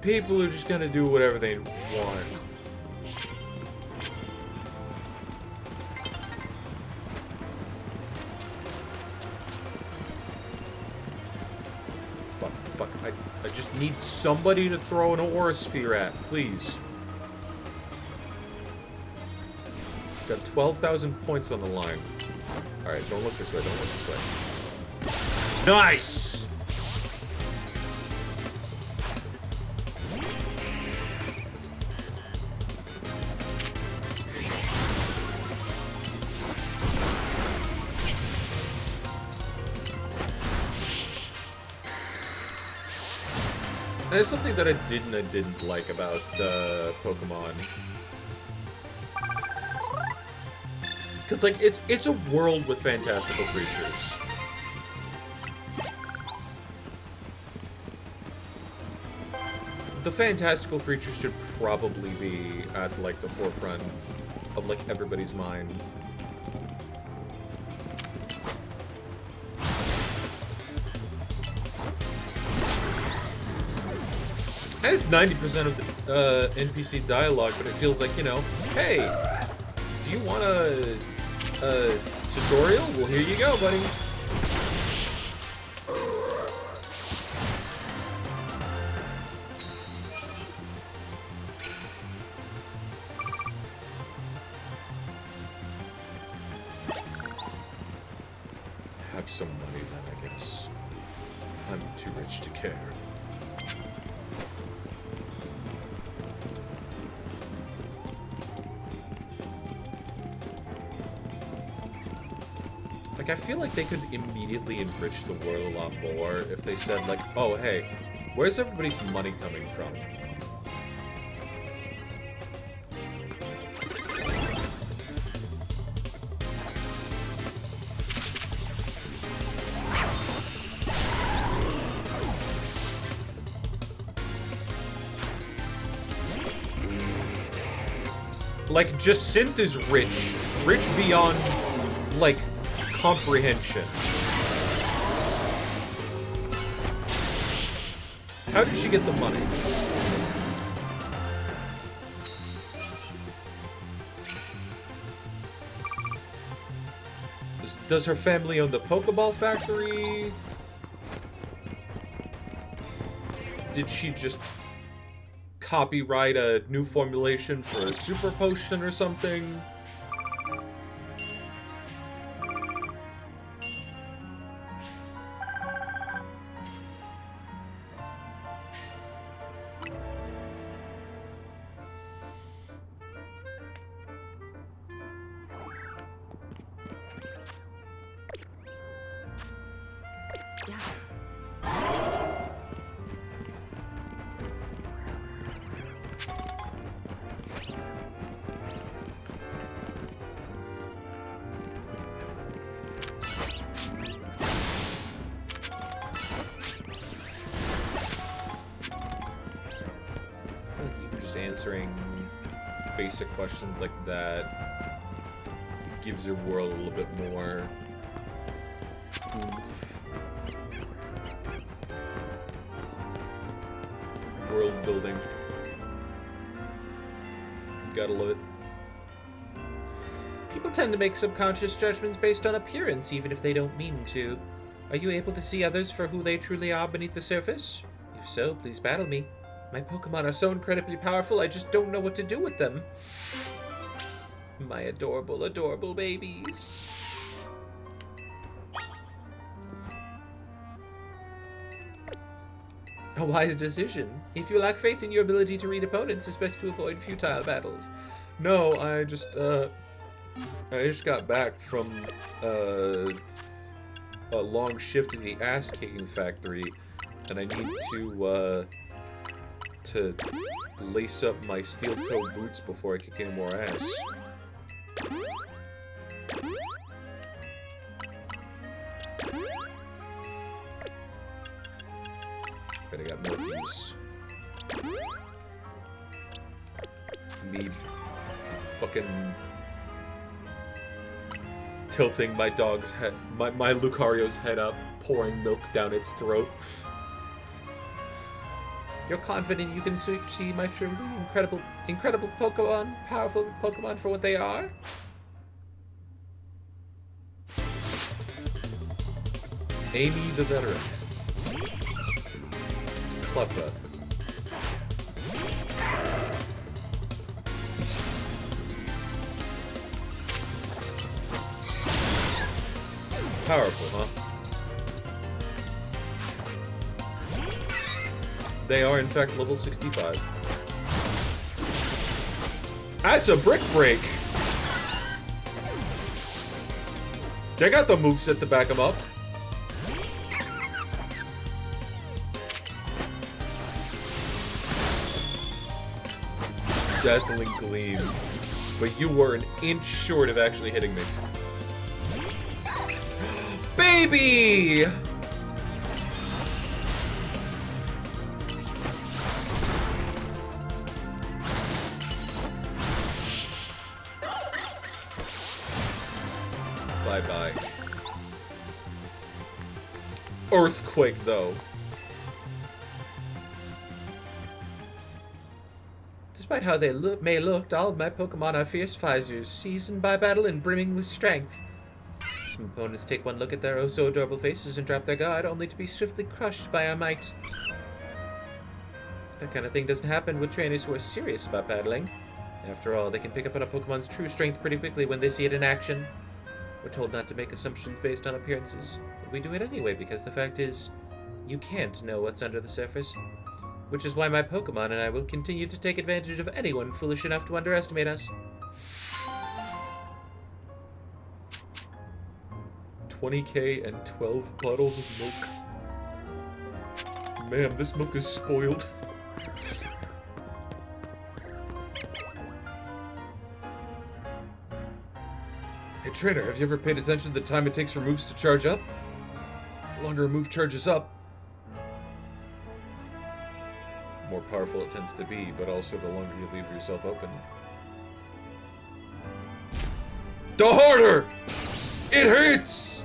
people are just gonna do whatever they want. Fuck, I just need somebody to throw an Aura Sphere at, please. Got 12,000 points on the line. Alright, don't look this way, don't look this way. Nice! And there's something that I didn't like about Pokemon. Because, like, it's a world with fantastical creatures. The fantastical creatures should probably be at, like, the forefront of, like, everybody's mind. And it's 90% of the NPC dialogue, but it feels like, you know, hey, do you want a tutorial? Well, here you go, buddy. Have some money then, I guess. I'm too rich to care. Like, Like, I feel like they could immediately enrich the world a lot more if they said, like, oh, hey, where's everybody's money coming from? Like, Jacinthe is rich. Rich beyond, like, comprehension. How did she get the money? Does her family own the Pokeball factory? Did she just copyright a new formulation for a super potion or something? Answering basic questions like that gives your world a little bit more oomph. World building. Gotta love it. People tend to make subconscious judgments based on appearance, even if they don't mean to. Are you able to see others for who they truly are beneath the surface? If so, please battle me. My Pokemon are so incredibly powerful, I just don't know what to do with them. My adorable, adorable babies. A wise decision. If you lack faith in your ability to read opponents, it's best to avoid futile battles. No, I just got back from a long shift in the ass-kicking factory, and I need to lace up my steel-toe boots before I kick any more ass. But I got Milkies. Me fucking tilting my dog's head, my Lucario's head up, pouring milk down its throat. You're confident you can see my truly incredible Pokemon, powerful Pokemon for what they are? Amy the Veteran. Cleffa. Powerful, huh? They are, in fact, level 65. That's a Brick Break! They got the moveset to back them up. Dazzling Gleam. But you were an inch short of actually hitting me. Baby! Bye-bye. Earthquake, though. Despite how they may look, all of my Pokemon are fierce Fizers, seasoned by battle and brimming with strength. Some opponents take one look at their oh-so-adorable faces and drop their guard, only to be swiftly crushed by our might. That kind of thing doesn't happen with trainers who are serious about battling. After all, they can pick up on a Pokemon's true strength pretty quickly when they see it in action. We're told not to make assumptions based on appearances, but we do it anyway because the fact is, you can't know what's under the surface. Which is why my Pokemon and I will continue to take advantage of anyone foolish enough to underestimate us. 20k and 12 bottles of milk. Ma'am, this milk is spoiled. Hey trader, have you ever paid attention to the time it takes for moves to charge up? The longer a move charges up, the more powerful it tends to be, but also the longer you leave yourself open. The harder it hurts!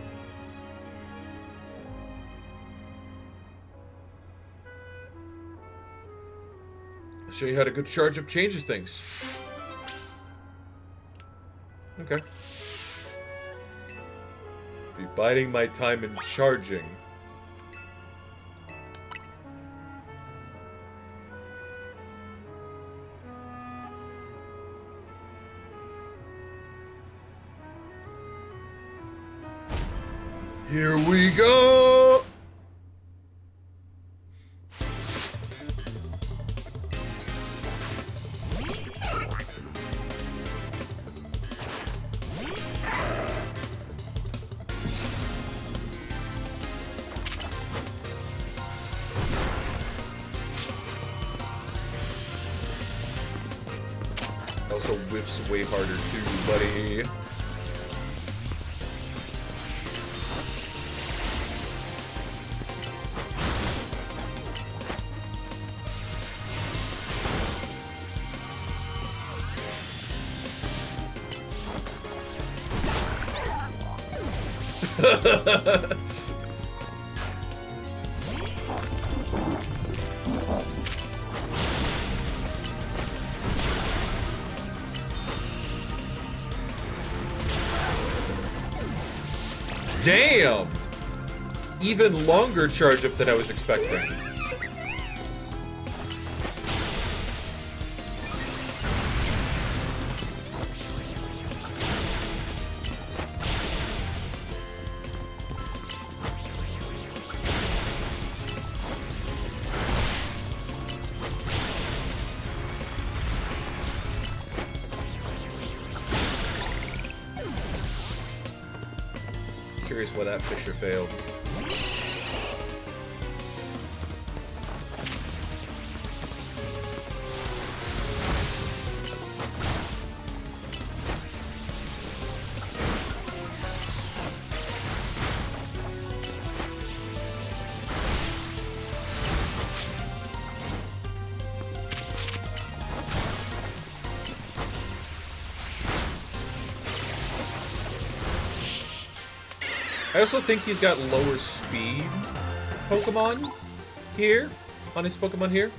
I'll show you how a good charge up changes things. Okay. Be biding my time in charging. Here we go! Also whiffs way harder too, buddy. Damn! Even longer charge up than I was expecting. Curious why that Fisher failed. I also think he's got lower speed Pokemon here, on his Pokemon here.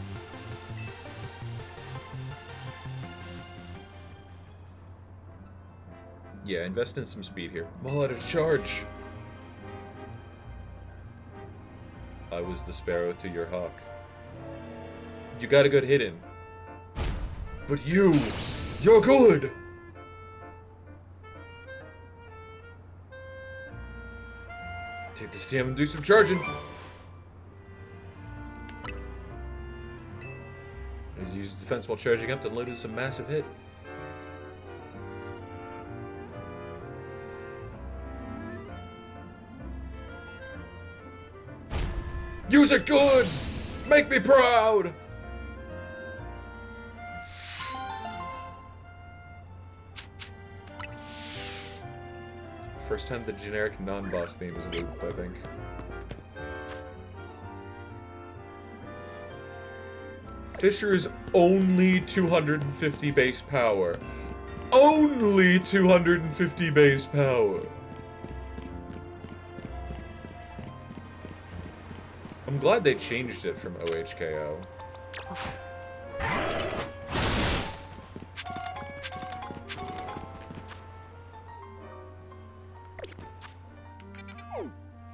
Yeah, invest in some speed here. I'm all out of charge. I was the sparrow to your hawk. You got a good hit in. But you're good! Take this TM and do some charging. He's used defense while charging up to load in some massive hit. Use it good! Make me proud! First time the generic non-boss theme is looped, I think. Fisher's only 250 base power. Only 250 base power. I'm glad they changed it from OHKO.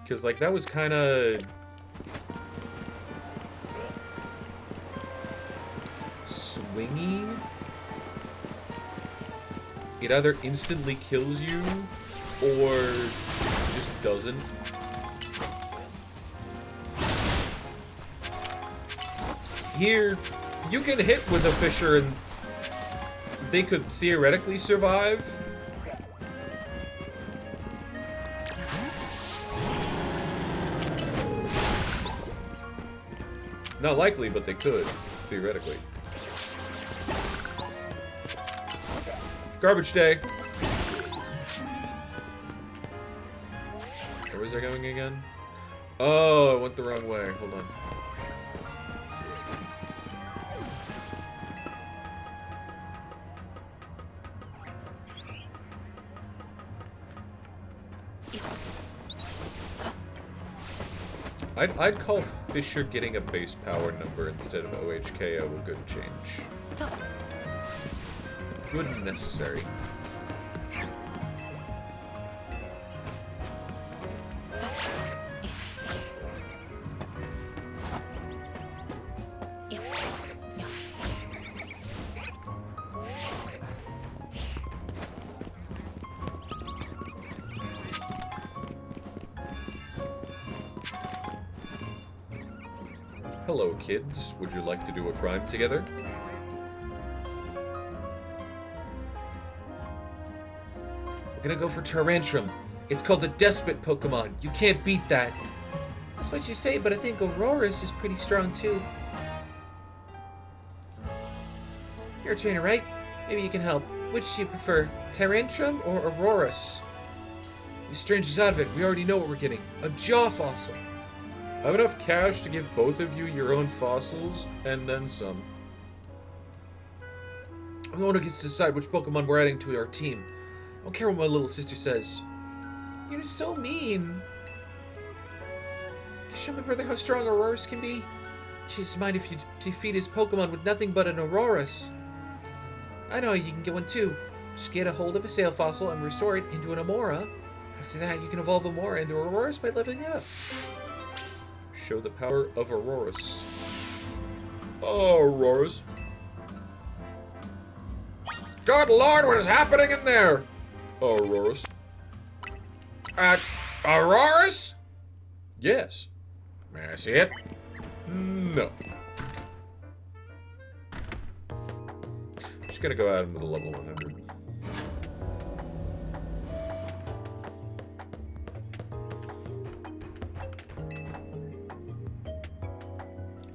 Because, like, that was kind of swingy. It either instantly kills you or just doesn't. Here, you can hit with a Fisher and they could theoretically survive. Not likely, but they could, theoretically. Garbage day! Where was I going again? Oh, I went the wrong way. Hold on. I'd call Fisher getting a base power number instead of OHKO a good change. Good and necessary. Hello, kids. Would you like to do a crime together? We're gonna go for Tyrantrum. It's called the Despot Pokemon. You can't beat that. That's what you say, but I think Aurorus is pretty strong too. You're a trainer, right? Maybe you can help. Which do you prefer, Tyrantrum or Aurorus? You strangers out of it. We already know what we're getting. A Jaw Fossil. I have enough cash to give both of you your own fossils, and then some. I'm the one who gets to decide which Pokemon we're adding to our team. I don't care what my little sister says. You're so mean. Can you show my brother how strong Aurorus can be? Change his mind if you defeat his Pokemon with nothing but an Aurorus. I know you can get one too. Just get a hold of a Sail Fossil and restore it into an Amora. After that, you can evolve Amora into Aurorus by leveling it up. Show the power of Aurorus. Oh, Aurorus. Good Lord, what is happening in there? Oh, Aurorus. Aurorus? Yes. May I see it? No. Just gonna go at him with a level 100.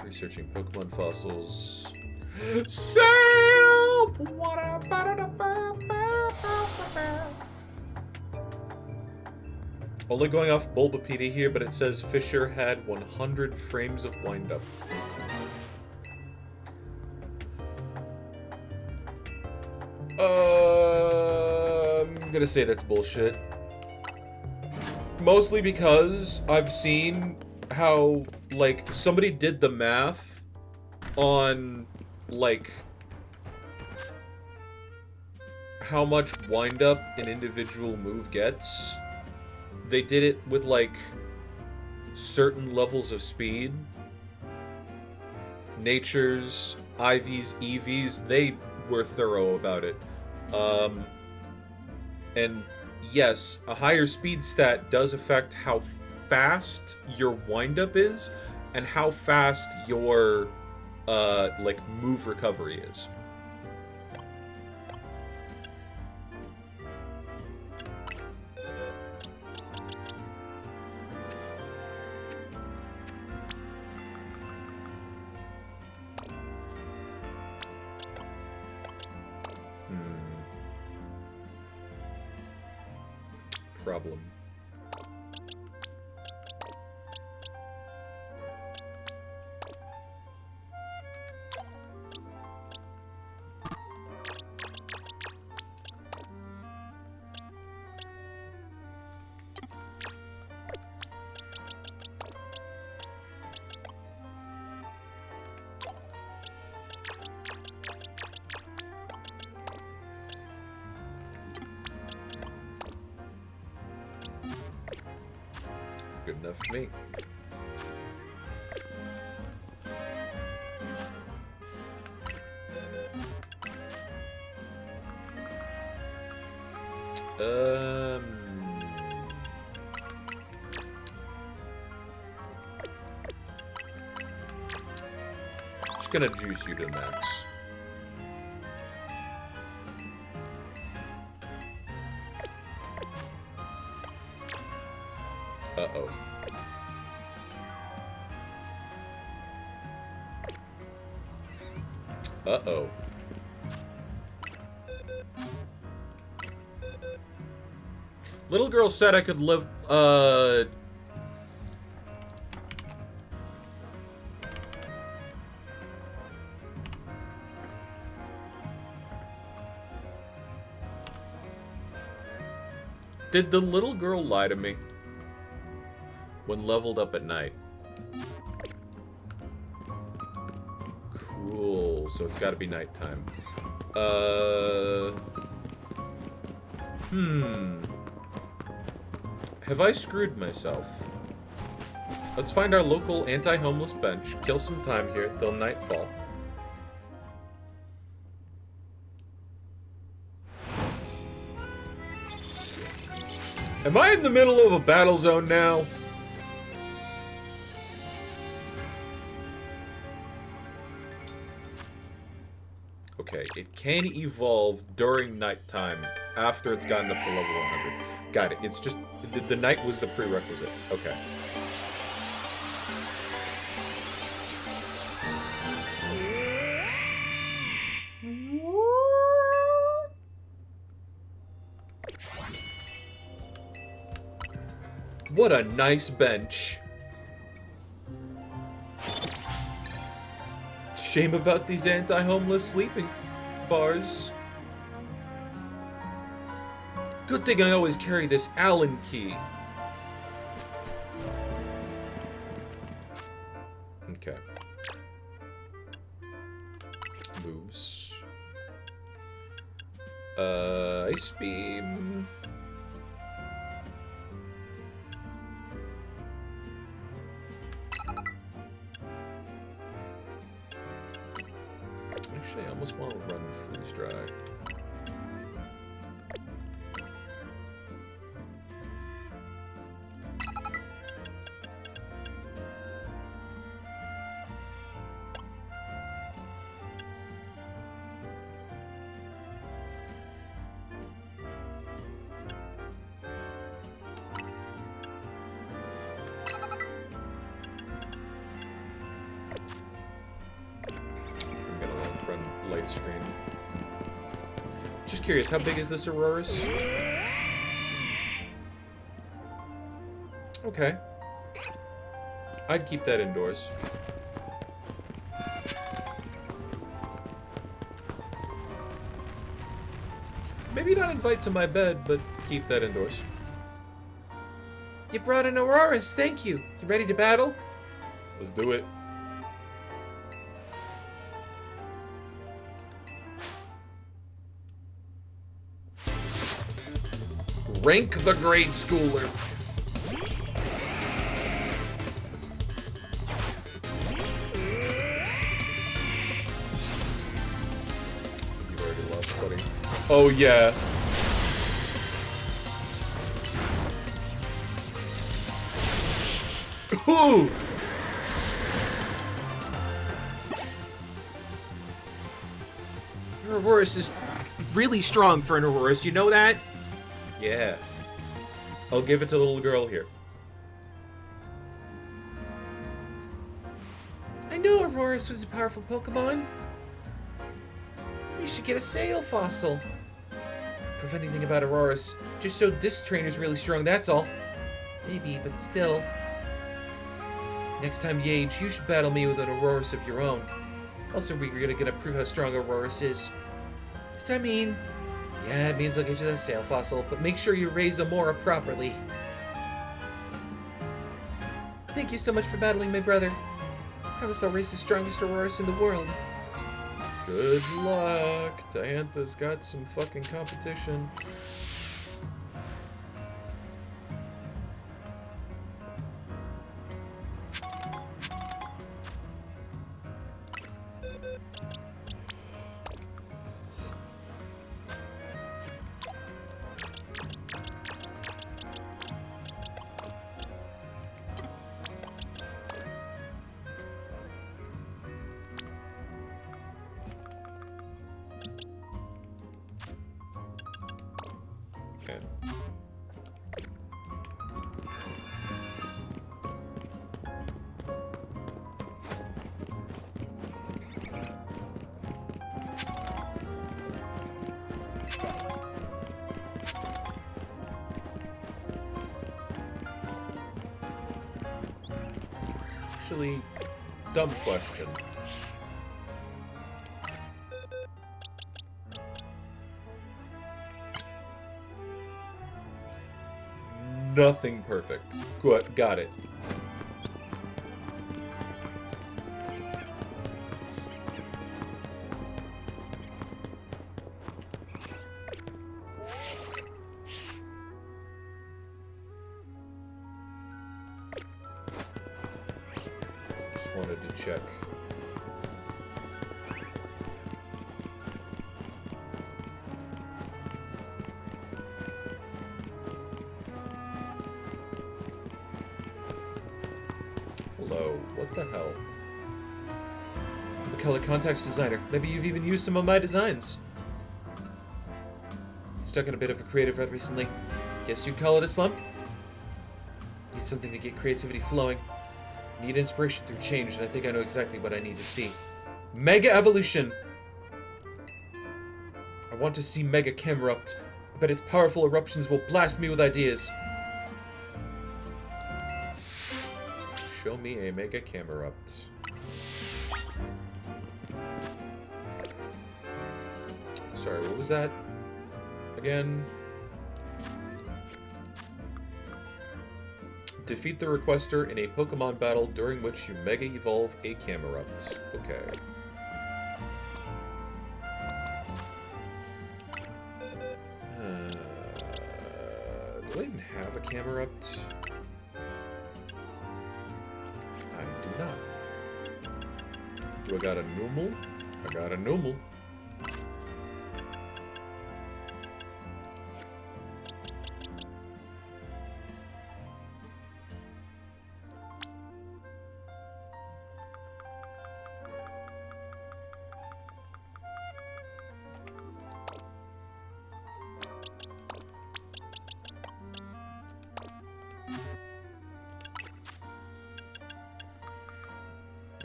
Researching Pokemon fossils. Sail! Only going off Bulbapedia here, but it says Fisher had 100 frames of wind-up. I'm gonna say that's bullshit. Mostly because I've seen how, like, somebody did the math on, like, how much wind-up an individual move gets. They did it with, like, certain levels of speed. Natures, IVs, EVs, they were thorough about it. And yes, a higher speed stat does affect how fast your wind-up is and how fast your, like, move recovery is. Problem. Good enough for me. Just gonna juice you to max. Uh-oh. Uh-oh. Little girl said I could live, Did the little girl lie to me? When leveled up at night. Cool. So it's gotta be nighttime. Have I screwed myself? Let's find our local anti-homeless bench, kill some time here till nightfall. Am I in the middle of a battle zone now? Okay, it can evolve during nighttime after it's gotten up to level 100. Got it. It's just the night was the prerequisite. Okay. What a nice bench. Shame about these anti-homeless sleeping bars. Good thing I always carry this Allen key. Okay. Moves. Ice beam. Actually, I almost want to run freeze dry. Light screen. Just curious, how big is this Aurorus? Okay. I'd keep that indoors. Maybe not invite to my bed, but keep that indoors. You brought an Aurorus, thank you. You ready to battle? Let's do it. Rank the grade schooler. You already lost, buddy. Oh, yeah. Ooh! Your Aurorus is really strong for an Aurorus, you know that? Yeah. I'll give it to the little girl here. I knew Aurorus was a powerful Pokemon. You should get a Sail fossil. Prove anything about Aurorus. Just so this trainer's really strong, that's all. Maybe, but still. Next time you age, you should battle me with an Aurorus of your own. Also, we're gonna prove how strong Aurorus is. Does that mean... Yeah, it means I'll get you that Sail fossil, but make sure you raise Amora properly. Thank you so much for battling my brother. I promise I'll raise the strongest Aurorus in the world. Good luck. Diantha's got some fucking competition. Okay. Actually, dumb question. Nothing perfect. Good, got it. Just wanted to check. Hello, what the hell? McCullough Contacts Designer. Maybe you've even used some of my designs. Stuck in a bit of a creative rut recently. Guess you'd call it a slump? Need something to get creativity flowing. Need inspiration through change, and I think I know exactly what I need to see. Mega Evolution! I want to see Mega Camerupt. I bet its powerful eruptions will blast me with ideas. Show me a Mega Camerupt. Sorry, what was that? Again? Defeat the requester in a Pokemon battle during which you Mega Evolve a Camerupt. Okay. Do I even have a Camerupt? I do not. Do I got a Numel? I got a Numel.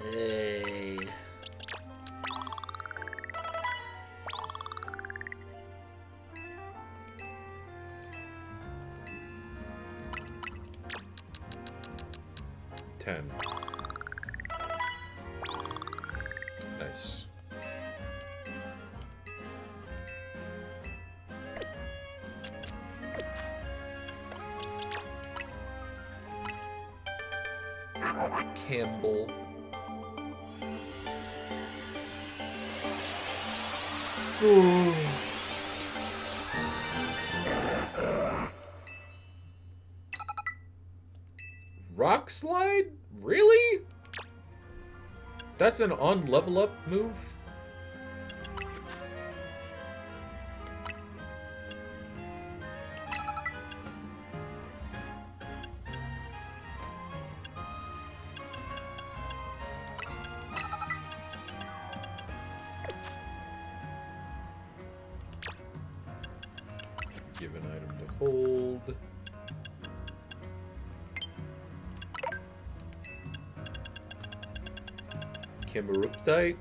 Hey. $10. Nice. Campbell. Rock Slide? Really? That's an on level up move? Give an item to hold. Cameruptite.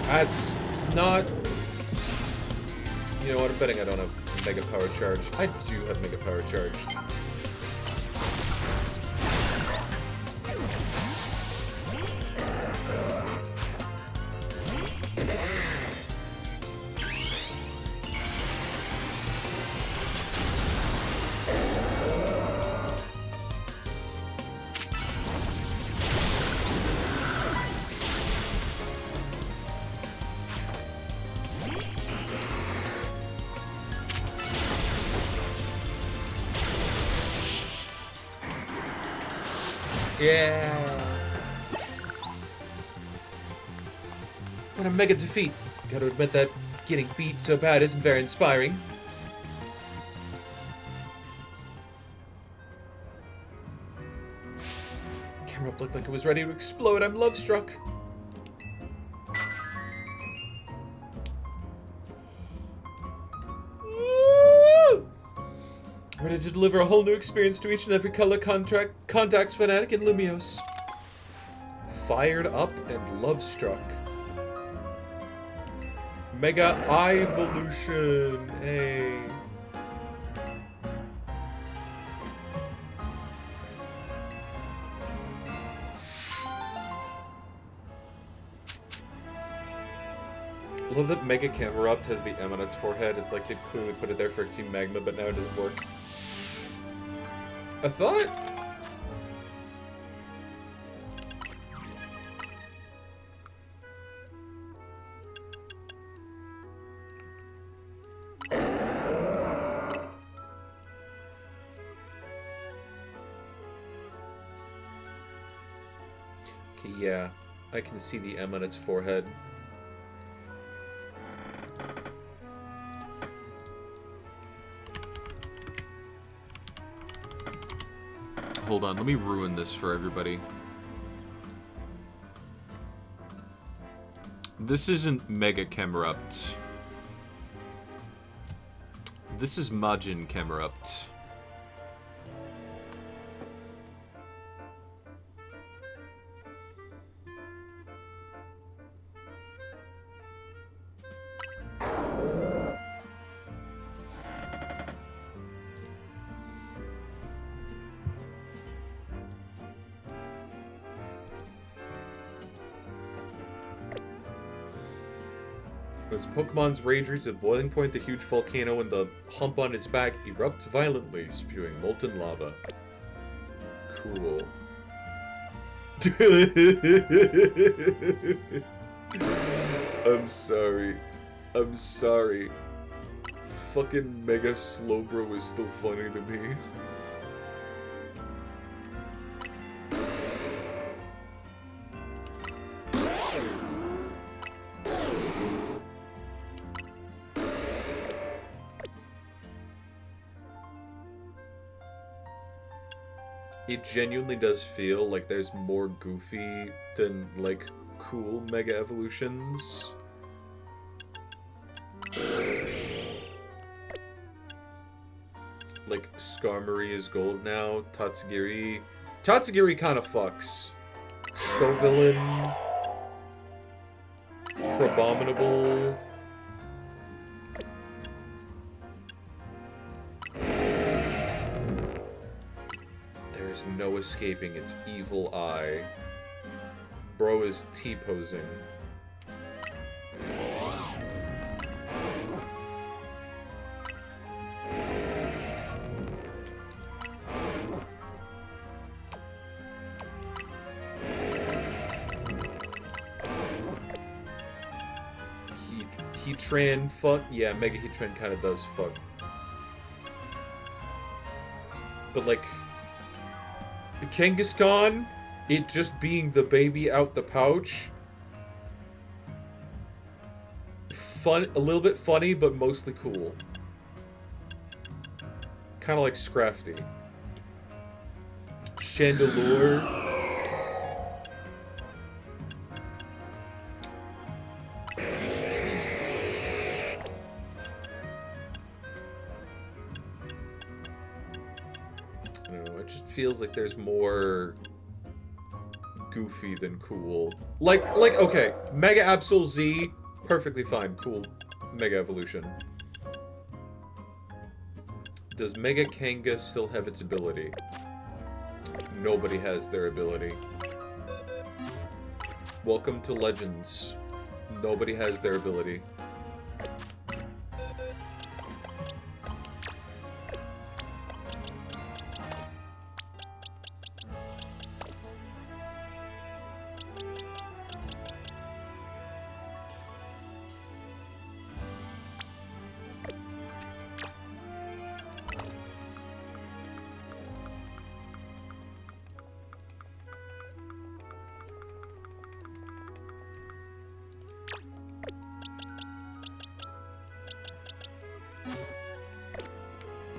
That's not... You know what, I'm betting I don't have Mega Power Charged. I do have Mega Power Charged. Yeah. What a mega defeat. Gotta admit that getting beat so bad isn't very inspiring. Camera looked like it was ready to explode. I'm love struck. Ready to deliver a whole new experience to each and every color contacts fanatic in Lumios. Fired up and love struck. Mega Evolution. Hey. I love that Mega Camerupt has the M on its forehead. It's like they clearly put it there for Team Magma, but now it doesn't work. I thought... Okay, yeah. I can see the M on its forehead. Hold on, let me ruin this for everybody. This isn't Mega Camerupt. This is Majin Camerupt. As Pokemon's rage reaches a boiling point, the huge volcano and the hump on its back erupts violently, spewing molten lava. Cool. I'm sorry. I'm sorry. Fucking Mega Slowbro is still funny to me. It genuinely does feel like there's more goofy than, like, cool Mega Evolutions. Like, Skarmory is gold now. Tatsugiri... Tatsugiri kind of fucks. Scovillain... Crabominable... There's no escaping its evil eye. Bro is T-posing. Heatran fuck? Yeah, Mega Heatran kind of does fuck. But like... Kangaskhan, it just being the baby out the pouch. Fun, a little bit funny, but mostly cool. Kind of like Scrafty. Chandelure. I don't know, it just feels like there's more goofy than cool. Like, okay, Mega Absol Z, perfectly fine, cool Mega Evolution. Does Mega Kanga still have its ability? Nobody has their ability. Welcome to Legends. Nobody has their ability.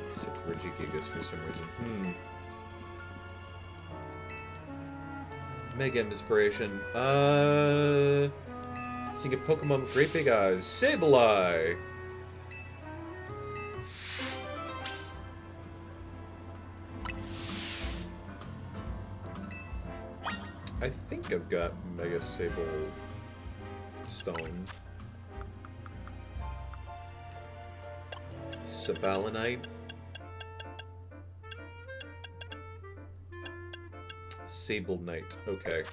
Except Regigigas for some reason. Mega Inspiration. Seeing a Pokemon with great big eyes. Sableye! think I've got Mega Sable Stone. Sabalinite. Sable Knight. Okay.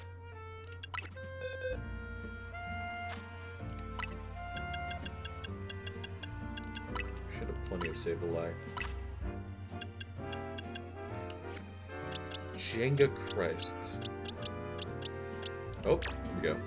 Should have plenty of Sableye. Jenga Christ. Oh, here we go.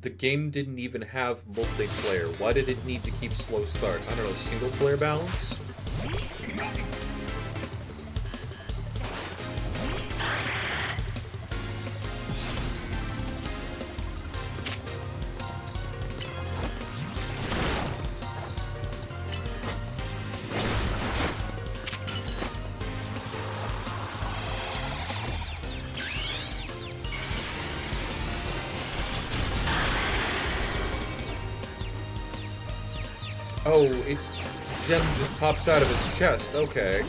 The game didn't even have multiplayer. Why did it need to keep slow start? I don't know, single player balance? Oh, its gem just pops out of its chest. Okay.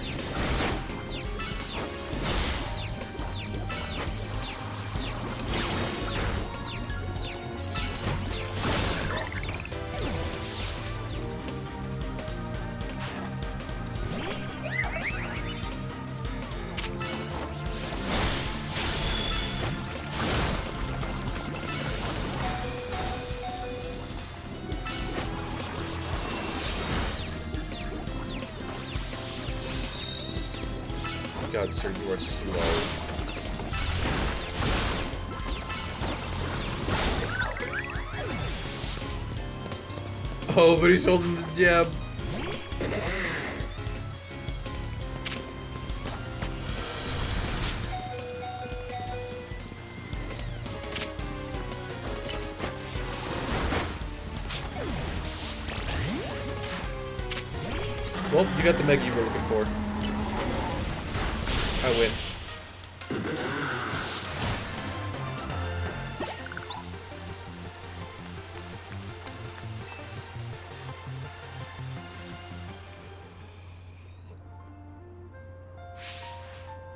God, sir, you are slow. Oh, but he's holding the gem. Well, you got the Mega you were looking for. I win.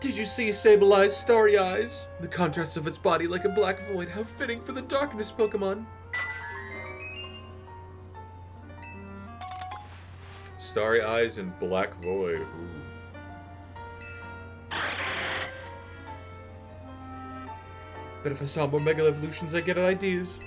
Did you see Sableye's starry eyes? The contrast of its body like a black void. How fitting for the darkness Pokemon. Starry eyes and black void. Ooh. But if I saw more Mega Evolutions, I'd get ideas.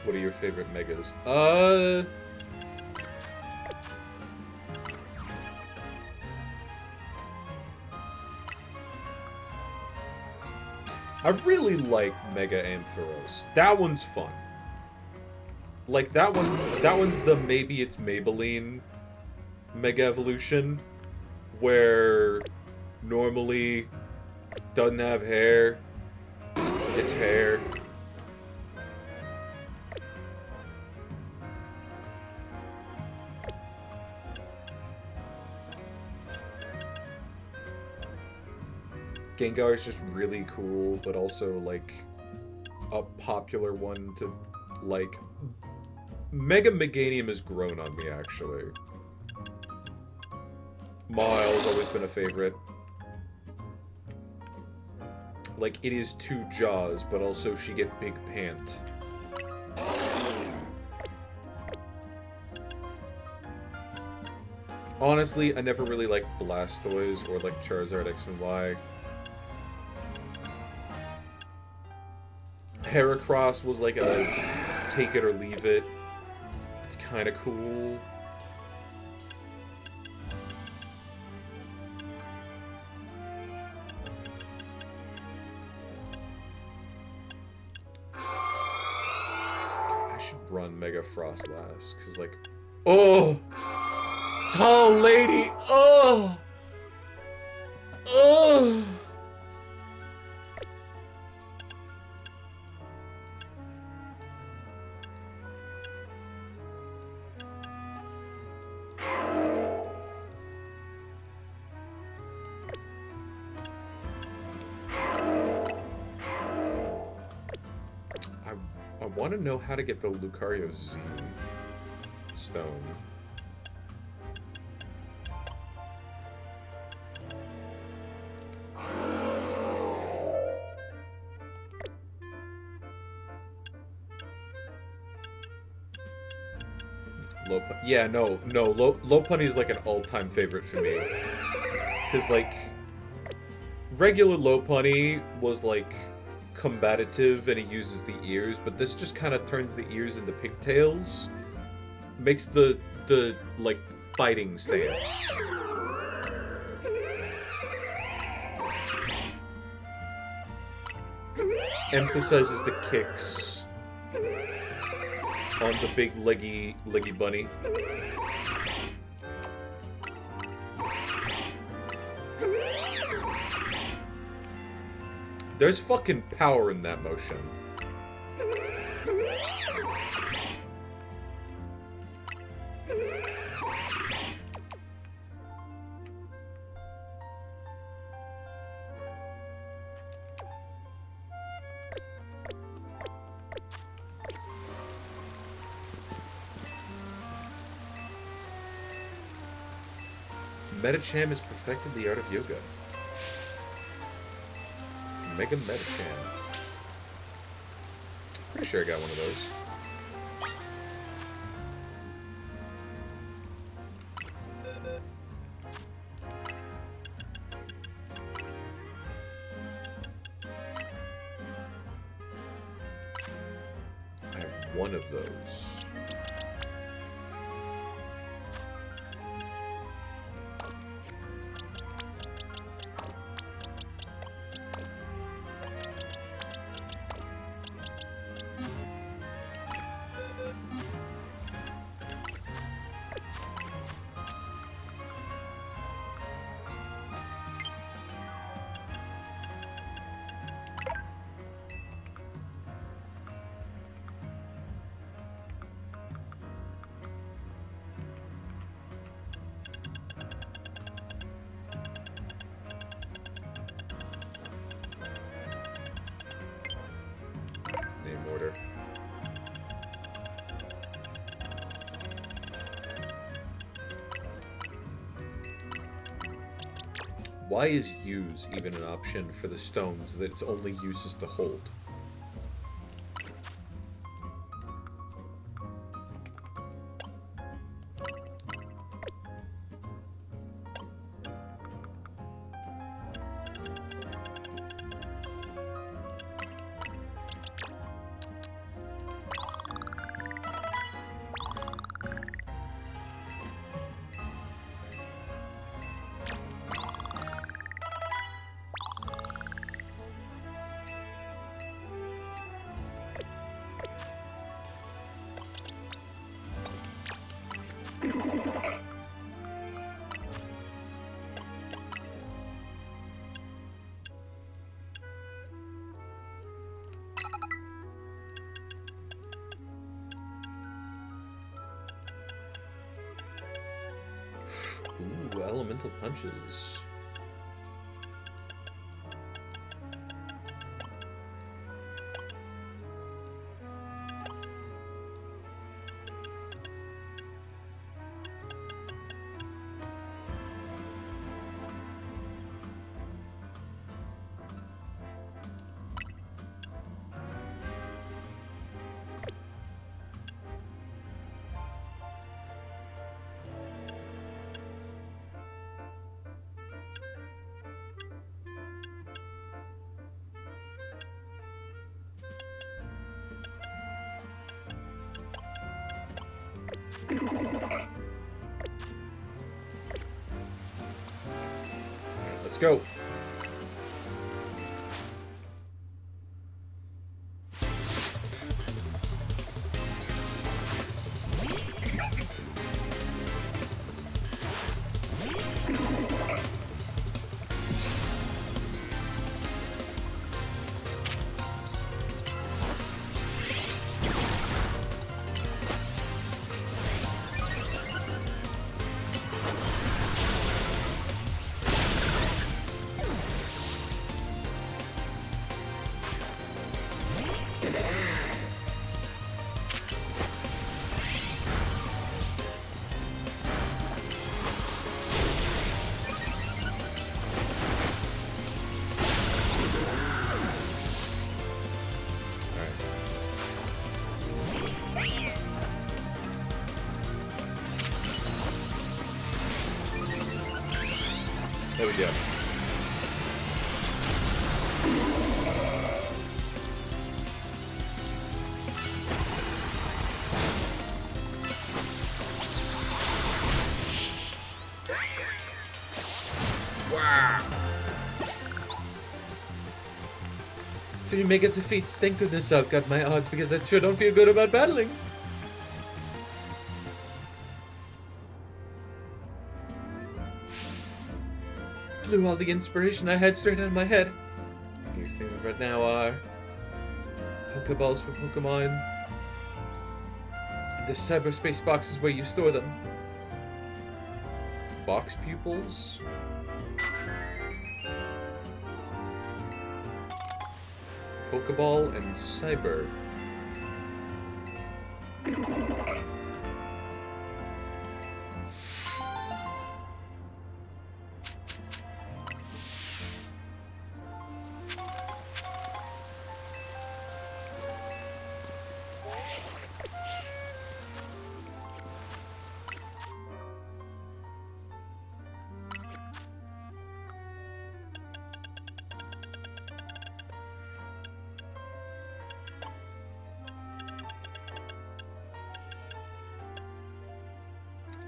What are your favorite Megas? I really like Mega Ampharos. That one's fun. Like, that one's the maybe it's Maybelline Mega Evolution, where normally doesn't have hair, it's hair. Gengar is just really cool, but also, like, a popular one to, like... Mega Meganium has grown on me, actually. Miles always been a favorite. Like, it is 2 jaws, but also she get big pant. Honestly, I never really liked Blastoise or, like, Charizard X and Y. Heracross was like a take it or leave it. It's kind of cool. I should run Mega Frost last, because, like, oh! Tall lady! Oh! Oh! I want to know how to get the Lucario Z stone. Yeah, no, Lopunny is like an all-time favorite for me. Because, like, regular Lopunny was, like, combative and he uses the ears, but this just kind of turns the ears into pigtails. Makes the like, fighting stance. Emphasizes the kicks on the big leggy bunny. There's fucking power in that motion. Medicham has perfected the art of yoga. Mega Medicham. Pretty sure I got one of those. I have one of those. Order. Why is use even an option for the stones that its only use is to hold? Ooh, elemental punches. Let's go. There we go. Wow. 3 mega defeats. Thank goodness I've got my odd because I sure don't feel good about battling. Blew all the inspiration I had straight out of my head. These things right now are Pokeballs for Pokemon. And the cyberspace box is where you store them. Box pupils? Pokeball and Cyber.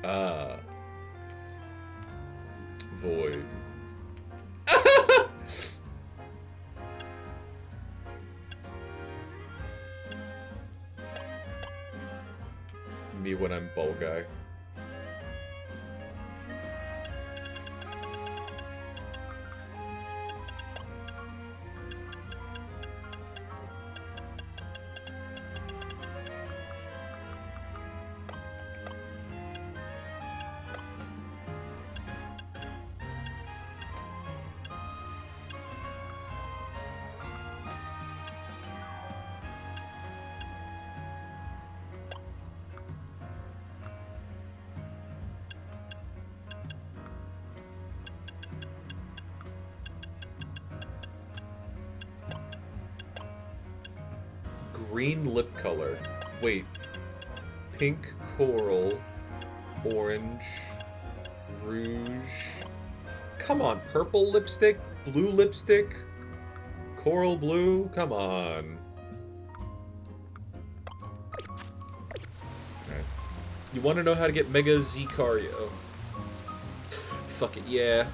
Ah. Void. Me when I'm Ball Guy. Green lip color. Wait. Pink coral. Orange. Rouge. Come on. Purple lipstick? Blue lipstick? Coral blue? Come on. Alright. You want to know how to get Mega Zcario? Fuck it, yeah.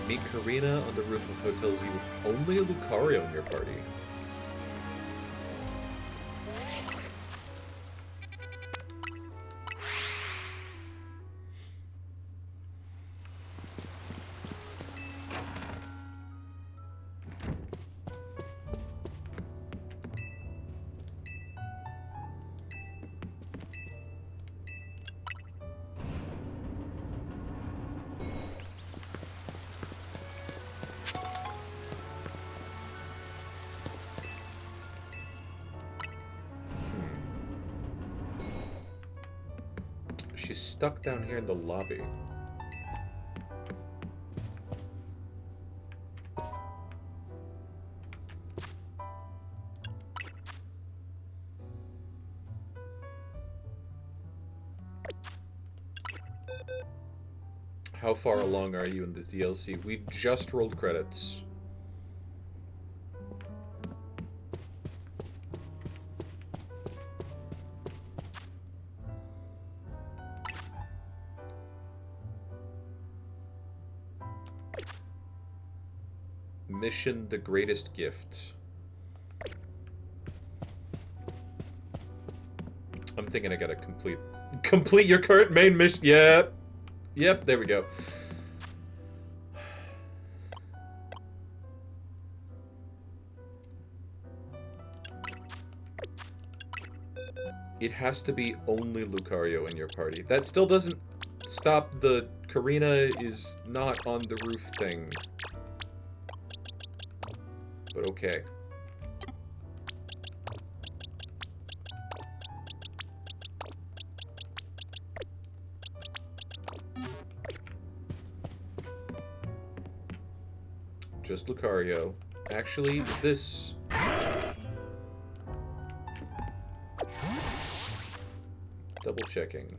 Meet Karina on the roof of Hotel Z with only a Lucario in your party. she's stuck down here in the lobby. How far along are you in the DLC? We just rolled credits. Mission the Greatest Gift. I'm thinking I gotta complete your current main mission. Yep. Yep, there we go. It has to be only Lucario in your party. That still doesn't stop the Karina is not on the roof thing. But okay. Just Lucario. Actually, this... Double checking.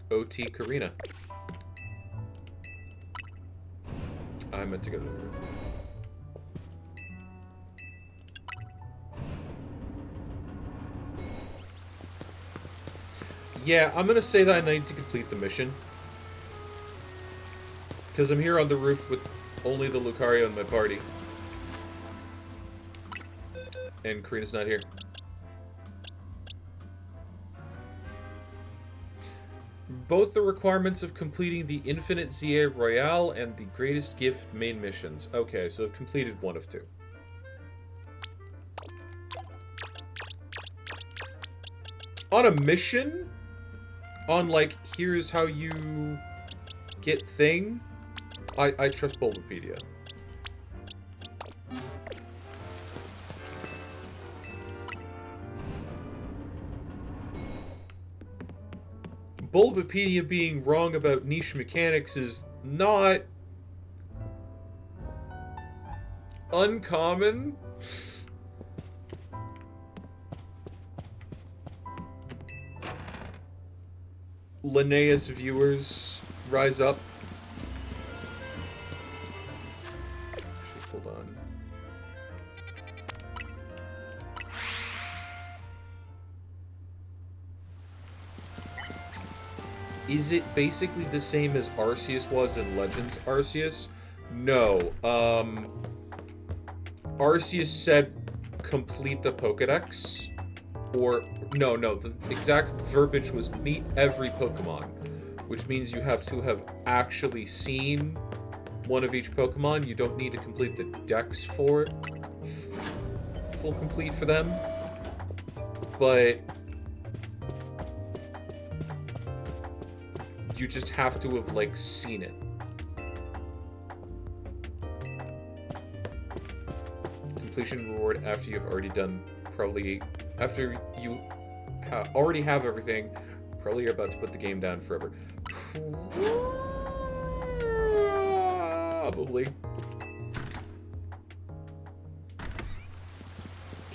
OT Karina. I meant to go to the roof. Yeah, I'm gonna say that I need to complete the mission. Because I'm here on the roof with only the Lucario in my party. And Karina's not here. Both the requirements of completing the Infinite ZA Royale and the Greatest Gift main missions. Okay, so I've completed one of two. On a mission? On, like, here's how you get thing? I trust Bulbapedia. Bulbapedia being wrong about niche mechanics is not uncommon. Linnaeus viewers, rise up. Actually, hold on. Is it basically the same as Arceus was in Legends Arceus? No. Arceus said complete the Pokedex. Or, no, the exact verbiage was meet every Pokemon. Which means you have to have actually seen one of each Pokemon. You don't need to complete the Dex for it. Full complete for them. But you just have to have, like, seen it. Completion reward after you've already done, probably, after you already have everything, probably you're about to put the game down forever. Probably.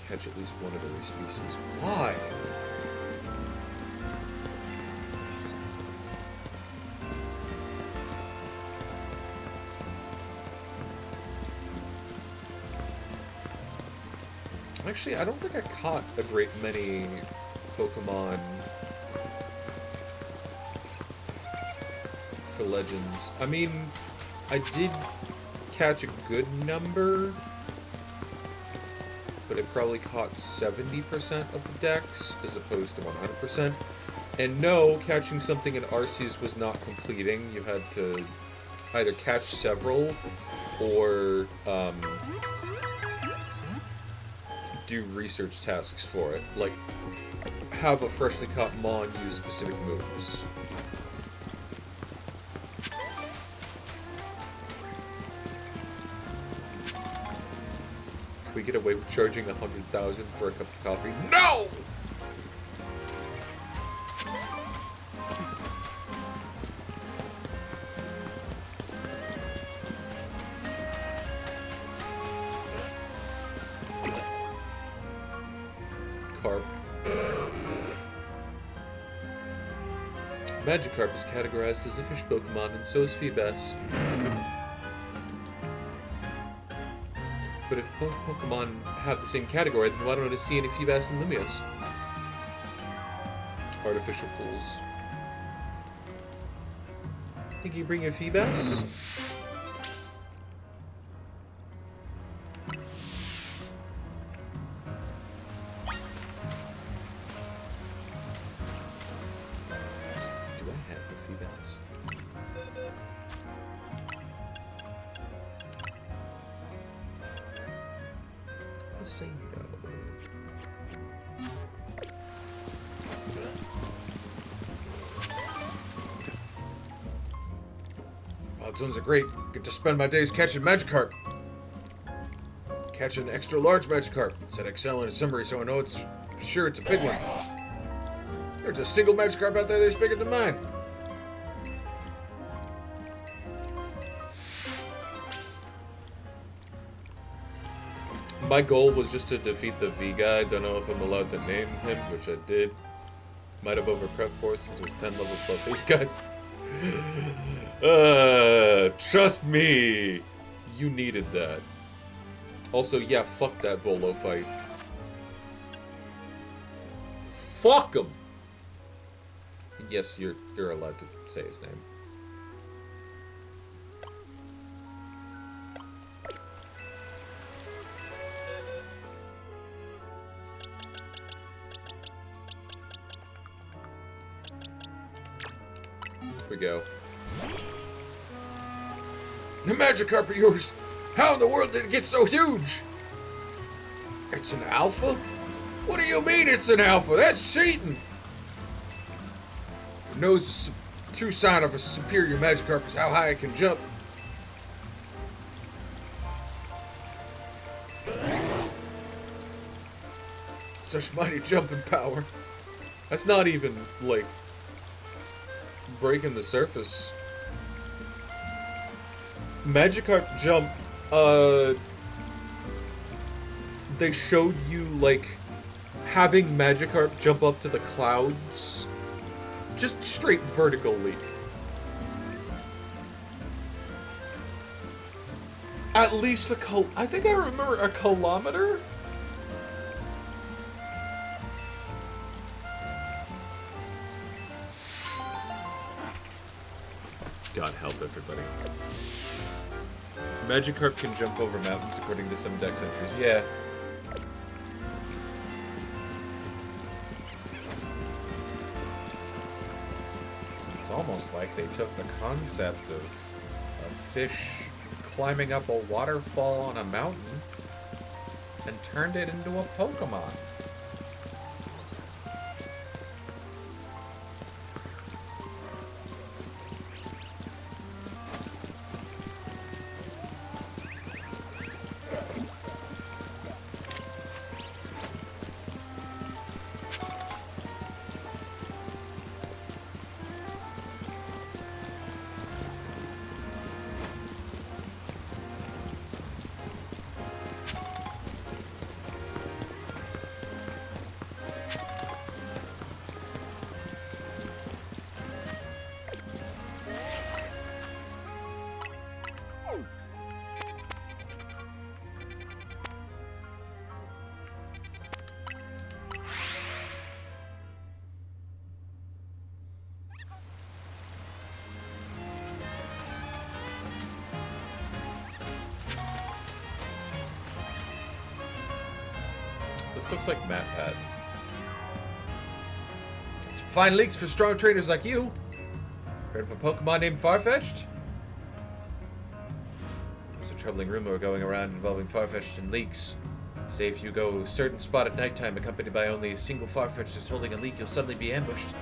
Catch at least one of every species. Why? Actually, I don't think I caught a great many Pokemon for Legends. I mean, I did catch a good number, but it probably caught 70% of the decks as opposed to 100%. And no, catching something in Arceus was not completing. You had to either catch several or do research tasks for it, like have a freshly caught Mon use specific moves. Can we get away with charging 100,000 for a cup of coffee? No! Magikarp is categorized as a fish Pokemon, and so is Feebas. But if both Pokemon have the same category, then why don't I see any Feebas and Lumios? Artificial pools. Think you bring your Feebas? Do I have the Feebas? Let's say no. Odd zones are great. Get to spend my days catching Magikarp. Catch an extra large Magikarp. Said Excel in a summary, so I know it's sure it's a big one. There's a single Magikarp out there that's bigger than mine. My goal was just to defeat the V guy. I don't know if I'm allowed to name him, which I did. Might have overprepped for since there's 10 levels plus these guys. Trust me. You needed that. Also, yeah, fuck that Volo fight. Fuck him. Yes, you're allowed to say his name. Here we go. The Magikarp of yours! How in the world did it get so huge? It's an alpha? What do you mean it's an alpha? That's cheating! No true sign of a superior Magikarp is how high it can jump. Such mighty jumping power. That's not even, like, breaking the surface. Magikarp jump, they showed you, like, having Magikarp jump up to the clouds. Just straight vertical leap. At least I think I remember a kilometer? God help everybody. Magikarp can jump over mountains according to some dex entries. Yeah. It's almost like they took the concept of a fish climbing up a waterfall on a mountain and turned it into a Pokemon. This looks like MatPat. Got some fine leaks for strong trainers like you. Heard of a Pokemon named Farfetch'd? There's a troubling rumor going around involving Farfetch'd and leaks. Say if you go a certain spot at nighttime accompanied by only a single Farfetch'd that's holding a leak, you'll suddenly be ambushed.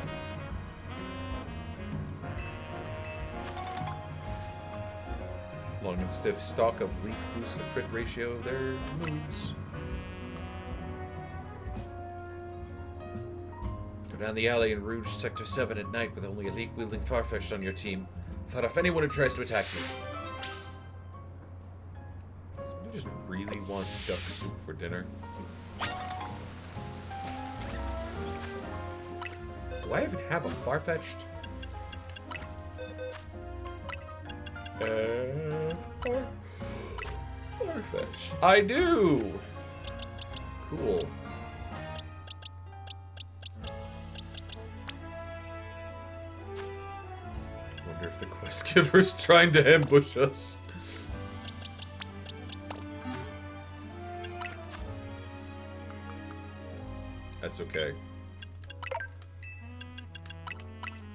Long and stiff stalk of leak boosts the crit ratio of their moves. Go down the alley in Rouge Sector 7 at night with only a leak-wielding Farfetch'd on your team. Fight off anyone who tries to attack you. Somebody just really want duck soup for dinner. Do I even have a Farfetch'd? Farfetch. I do! Cool. Wonder if the quest giver's trying to ambush us. That's okay.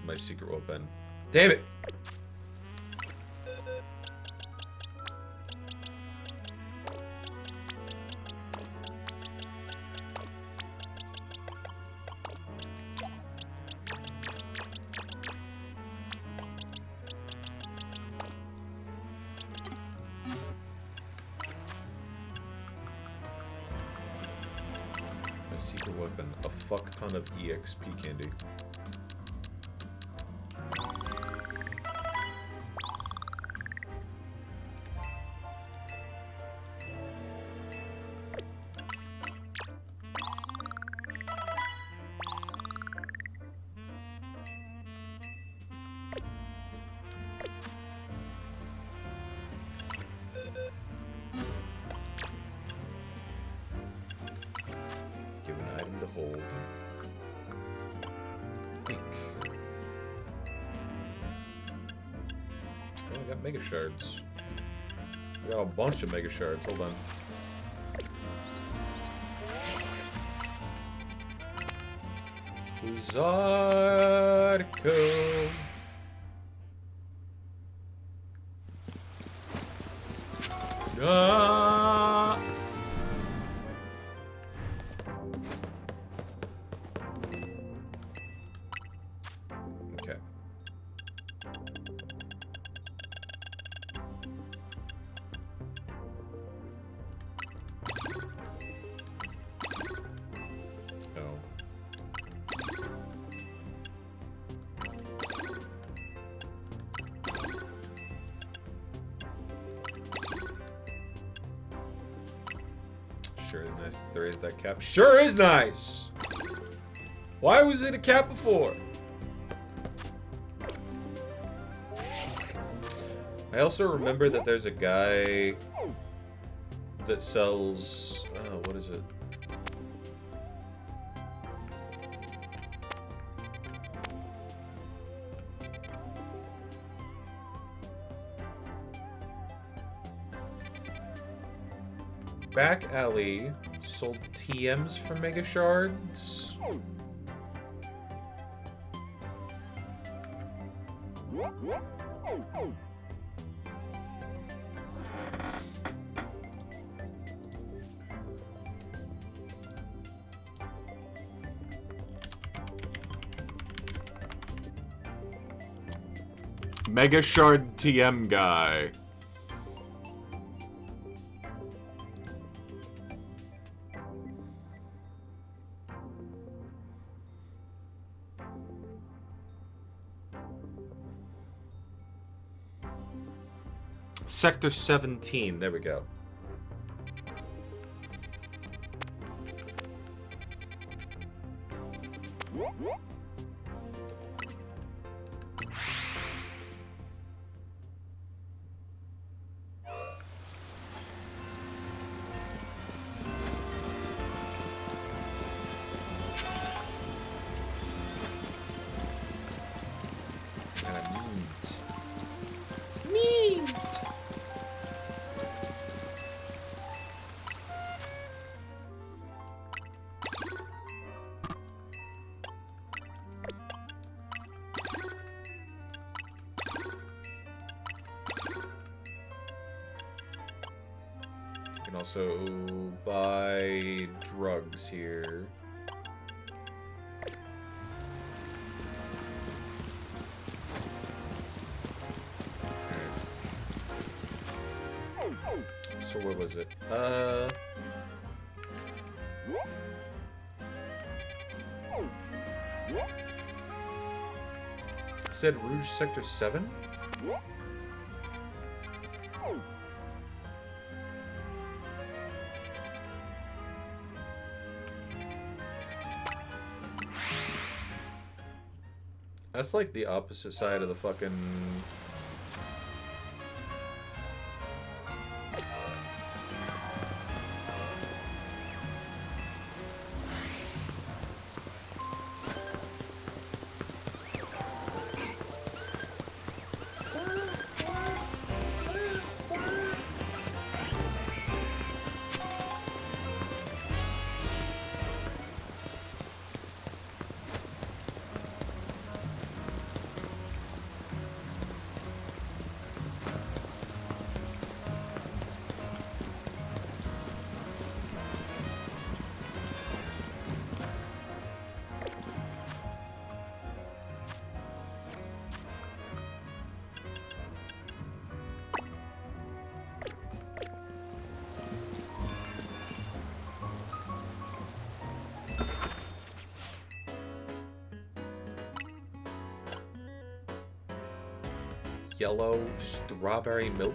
My secret weapon. Damn it! My secret weapon. A fuck ton of EXP candy. Give an item to hold. Ink. Oh, I got mega shards. I got a bunch of mega shards. Hold on. Zarko. Ah. Okay. Oh. Sure is nice that there is that cap. Sure is nice! Why was it a cap before? I also remember that there's a guy that sells... Oh, what is it? Back Alley sold TMs for Mega Shards. Mega Shard TM guy. Sector 17, there we go. You can also buy drugs here. So what was it? It said Rouge Sector 7? That's like the opposite side of the fucking... yellow strawberry milk.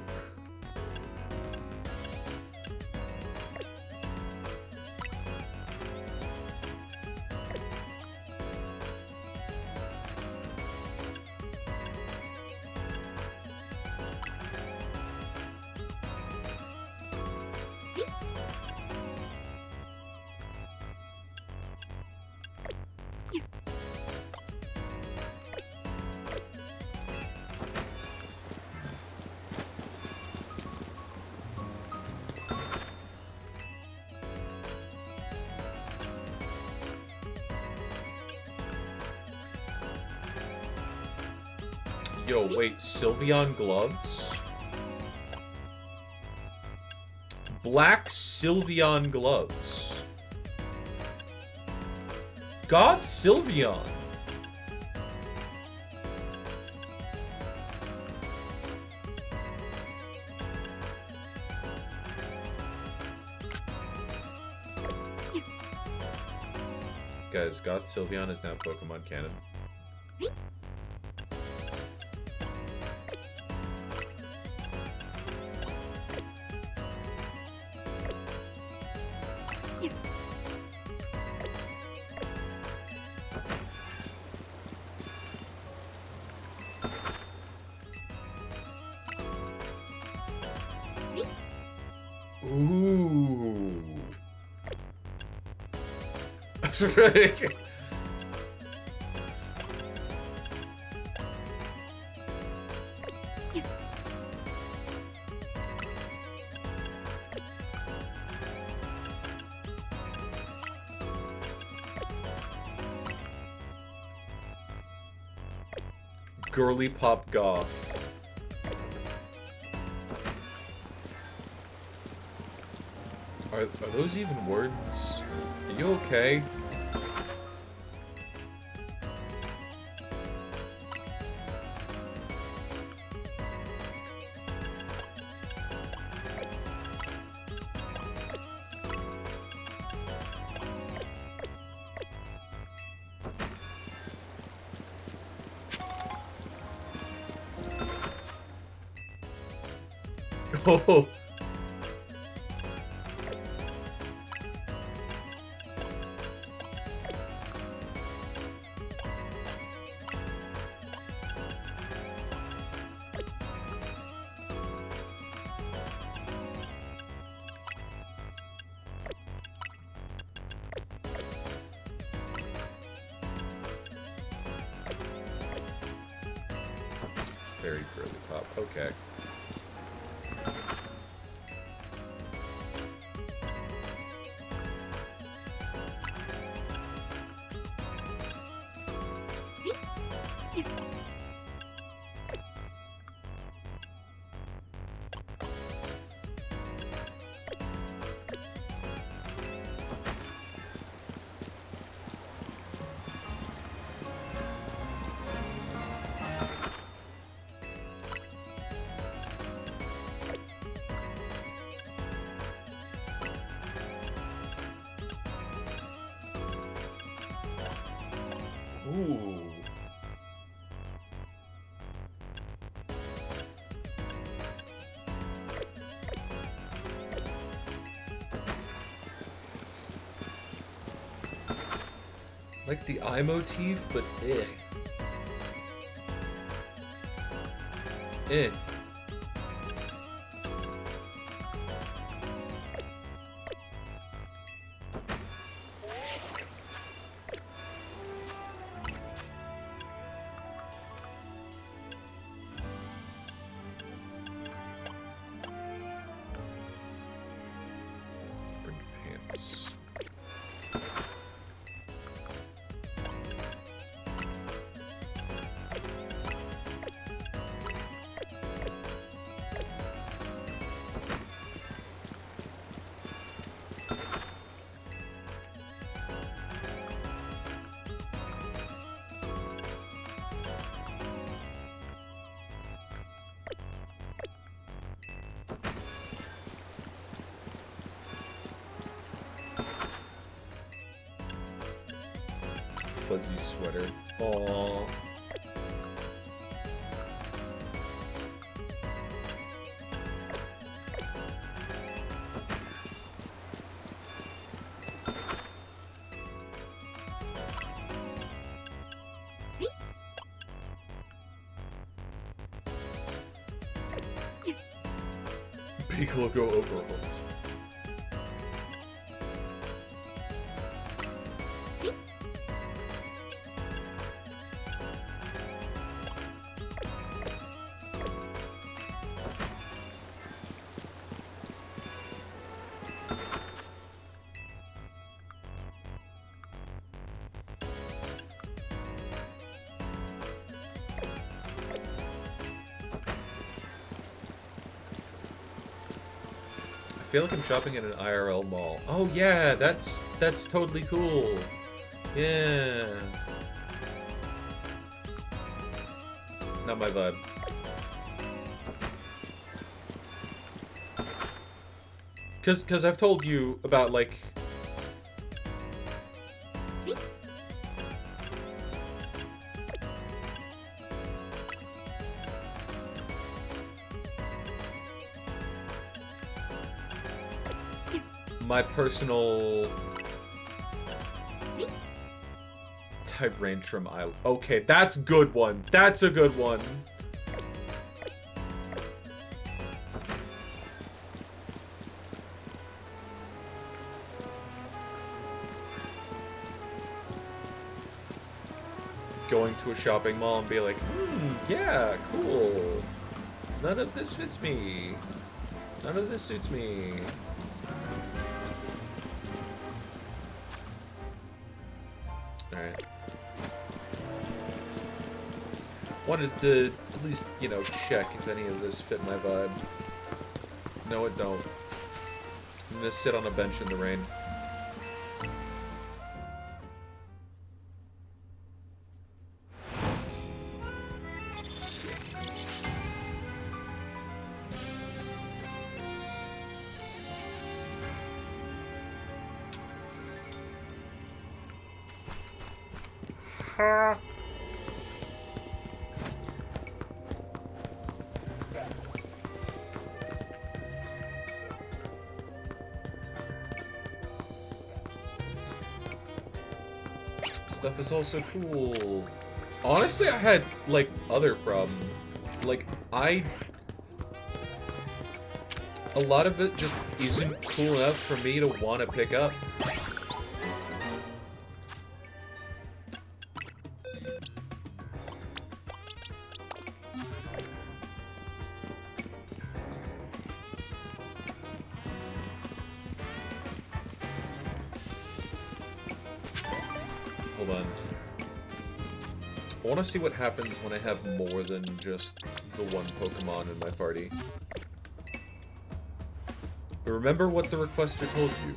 Yo, wait, Sylveon gloves? Black Sylveon gloves. Goth Sylveon. Guys, Goth Sylveon is now Pokemon canon. Ooh. Girly pop goth. Are those even words? Are you okay? Oh. Very girly pop. Okay. Ooh. Like the eye motif, but eh. Eh. Bring pants. Fuzzy sweater. Aww. Piccolo Go overalls. I feel like I'm shopping at an IRL mall. Oh yeah, that's totally cool. Yeah. Not my vibe. Cause I've told you about like my personal Tyrantrum Island. Okay, that's good one. That's a good one. Going to a shopping mall and be like, yeah, cool. None of this fits me. None of this suits me. Alright. Wanted to at least, you know, check if any of this fit my vibe. No, it don't. I'm gonna sit on a bench in the rain. Stuff is also cool. Honestly, I had, like, other problems. Like, a lot of it just isn't cool enough for me to want to pick up. Hold on. I want to see what happens when I have more than just the one Pokemon in my party. Remember what the requester told you.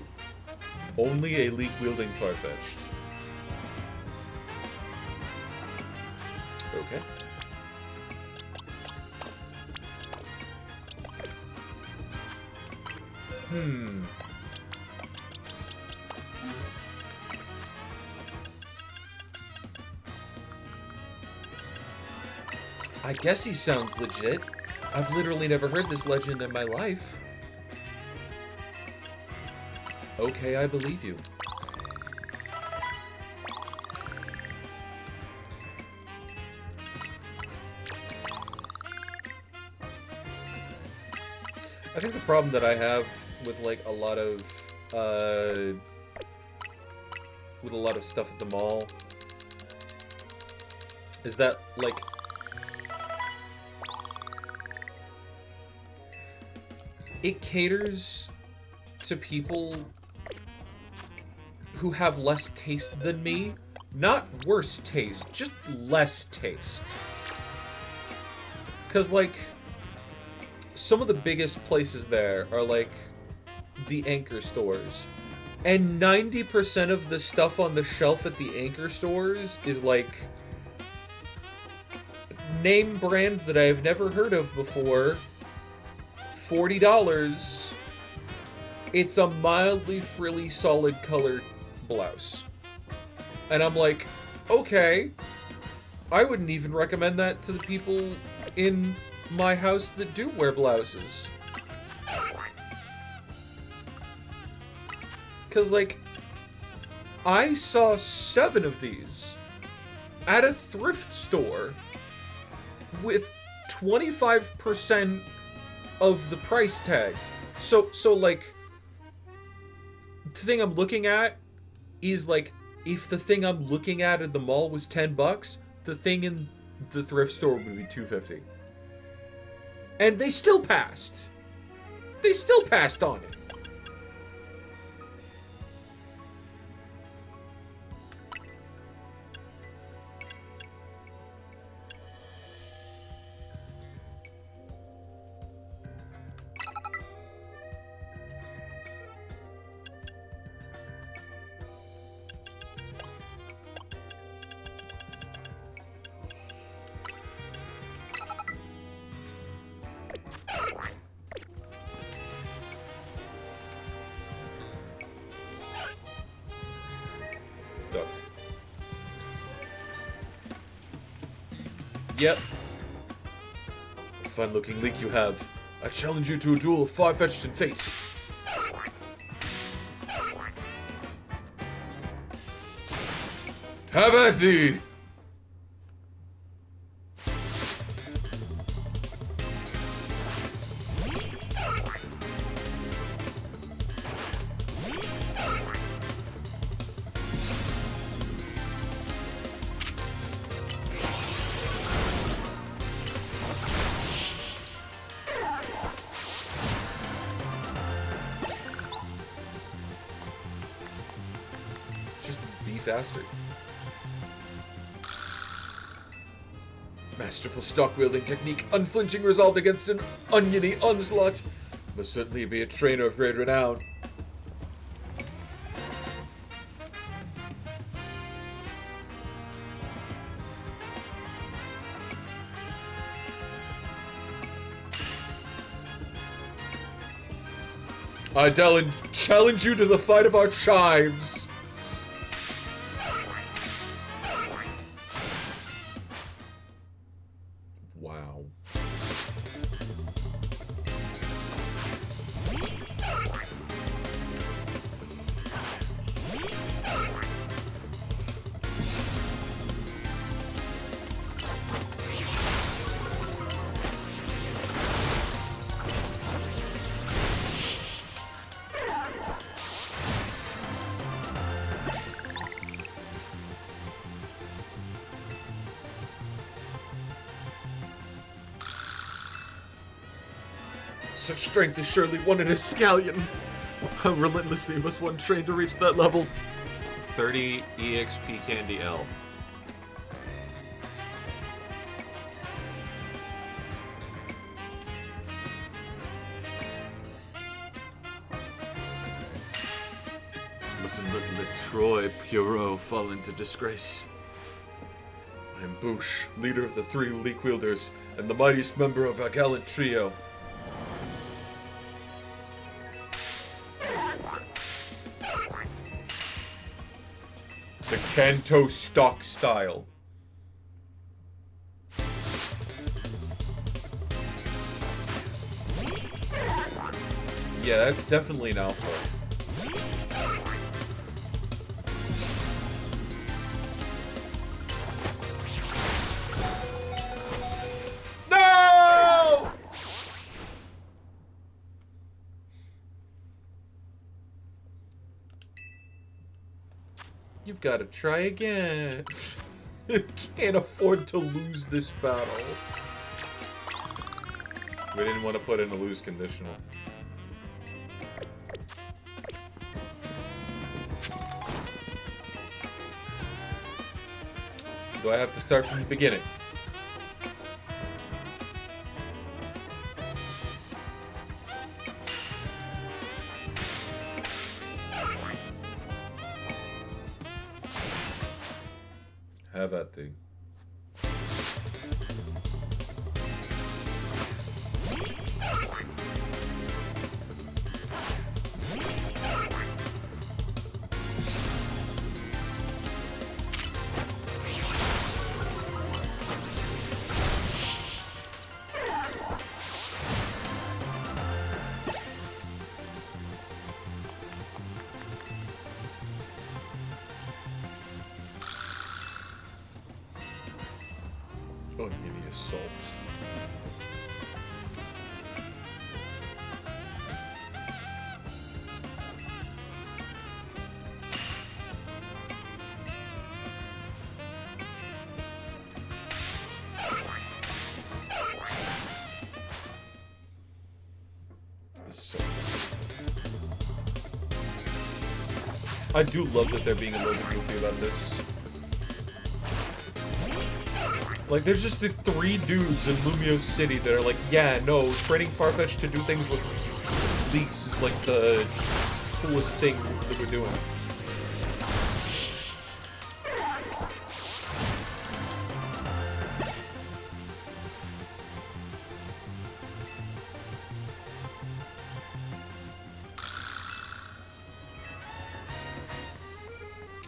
Only a leaf-wielding Farfetch'd. Okay. I guess he sounds legit. I've literally never heard this legend in my life. Okay, I believe you. I think the problem that I have with like a lot of stuff at the mall is that like it caters to people who have less taste than me. Not worse taste, just less taste. 'Cause, like, some of the biggest places there are, like, the Anchor stores. And 90% of the stuff on the shelf at the Anchor stores is, like, name brand that I've never heard of before. $40. It's a mildly frilly solid colored blouse. And I'm like, okay, I wouldn't even recommend that to the people in my house that do wear blouses. 'Cause, like, I saw 7 of these at a thrift store with 25% of the price tag. So like, the thing I'm looking at is like, if the thing I'm looking at the mall was $10, the thing in the thrift store would be $2.50. And they still passed. They still passed on it. Yep. Fine looking leak you have. I challenge you to a duel of Farfetch'd and Fate. Have at thee! Faster. Masterful stock-wielding technique, unflinching resolve against an oniony onslaught. Must certainly be a trainer of great renown. I challenge you to the fight of our chives. Wow. Such strength is surely one in a scallion. How relentlessly must one train to reach that level? 30 EXP Candy L. Mustn't let Troy Pierrot fall into disgrace. I am Bouche, leader of the three leak wielders, and the mightiest member of our gallant trio. The Kanto stock style. Yeah, that's definitely an alpha. No! You've got to try again. Can't afford to lose this battle. We didn't want to put in a lose conditional. Do I have to start from the beginning? Have at thee. Oniony assault. I do love that they're being a little bit goofy about this. Like, there's just the 3 dudes in Lumio City that are like, yeah, no, training Farfetch'd to do things with leaks is like the coolest thing that we're doing.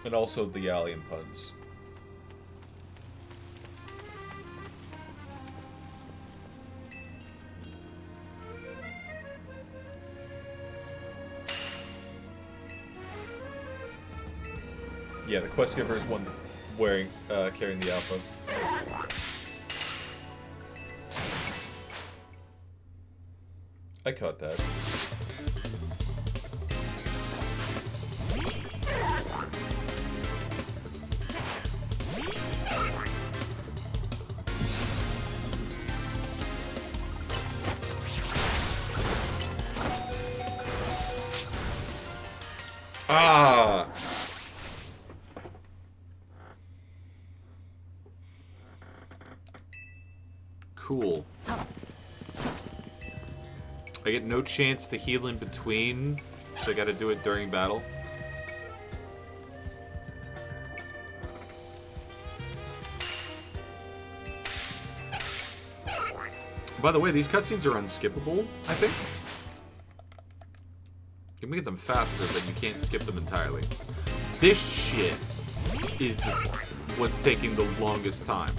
And also the alien puns. Yeah, the quest giver is one wearing, carrying the alpha. I caught that. Ah! Cool. I get no chance to heal in between, so I gotta do it during battle. By the way, these cutscenes are unskippable, I think. You can make them faster, but you can't skip them entirely. This shit is what's taking the longest time.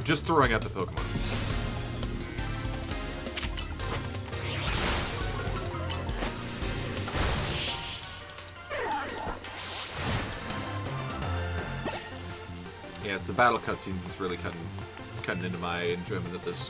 Just throwing out the Pokemon. Yeah, it's the battle cutscenes that's really cutting into my enjoyment of this.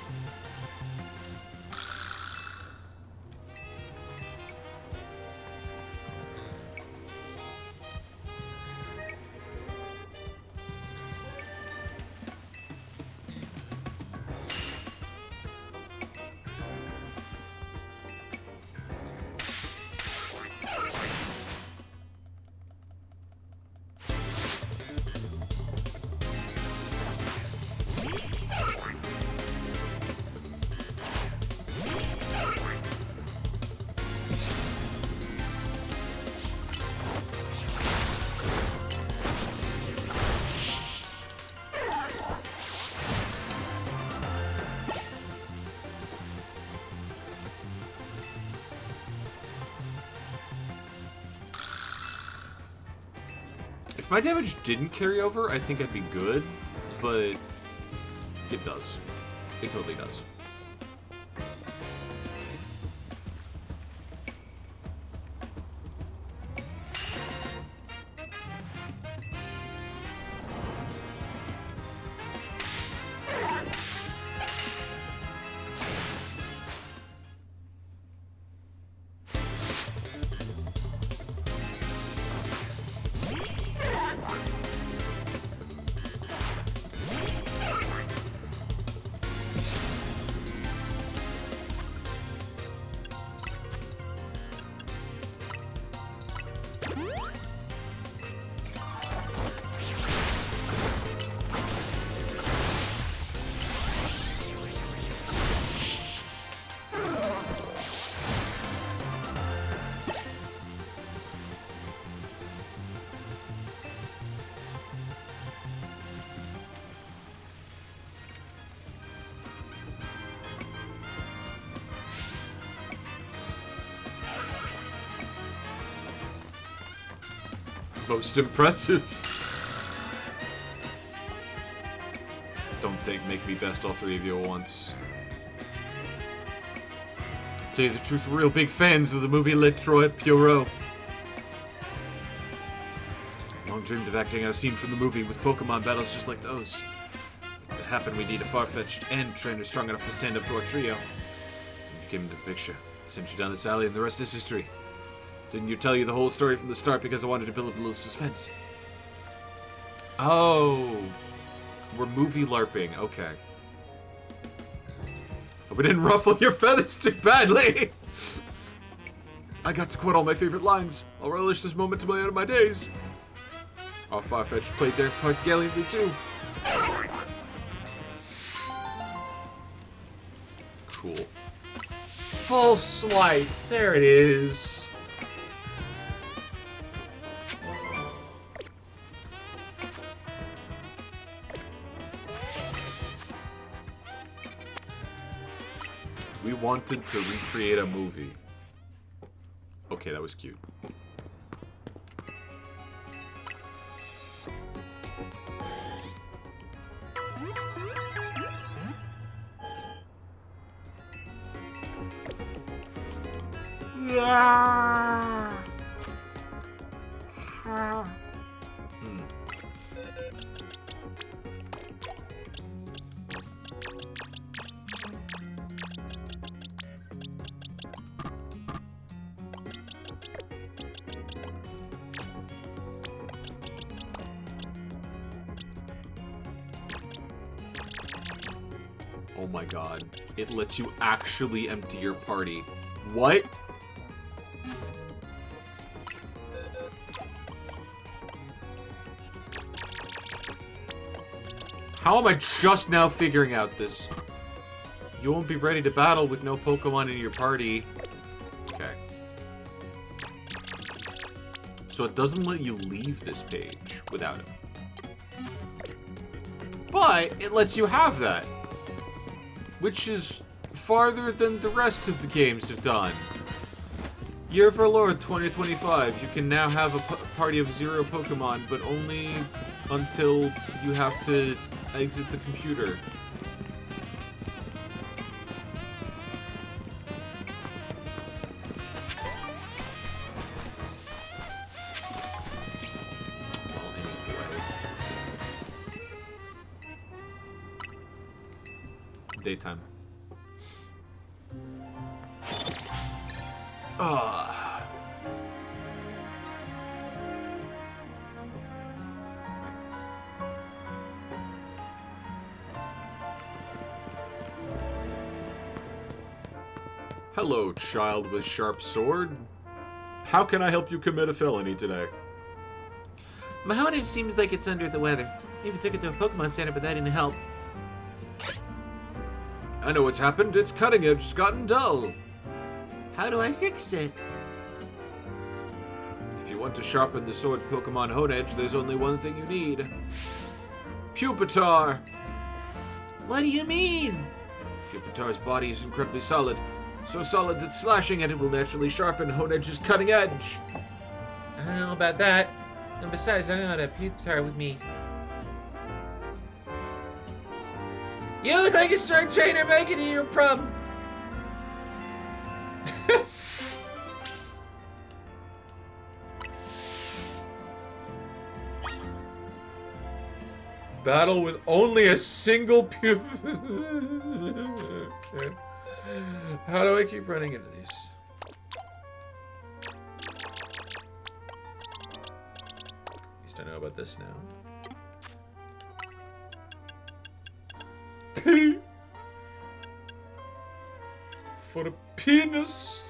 If my damage didn't carry over, I think I'd be good, but it does. It totally does. Most impressive. Don't make me best all 3 of you at once. Tell you the truth, we're real big fans of the movie Le Trois Pierrot. Long dreamed of acting out a scene from the movie with Pokemon battles just like those. If it happened, we need a Farfetch'd and trainer strong enough to stand up to our trio. You came into the picture. Sent you down this alley and the rest is history. Didn't you tell you the whole story from the start because I wanted to build up a little suspense? Oh. We're movie LARPing. Okay. Hope we didn't ruffle your feathers too badly. I got to quote all my favorite lines. I'll relish this moment to my end of my days. Oh, Farfetch played their parts gallantly too. Cool. Full swipe. There it is. We wanted to recreate a movie. Okay, that was cute. Oh my god. It lets you actually empty your party. What? How am I just now figuring out this? You won't be ready to battle with no Pokemon in your party. Okay. So it doesn't let you leave this page without him. But it lets you have that. Which is farther than the rest of the games have done. Year of Our Lord 2025, you can now have a party of 0 Pokemon, but only until you have to exit the computer. Well, anyway. Daytime. Hello, child with sharp sword. How can I help you commit a felony today? My Honedge seems like it's under the weather. I even took it to a Pokemon Center, but that didn't help. I know what's happened. Its cutting edge has gotten dull. How do I fix it? If you want to sharpen the sword Pokemon Honedge, there's only one thing you need. Pupitar! What do you mean? Pupitar's body is incredibly solid. So solid that slashing at it will naturally sharpen Honedge's cutting edge. I don't know about that. And besides, I don't have a Pupitar with me. You look like a strong trainer making it your problem. Battle with only a single pup. Okay. How do I keep running into these? At least I know about this now. P for the penis.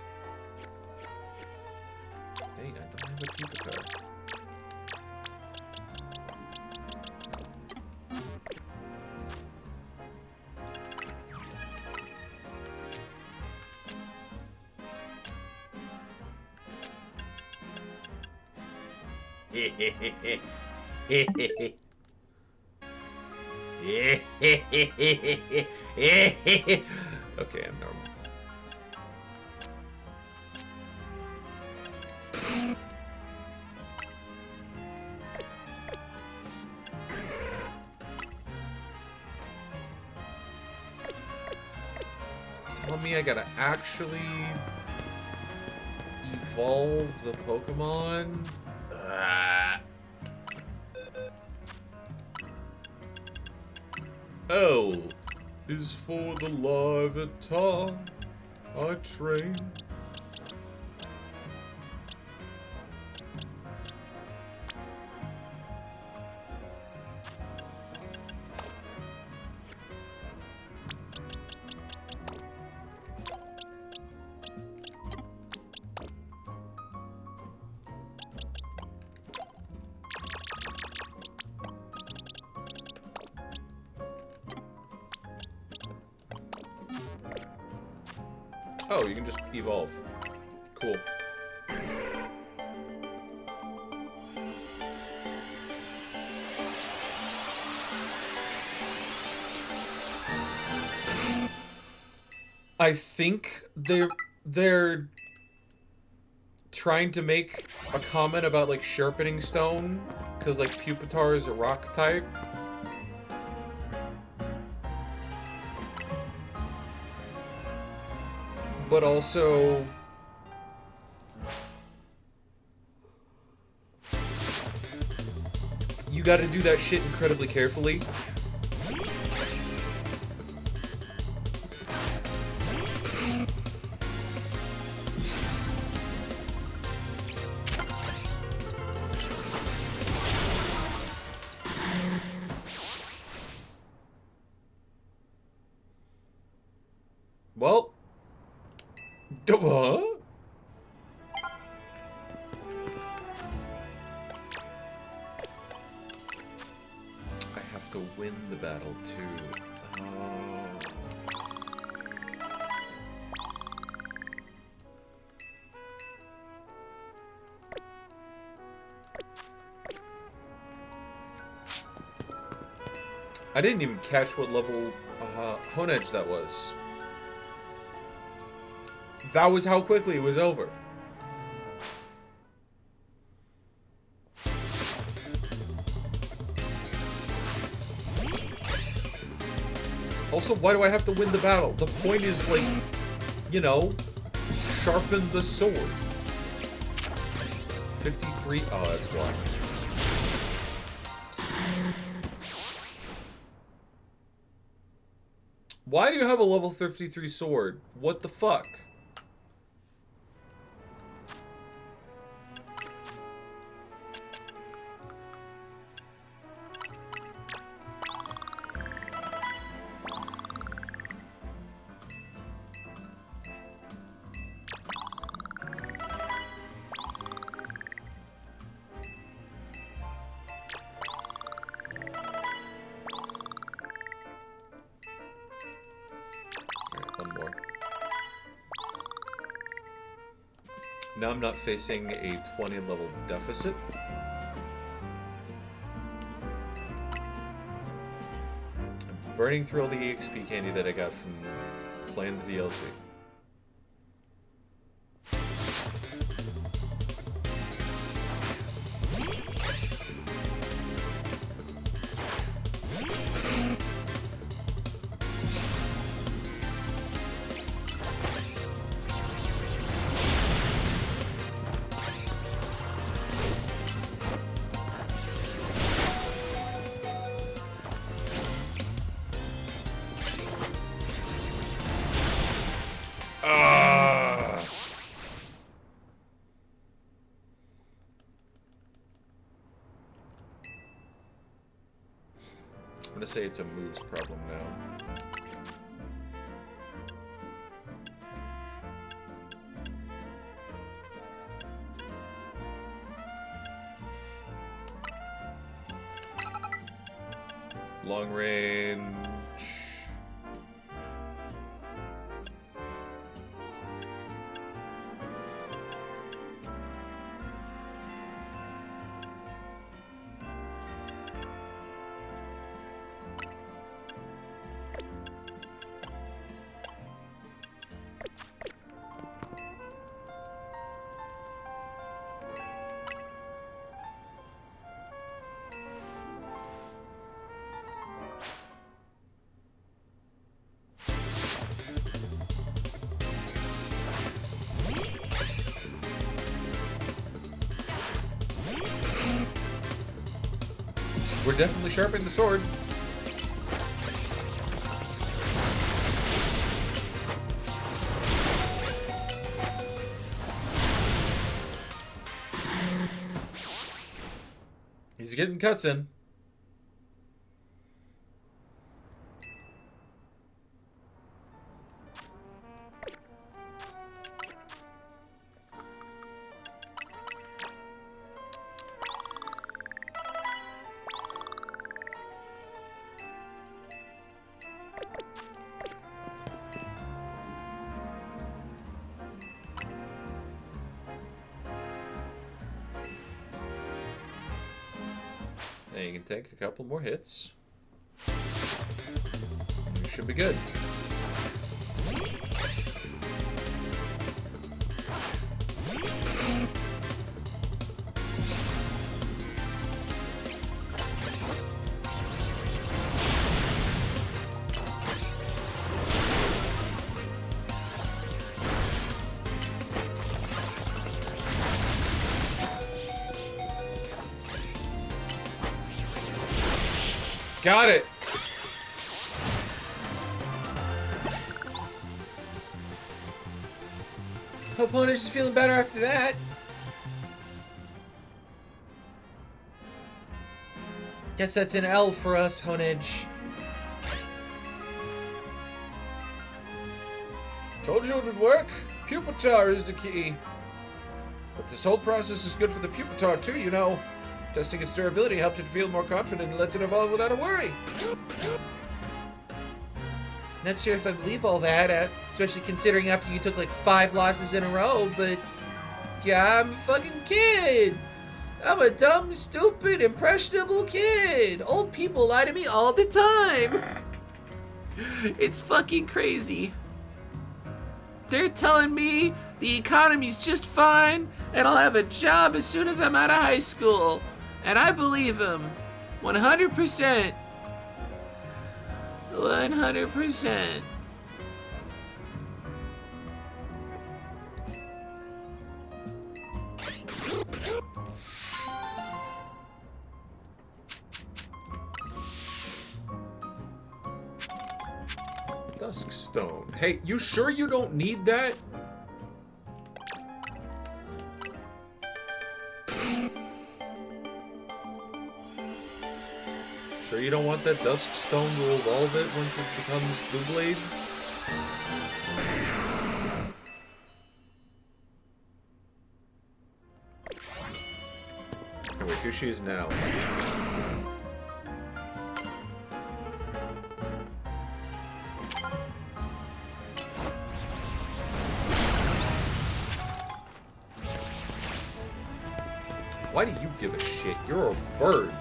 Dang, I don't have a Pupitar. Okay, I'm normal. Telling me I gotta actually evolve the Pokemon? L is for the Larvitar I train. Oh, you can just evolve. Cool. I think they're trying to make a comment about like sharpening stone, because like Pupitar is a rock type. But also you gotta do that shit incredibly carefully. Well, huh? I have to win the battle too. Oh. I didn't even catch what level Honedge that was. That was how quickly it was over. Also, why do I have to win the battle? The point is, like, you know, sharpen the sword. 53? Oh, that's why. Why do you have a level 53 sword? What the fuck? Now I'm not facing a 20 level deficit. I'm burning through all the EXP candy that I got from playing the DLC. I'm gonna say it's a moves problem now. Long range. We're definitely sharpening the sword. He's getting cuts in. And you can take a couple more hits. You should be good. Got it! Hope Honage is feeling better after that. Guess that's an L for us, Honage. Told you it would work. Pupitar is the key. But this whole process is good for the Pupitar too, you know. Testing its durability helps it feel more confident and lets it evolve without a worry. Not sure if I believe all that, especially considering after you took like 5 losses in a row, but yeah, I'm a fucking kid. I'm a dumb, stupid, impressionable kid. Old people lie to me all the time. It's fucking crazy. They're telling me the economy's just fine and I'll have a job as soon as I'm out of high school. And I believe them. 100%. 100%. Duskstone. Hey, you sure you don't need that? Sure you don't want that Duskstone to evolve it once it becomes Doublade? Oh wait, here she is now. Why do you give a shit? You're a bird.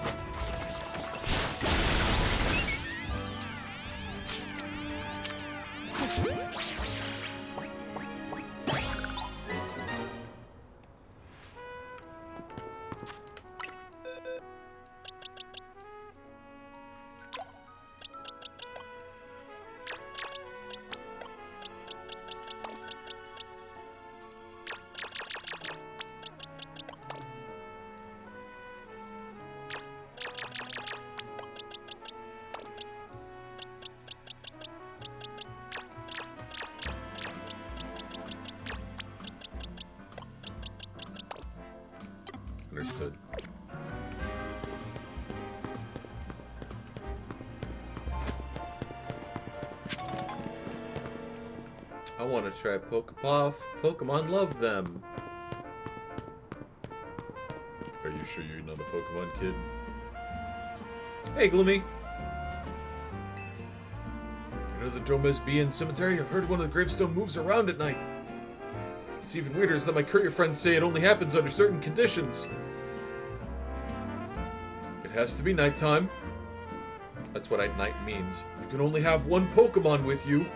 Understood. I want to try Pokepuff. Pokemon love them. Are you sure you're not a Pokemon kid? Hey, Gloomy. You know the Dromesbian Cemetery? I've heard one of the gravestone moves around at night. What's even weirder is that my courier friends say it only happens under certain conditions. It has to be nighttime. That's what at night means. You can only have one Pokemon with you.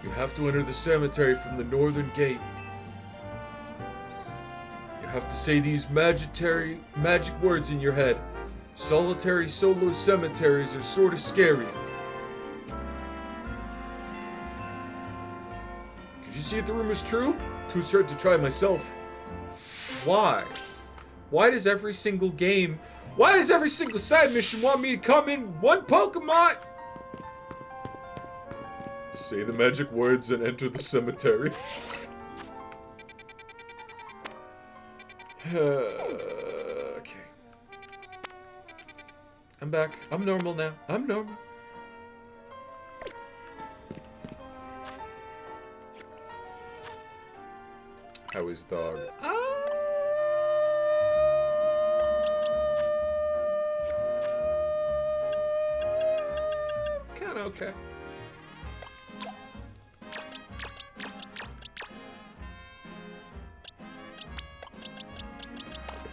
You have to enter the cemetery from the northern gate. You have to say these magic words in your head. Solitary solo cemeteries are sorta scary. Could you see if the rumor's true? Too certain to try myself. Why? Why does every single side mission want me to come in one Pokemon? Say the magic words and enter the cemetery. Okay. I'm back. I'm normal now. I'm normal. How is dog? Kinda okay.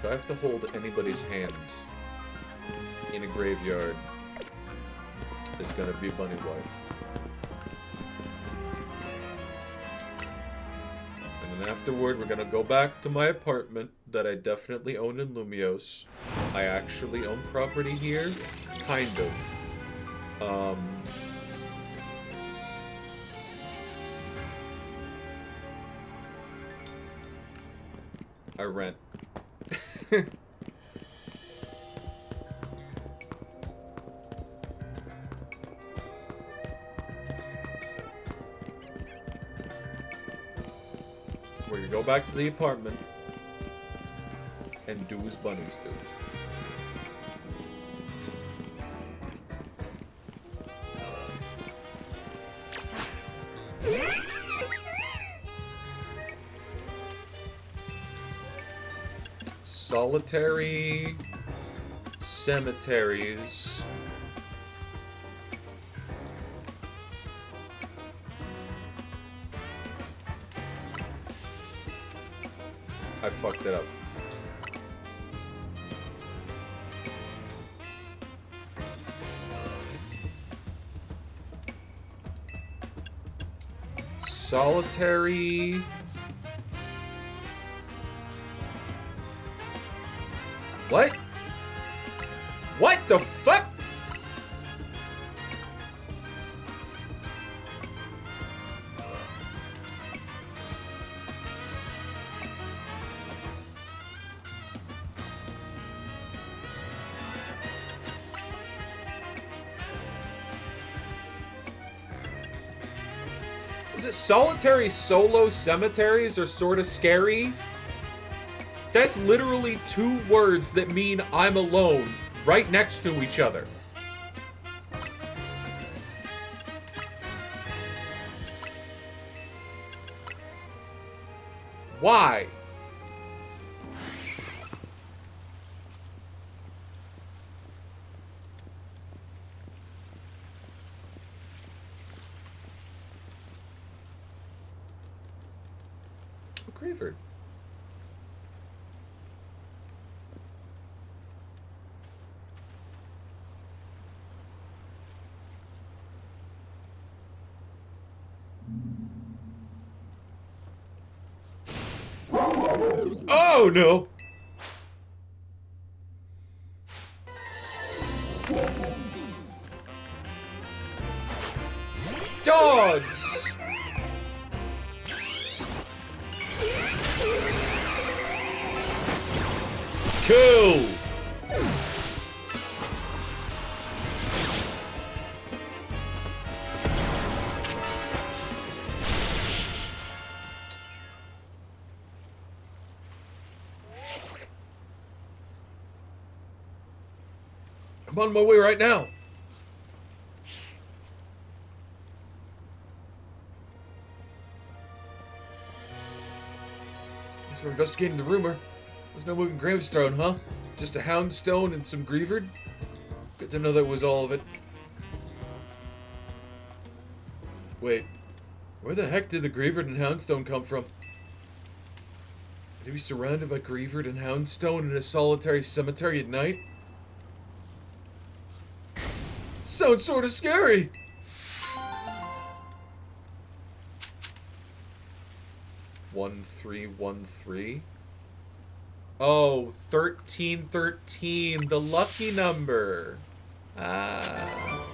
If I have to hold anybody's hand in a graveyard, it's gonna be Bunny Wife. And then afterward, we're gonna go back to my apartment that I definitely own in Lumios. I actually own property here, kind of. I rent. We're gonna go back to the apartment and do as bunnies do. Solitary cemeteries. I fucked it up. Solitary. What? What the fuck? Is it solitary solo cemeteries are sort of scary? That's literally 2 words that mean I'm alone, right next to each other. Why? Oh, Cravert. Oh no! Dogs! Kill! I'm on my way right now. Guess we're investigating the rumor. There's no moving gravestone, huh? Just a houndstone and some Grievard? Good to know that was all of it. Wait, where the heck did the Grievard and houndstone come from? Did he be surrounded by Grievard and houndstone in a solitary cemetery at night? Sounds sort of scary. One, 3, 1, 3. Oh, 1313, the lucky number. Ah.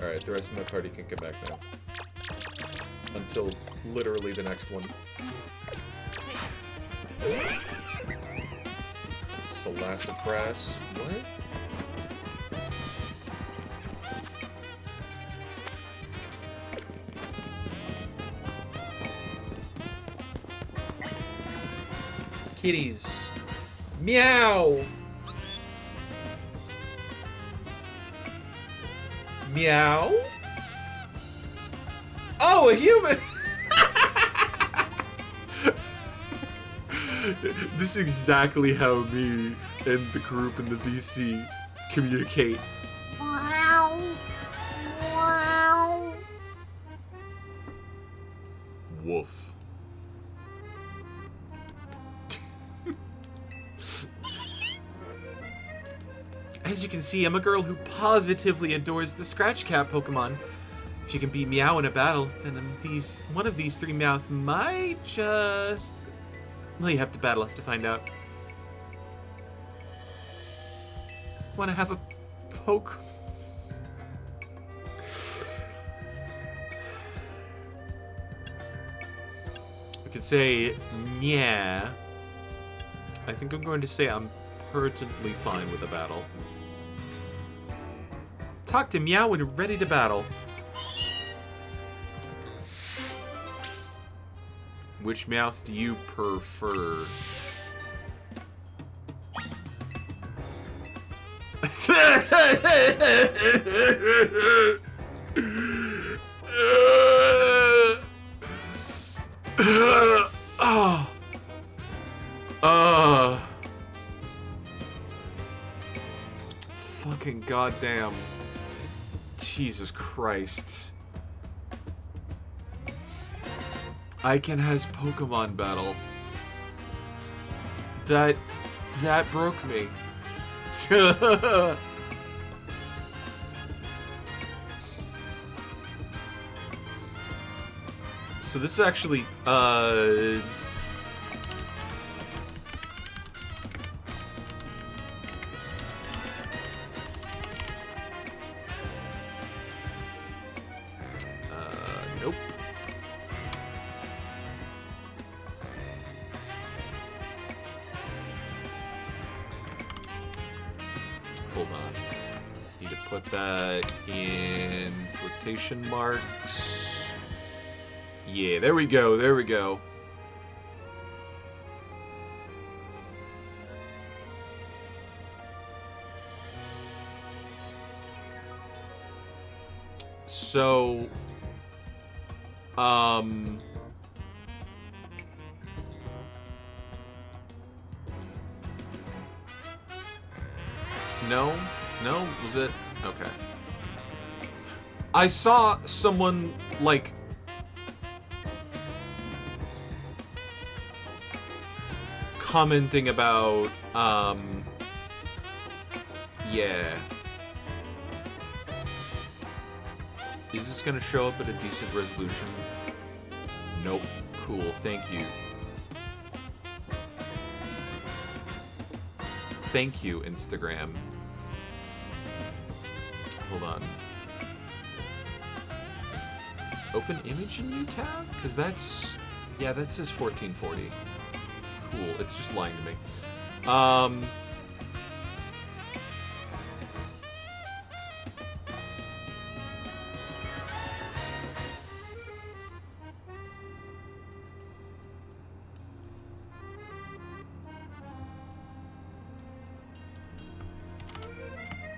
Alright, the rest of my party can come back now. Until literally the next one. Sassafras. What? Kitties. Meow. Meow. Oh, a human. This is exactly how me and the group and the VC communicate. Woof. As you can see, I'm a girl who positively adores the Scratch Cat Pokemon. If you can beat Meow in a battle, then one of these three Meowth might just... Well, you have to battle us to find out. Want to have a poke? We could say, yeah. I think I'm going to say I'm perfectly fine with a battle. Talk to Meow when you're ready to battle. Which Meowth do you prefer? Fucking goddamn. Jesus Christ. Icon has Pokemon battle. That broke me. So this is actually nope. Hold on. Need to put that in quotation marks. Yeah, there we go, there we go. So, no, was it? Okay. I saw someone, like, commenting about, yeah. Is this gonna show up at a decent resolution? Nope. Cool, thank you. Thank you, Instagram. Hold on. Open image in new tab? Because that's... Yeah, that says 1440. Cool, it's just lying to me.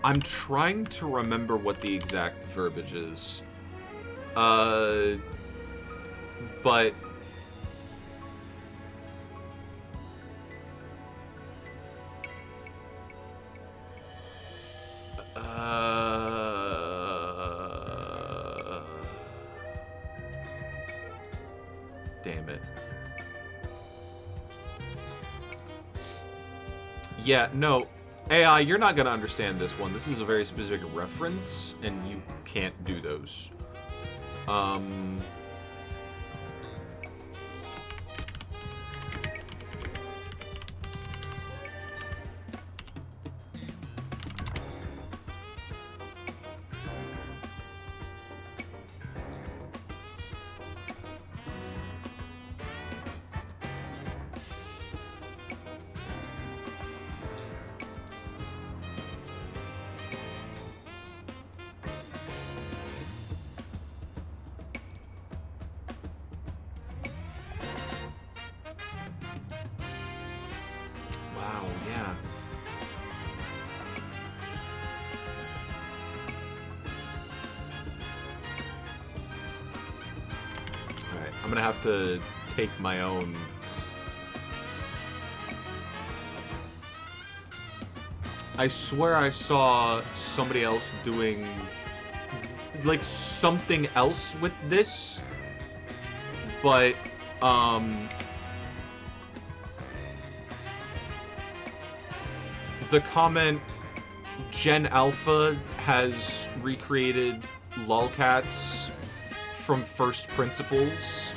I'm trying to remember what the exact verbiage is. But... Damn it. Yeah, no. AI, you're not gonna understand this one. This is a very specific reference, and you can't do those. Wow, yeah. Alright, I'm gonna have to take my own... I swear I saw somebody else doing, like, something else with this but the comment Gen Alpha has recreated lolcats from first principles.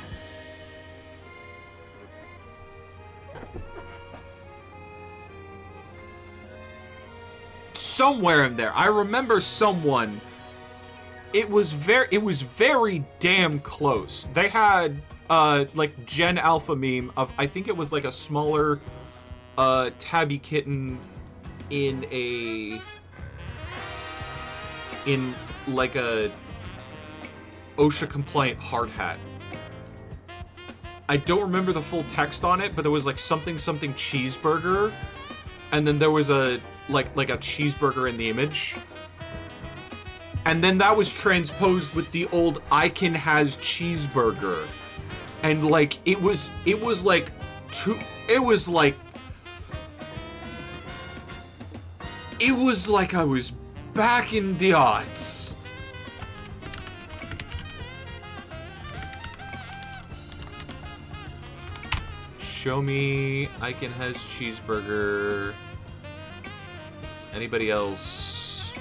Somewhere in there, I remember someone. It was very damn close. They had like Gen Alpha meme of, I think it was like a smaller tabby kitten in like a OSHA compliant hard hat. I don't remember the full text on it, but there was like something cheeseburger, and then there was a like a cheeseburger in the image. And then that was transposed with the old Icon has cheeseburger. And like it was like I was back in the odds. Show me Icon has cheeseburger. Is anybody else?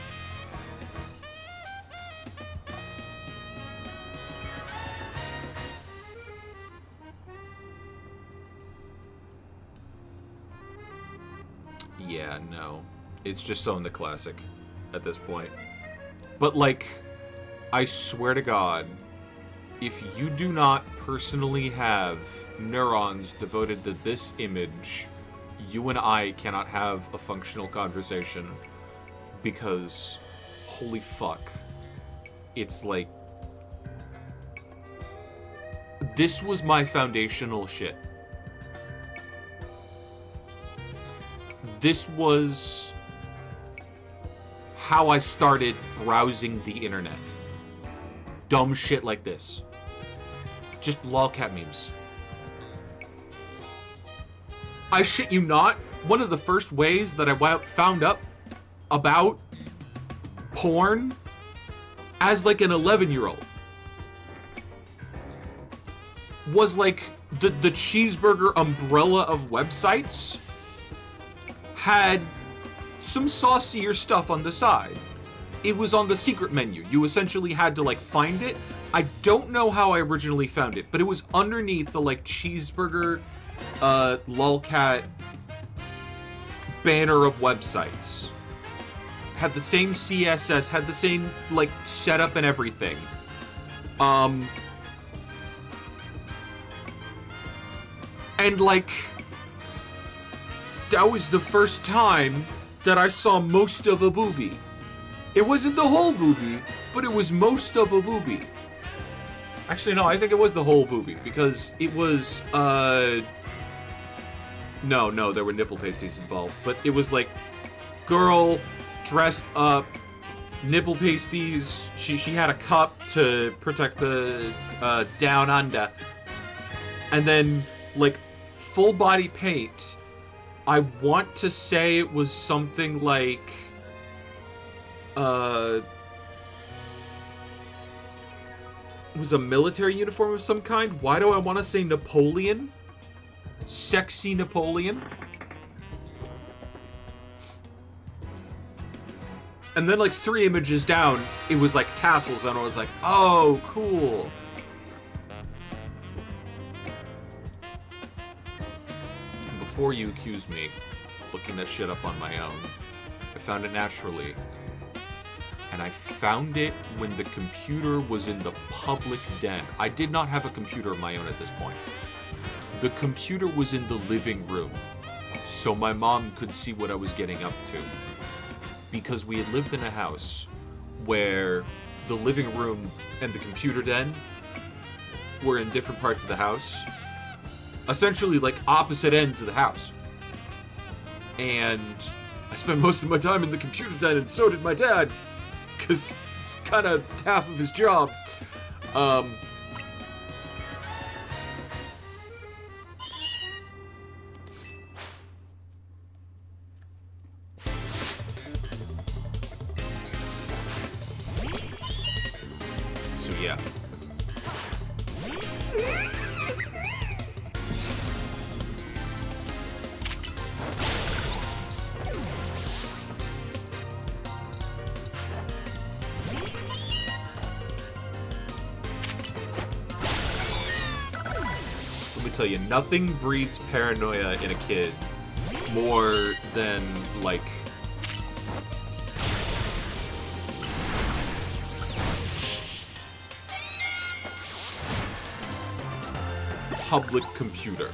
Yeah, no. It's just so in the classic at this point. But, like, I swear to God, if you do not personally have neurons devoted to this image, you and I cannot have a functional conversation. Because, holy fuck. It's like... This was my foundational shit. This was how I started browsing the internet. Dumb shit like this. Just lolcat memes. I shit you not, one of the first ways that I found up about porn as like an 11-year-old was like the cheeseburger umbrella of websites had some saucier stuff on the side. It was on the secret menu. You essentially had to like find it. I don't know how I originally found it, but it was underneath the like cheeseburger lolcat banner of websites. Had the same CSS, had the same like setup and everything. And like that was the first time that I saw most of a boobie. It wasn't the whole boobie, but it was most of a boobie. Actually, no, I think it was the whole boobie, because it was, No, there were nipple pasties involved, but it was like, girl, dressed up, nipple pasties, she had a cup to protect the, down under, and then, like, full body paint. I want to say it was something like, it was a military uniform of some kind. Why do I want to say Napoleon? Sexy Napoleon? And then like 3 images down, it was like tassels, and I was like, oh, cool. Before you accuse me of looking that shit up on my own, I found it naturally. And I found it when the computer was in the public den. I did not have a computer of my own at this point. The computer was in the living room, so my mom could see what I was getting up to. Because we had lived in a house where the living room and the computer den were in different parts of the house. Essentially, like, opposite ends of the house. And I spent most of my time in the computer den, and so did my dad. Because it's kind of half of his job. So yeah. tell you, nothing breeds paranoia in a kid more than, like, public computer.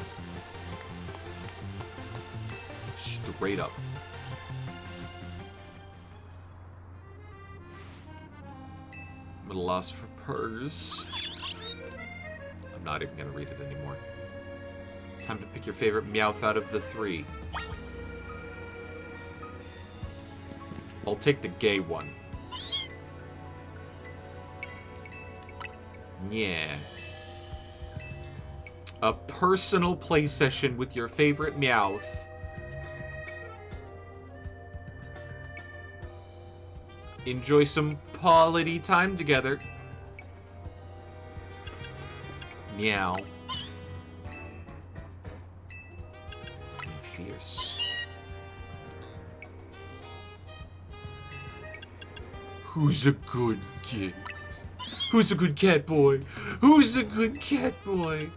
Straight up. I'm at a loss for purrs. I'm not even gonna read it anymore. Time to pick your favorite Meowth out of the 3. I'll take the gay one. Yeah. A personal play session with your favorite Meowth. Enjoy some quality time together. Meow. Fierce. Who's a good kid? Who's a good cat boy? Who's a good cat boy?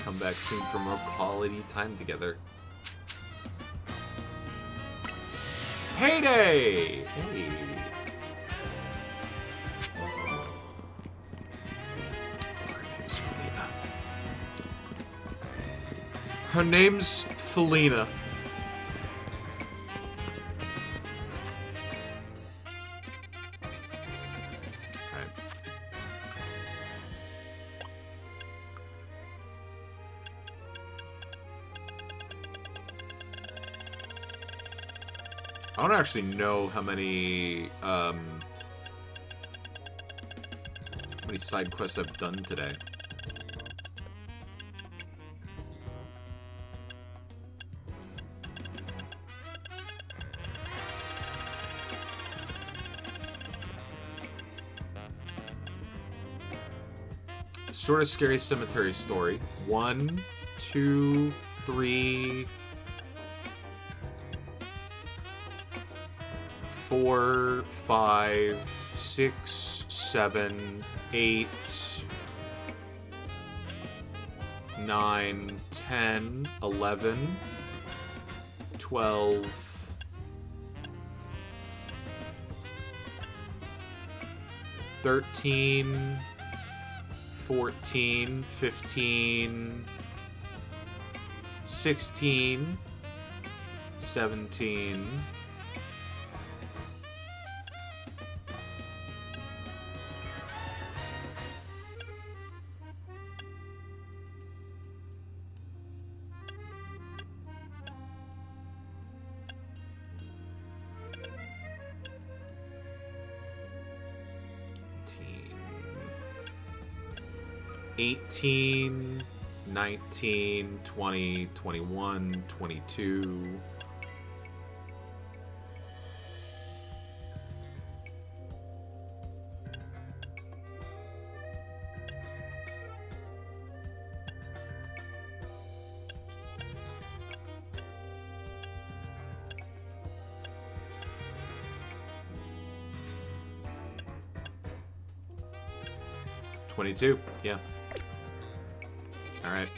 Come back soon for more quality time together. Heyday! Hey. Her name's Felina. I don't actually know how many side quests I've done today. Sort of Scary Cemetery story. 1, 2, 3, 4, 5, 6, 7, 8, 9, 10, 11, 12, 13, 14, 15, 16, 17, 18, 19, 20, 21, 22. Yeah. All right.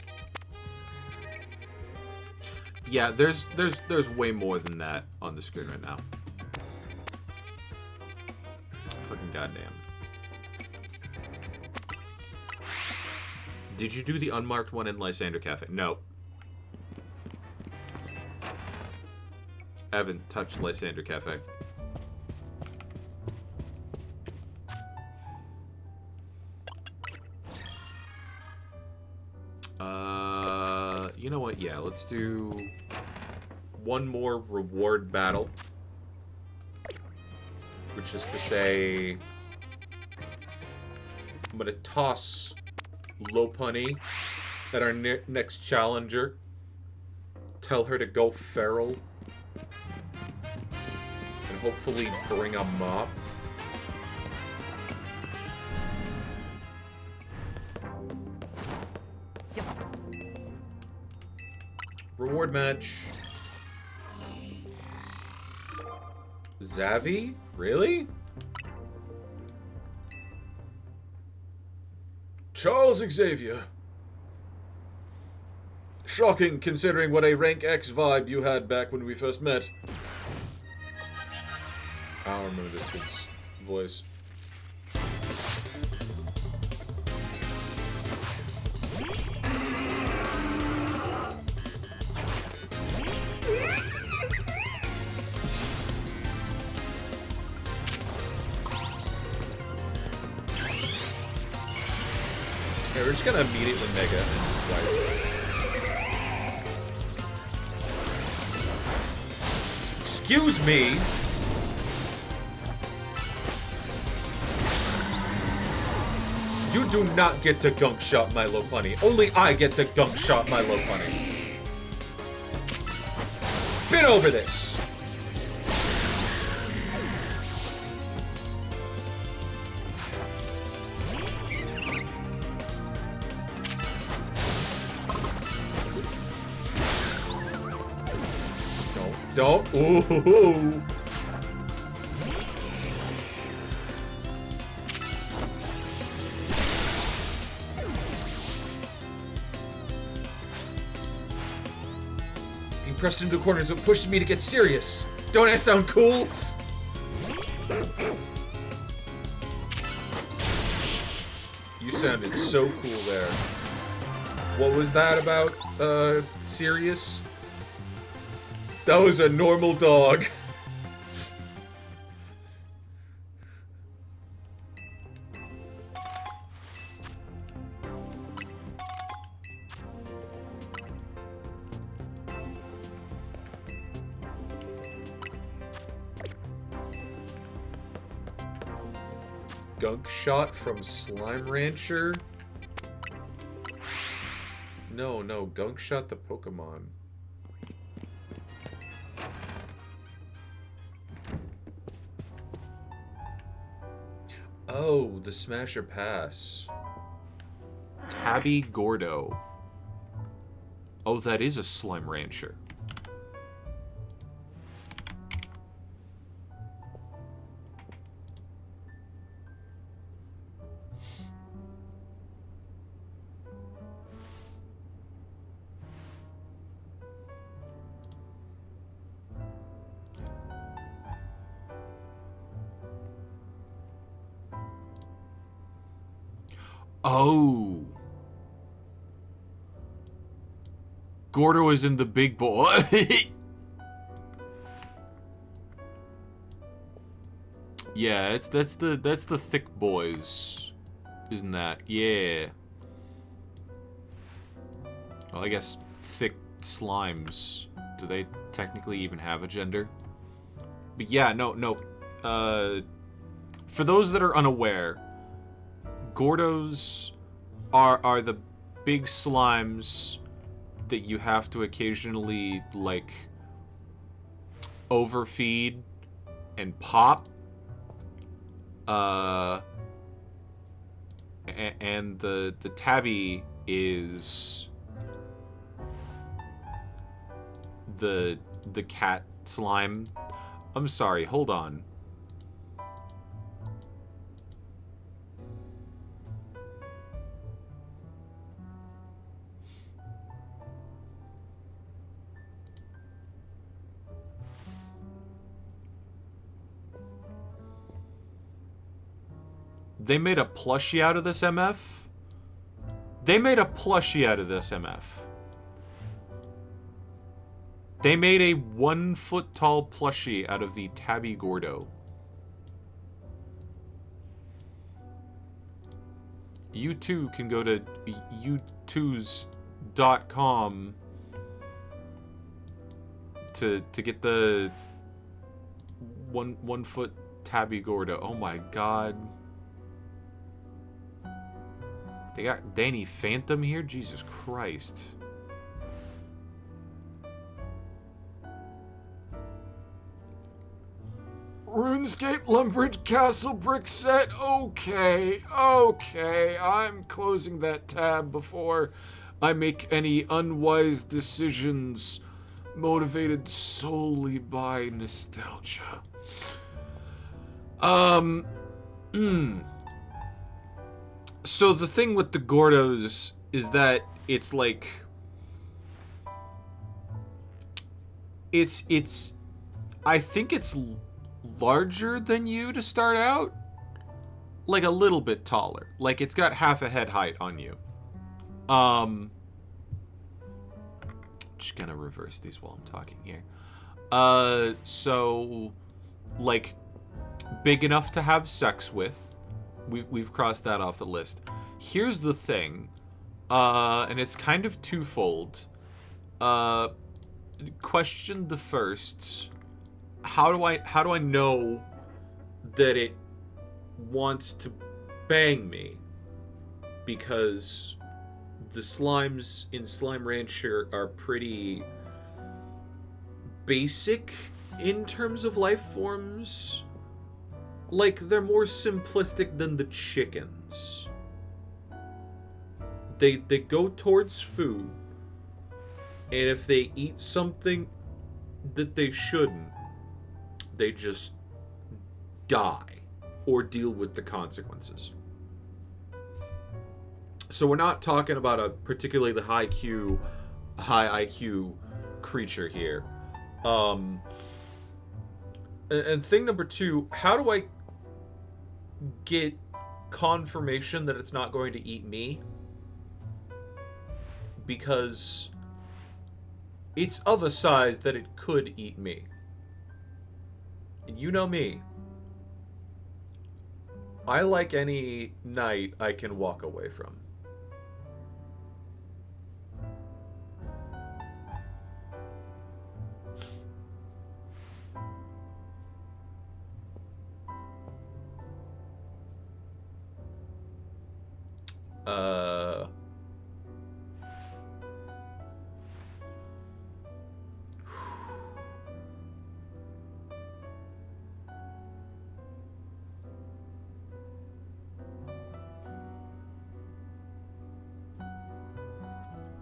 Yeah, there's way more than that on the screen right now. Fucking goddamn. Did you do the unmarked one in Lysander Cafe? No. I haven't touched Lysander Cafe. You know what? Yeah, let's do one more reward battle. which is to say, I'm gonna toss Lopunny at our next challenger. Tell her to go feral. And hopefully bring a mop. Reward match. Zavi? Really? Charles Xavier. Shocking, considering what a rank X vibe you had back when we first met. I don't remember this kid's voice. Okay, we're just gonna immediately mega and wipe. Excuse me! You do not get to gunk shot my Lopunny. Only I get to gunk shot my Lopunny. Been over this! Don't. Ooh. Being pressed into corners is what pushes me to get serious. Don't I sound cool? You sounded so cool there. What was that about, serious? That was a normal dog. Gunk shot from Slime Rancher? No, Gunk shot the Pokemon. Oh, the Smasher Pass. Tabby Gordo. Oh, that is a Slime Rancher. Oh. Gordo is in the big boy. Yeah, that's the thick boys. Isn't that? Yeah. Well, I guess thick slimes. Do they technically even have a gender? But yeah, no. For those that are unaware, Gordos are the big slimes that you have to occasionally, like, overfeed and pop. And the tabby is the cat slime. I'm sorry, hold on. They made a plushie out of this MF? They made a plushie out of this MF. They made a 1 foot tall plushie out of the Tabby Gordo. You too can go to youtooz.com to get the 1 foot Tabby Gordo. Oh my god. They got Danny Phantom here? Jesus Christ. RuneScape Lumbridge Castle brick set. Okay, I'm closing that tab before I make any unwise decisions motivated solely by nostalgia. So the thing with the Gordos is that it's like it's I think it's larger than you to start out, like a little bit taller, like it's got half a head height on you. Just gonna reverse these while I'm talking here. So like big enough to have sex with. We've crossed that off the list. Here's the thing, and it's kind of twofold. Question the first. How do I know that it wants to bang me? Because the slimes in Slime Rancher are pretty basic in terms of life forms. Like, they're more simplistic than the chickens. They go towards food, and if they eat something that they shouldn't, they just die or deal with the consequences. So we're not talking about a particularly high IQ creature here. And thing number two, how do I get confirmation that it's not going to eat me? Because it's of a size that it could eat me. And you know me. I like any night I can walk away from.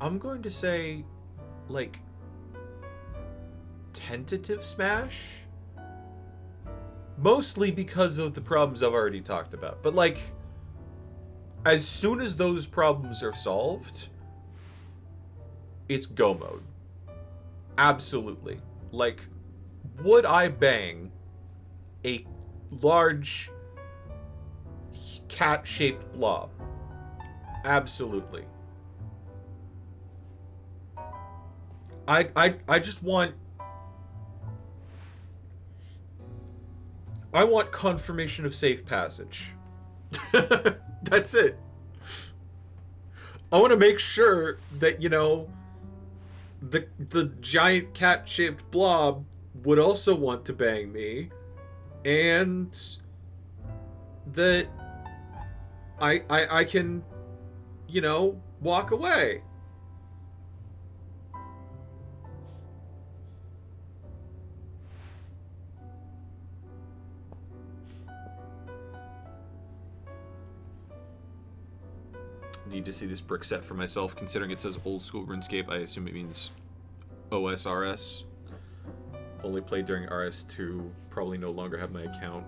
I'm going to say, like, tentative smash? Mostly because of the problems I've already talked about. But, like, as soon as those problems are solved, it's go mode. Absolutely. Like, would I bang a large cat-shaped blob? Absolutely. I just want... I want confirmation of safe passage. That's it. I want to make sure that, you know, the giant cat-shaped blob would also want to bang me, and that I can, you know, walk away. Need to see this brick set for myself. Considering it says old school RuneScape, I assume it means OSRS. Only played during RS2. Probably no longer have my account.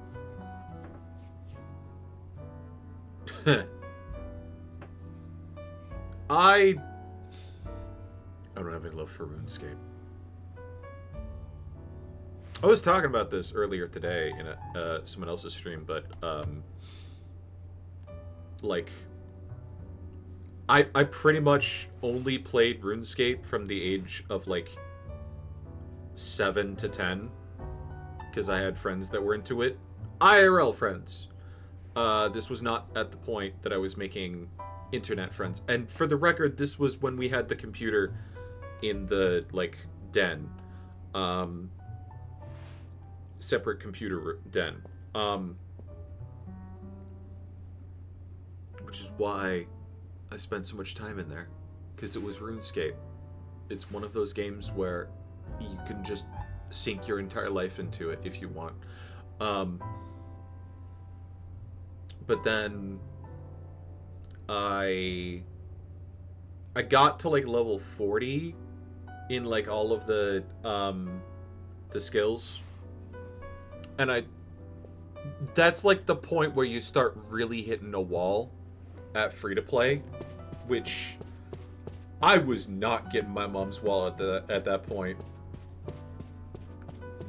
I don't have any love for RuneScape. I was talking about this earlier today in someone else's stream, but like, I pretty much only played RuneScape from the age of like 7 to 10 because I had friends that were into it. IRL friends. This was not at the point that I was making internet friends. And for the record, this was when we had the computer in the like den. Separate computer den. Which is why I spent so much time in there, because it was RuneScape. It's one of those games where you can just sink your entire life into it if you want. But then I got to like level 40 in like all of the skills, and that's like the point where you start really hitting a wall at free to play, which I was not getting my mom's wallet at that point.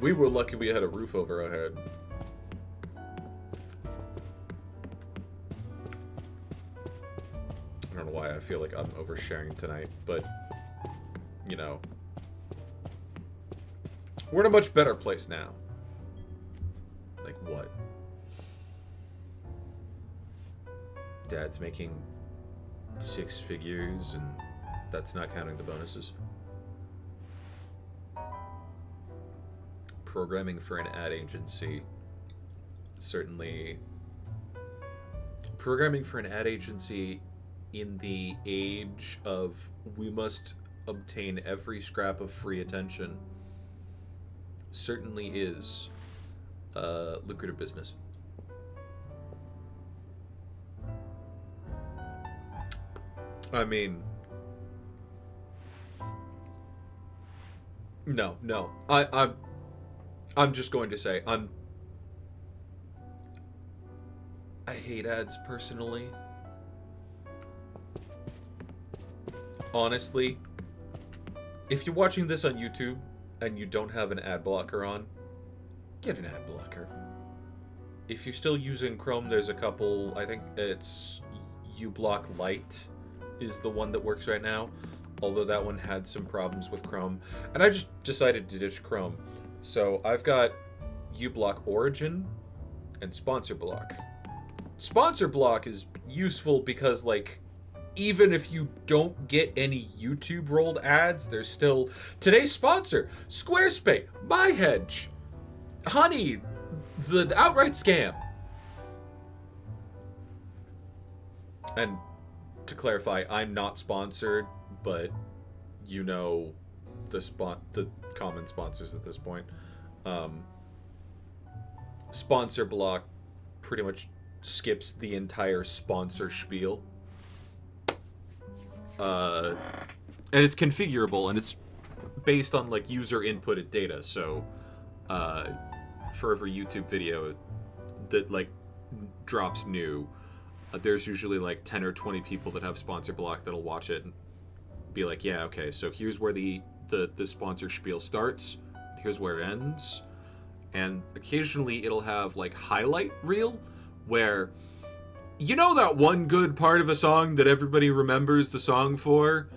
We were lucky we had a roof over our head. I don't know why I feel like I'm oversharing tonight, but you know, we're in a much better place now. Like what? Dad's making 6 figures, and that's not counting the bonuses. Programming for an ad agency. Certainly. Programming for an ad agency in the age of we must obtain every scrap of free attention certainly is a lucrative business. I mean, no. I'm just going to say I hate ads personally. Honestly, if you're watching this on YouTube and you don't have an ad blocker on, get an ad blocker. If you're still using Chrome, there's a couple. I think it's uBlock Lite is the one that works right now, although that one had some problems with Chrome, and I just decided to ditch Chrome. So I've got uBlock Origin and Sponsor Block. Sponsor Block is useful because, like, even if you don't get any YouTube rolled ads, there's still today's sponsor, Squarespace, MyHedge, Honey, the outright scam. And to clarify, I'm not sponsored, but you know the common sponsors at this point. Sponsor Block pretty much skips the entire sponsor spiel. And it's configurable, and it's based on like user inputted data. So for every YouTube video that like drops new, there's usually like 10 or 20 people that have Sponsor Block that'll watch it and be like, yeah, okay, so here's where the sponsor spiel starts, here's where it ends. And occasionally it'll have like highlight reel where, you know, that one good part of a song that everybody remembers the song for,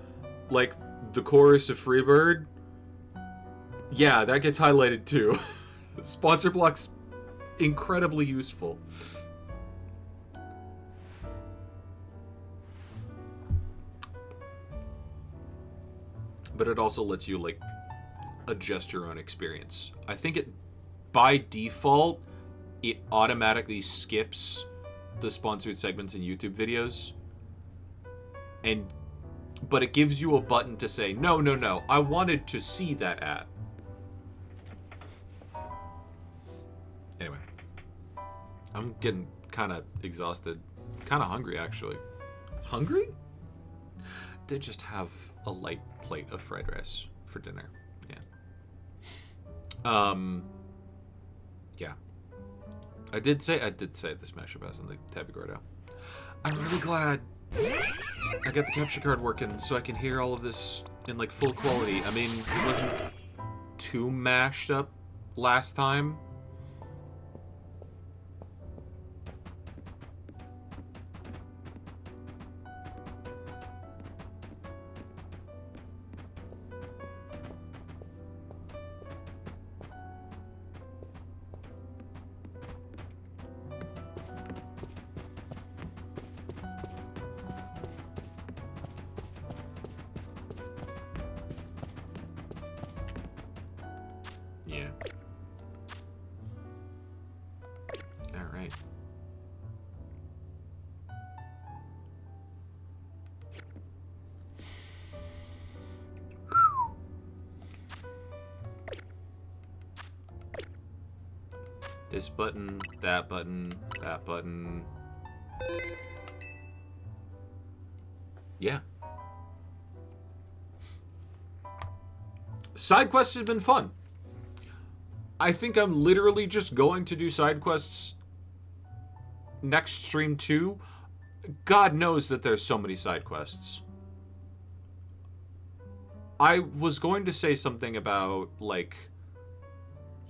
like the chorus of Freebird? Yeah, that gets highlighted too. Sponsor Block's incredibly useful. But it also lets you like adjust your own experience. I think it, by default, it automatically skips the sponsored segments in YouTube videos, but it gives you a button to say no, I wanted to see that ad. Anyway, I'm getting kind of exhausted, kind of hungry actually. Hungry? Did just have a light plate of fried rice for dinner. Yeah. I did say the Smash Pass and the Tabby Gordo. I'm really glad I got the capture card working so I can hear all of this in like full quality. I mean, it wasn't too mashed up last time. This button, that button, that button. Yeah. Side quests have been fun. I think I'm literally just going to do side quests next stream too. God knows that there's so many side quests. I was going to say something about, like,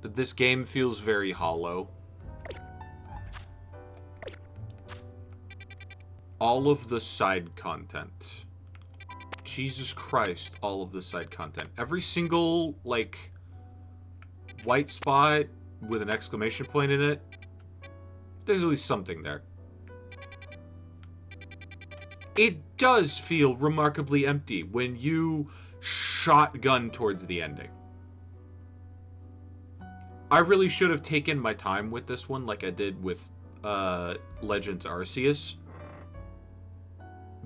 this game feels very hollow. All of the side content. Jesus Christ, all of the side content. Every single, like, white spot with an exclamation point in it, there's at least something there. It does feel remarkably empty when you shotgun towards the ending. I really should have taken my time with this one like I did with Legends Arceus,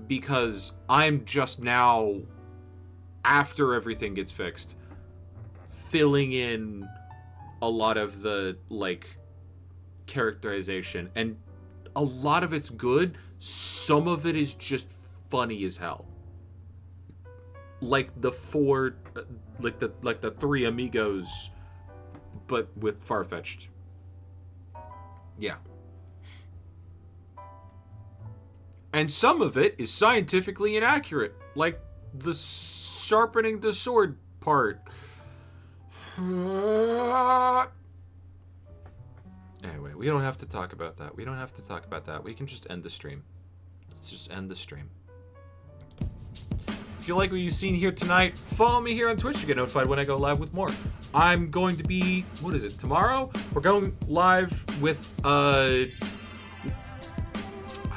because I'm just now, after everything gets fixed, filling in a lot of the, like, characterization, and a lot of it's good. Some of it is just funny as hell. Like the four, like the three amigos, but with Farfetch'd. Yeah. And some of it is scientifically inaccurate, like the sharpening the sword part. Anyway, we don't have to talk about that. We don't have to talk about that. We can just end the stream. Let's just end the stream. If you like what you've seen here tonight, follow me here on Twitch to get notified when I go live with more. I'm going to be, what is it, tomorrow? We're going live with, I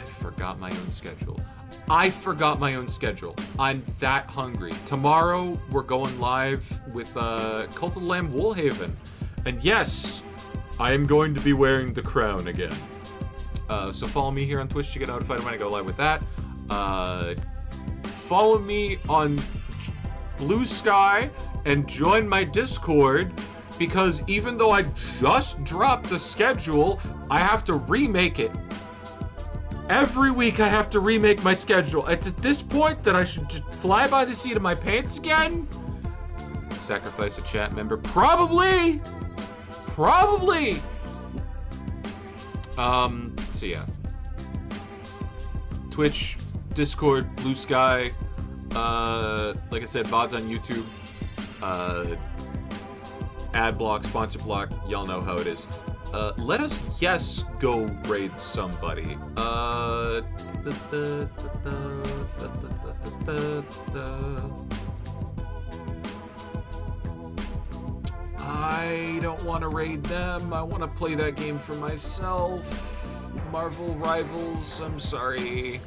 forgot my own schedule. I'm that hungry. Tomorrow, we're going live with Cult of the Lamb Woolhaven. And yes, I am going to be wearing the crown again. So follow me here on Twitch to get notified when I go live with that. Follow me on Blue Sky and join my Discord, because even though I just dropped a schedule, I have to remake it. Every week I have to remake my schedule. It's at this point that I should just fly by the seat of my pants again? Sacrifice a chat member? Probably! So yeah. Twitch, Discord, Blue Sky, like I said, VODs on YouTube, ad block, sponsor block, y'all know how it is. Let us, yes, go raid somebody. I don't want to raid them. I want to play that game for myself. Marvel Rivals, I'm sorry.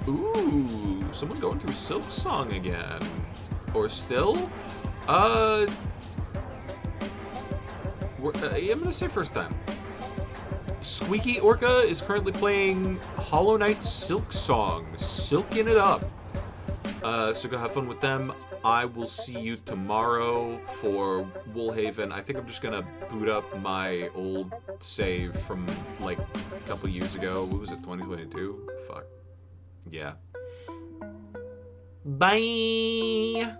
Ooh, someone going through Silk Song again. Or still? I'm gonna say first time. Squeaky Orca is currently playing Hollow Knight Silk Song, silking it up. So go have fun with them. I will see you tomorrow for Woolhaven. I think I'm just gonna boot up my old save from like a couple years ago. What was it, 2022? Fuck. Yeah. Bye!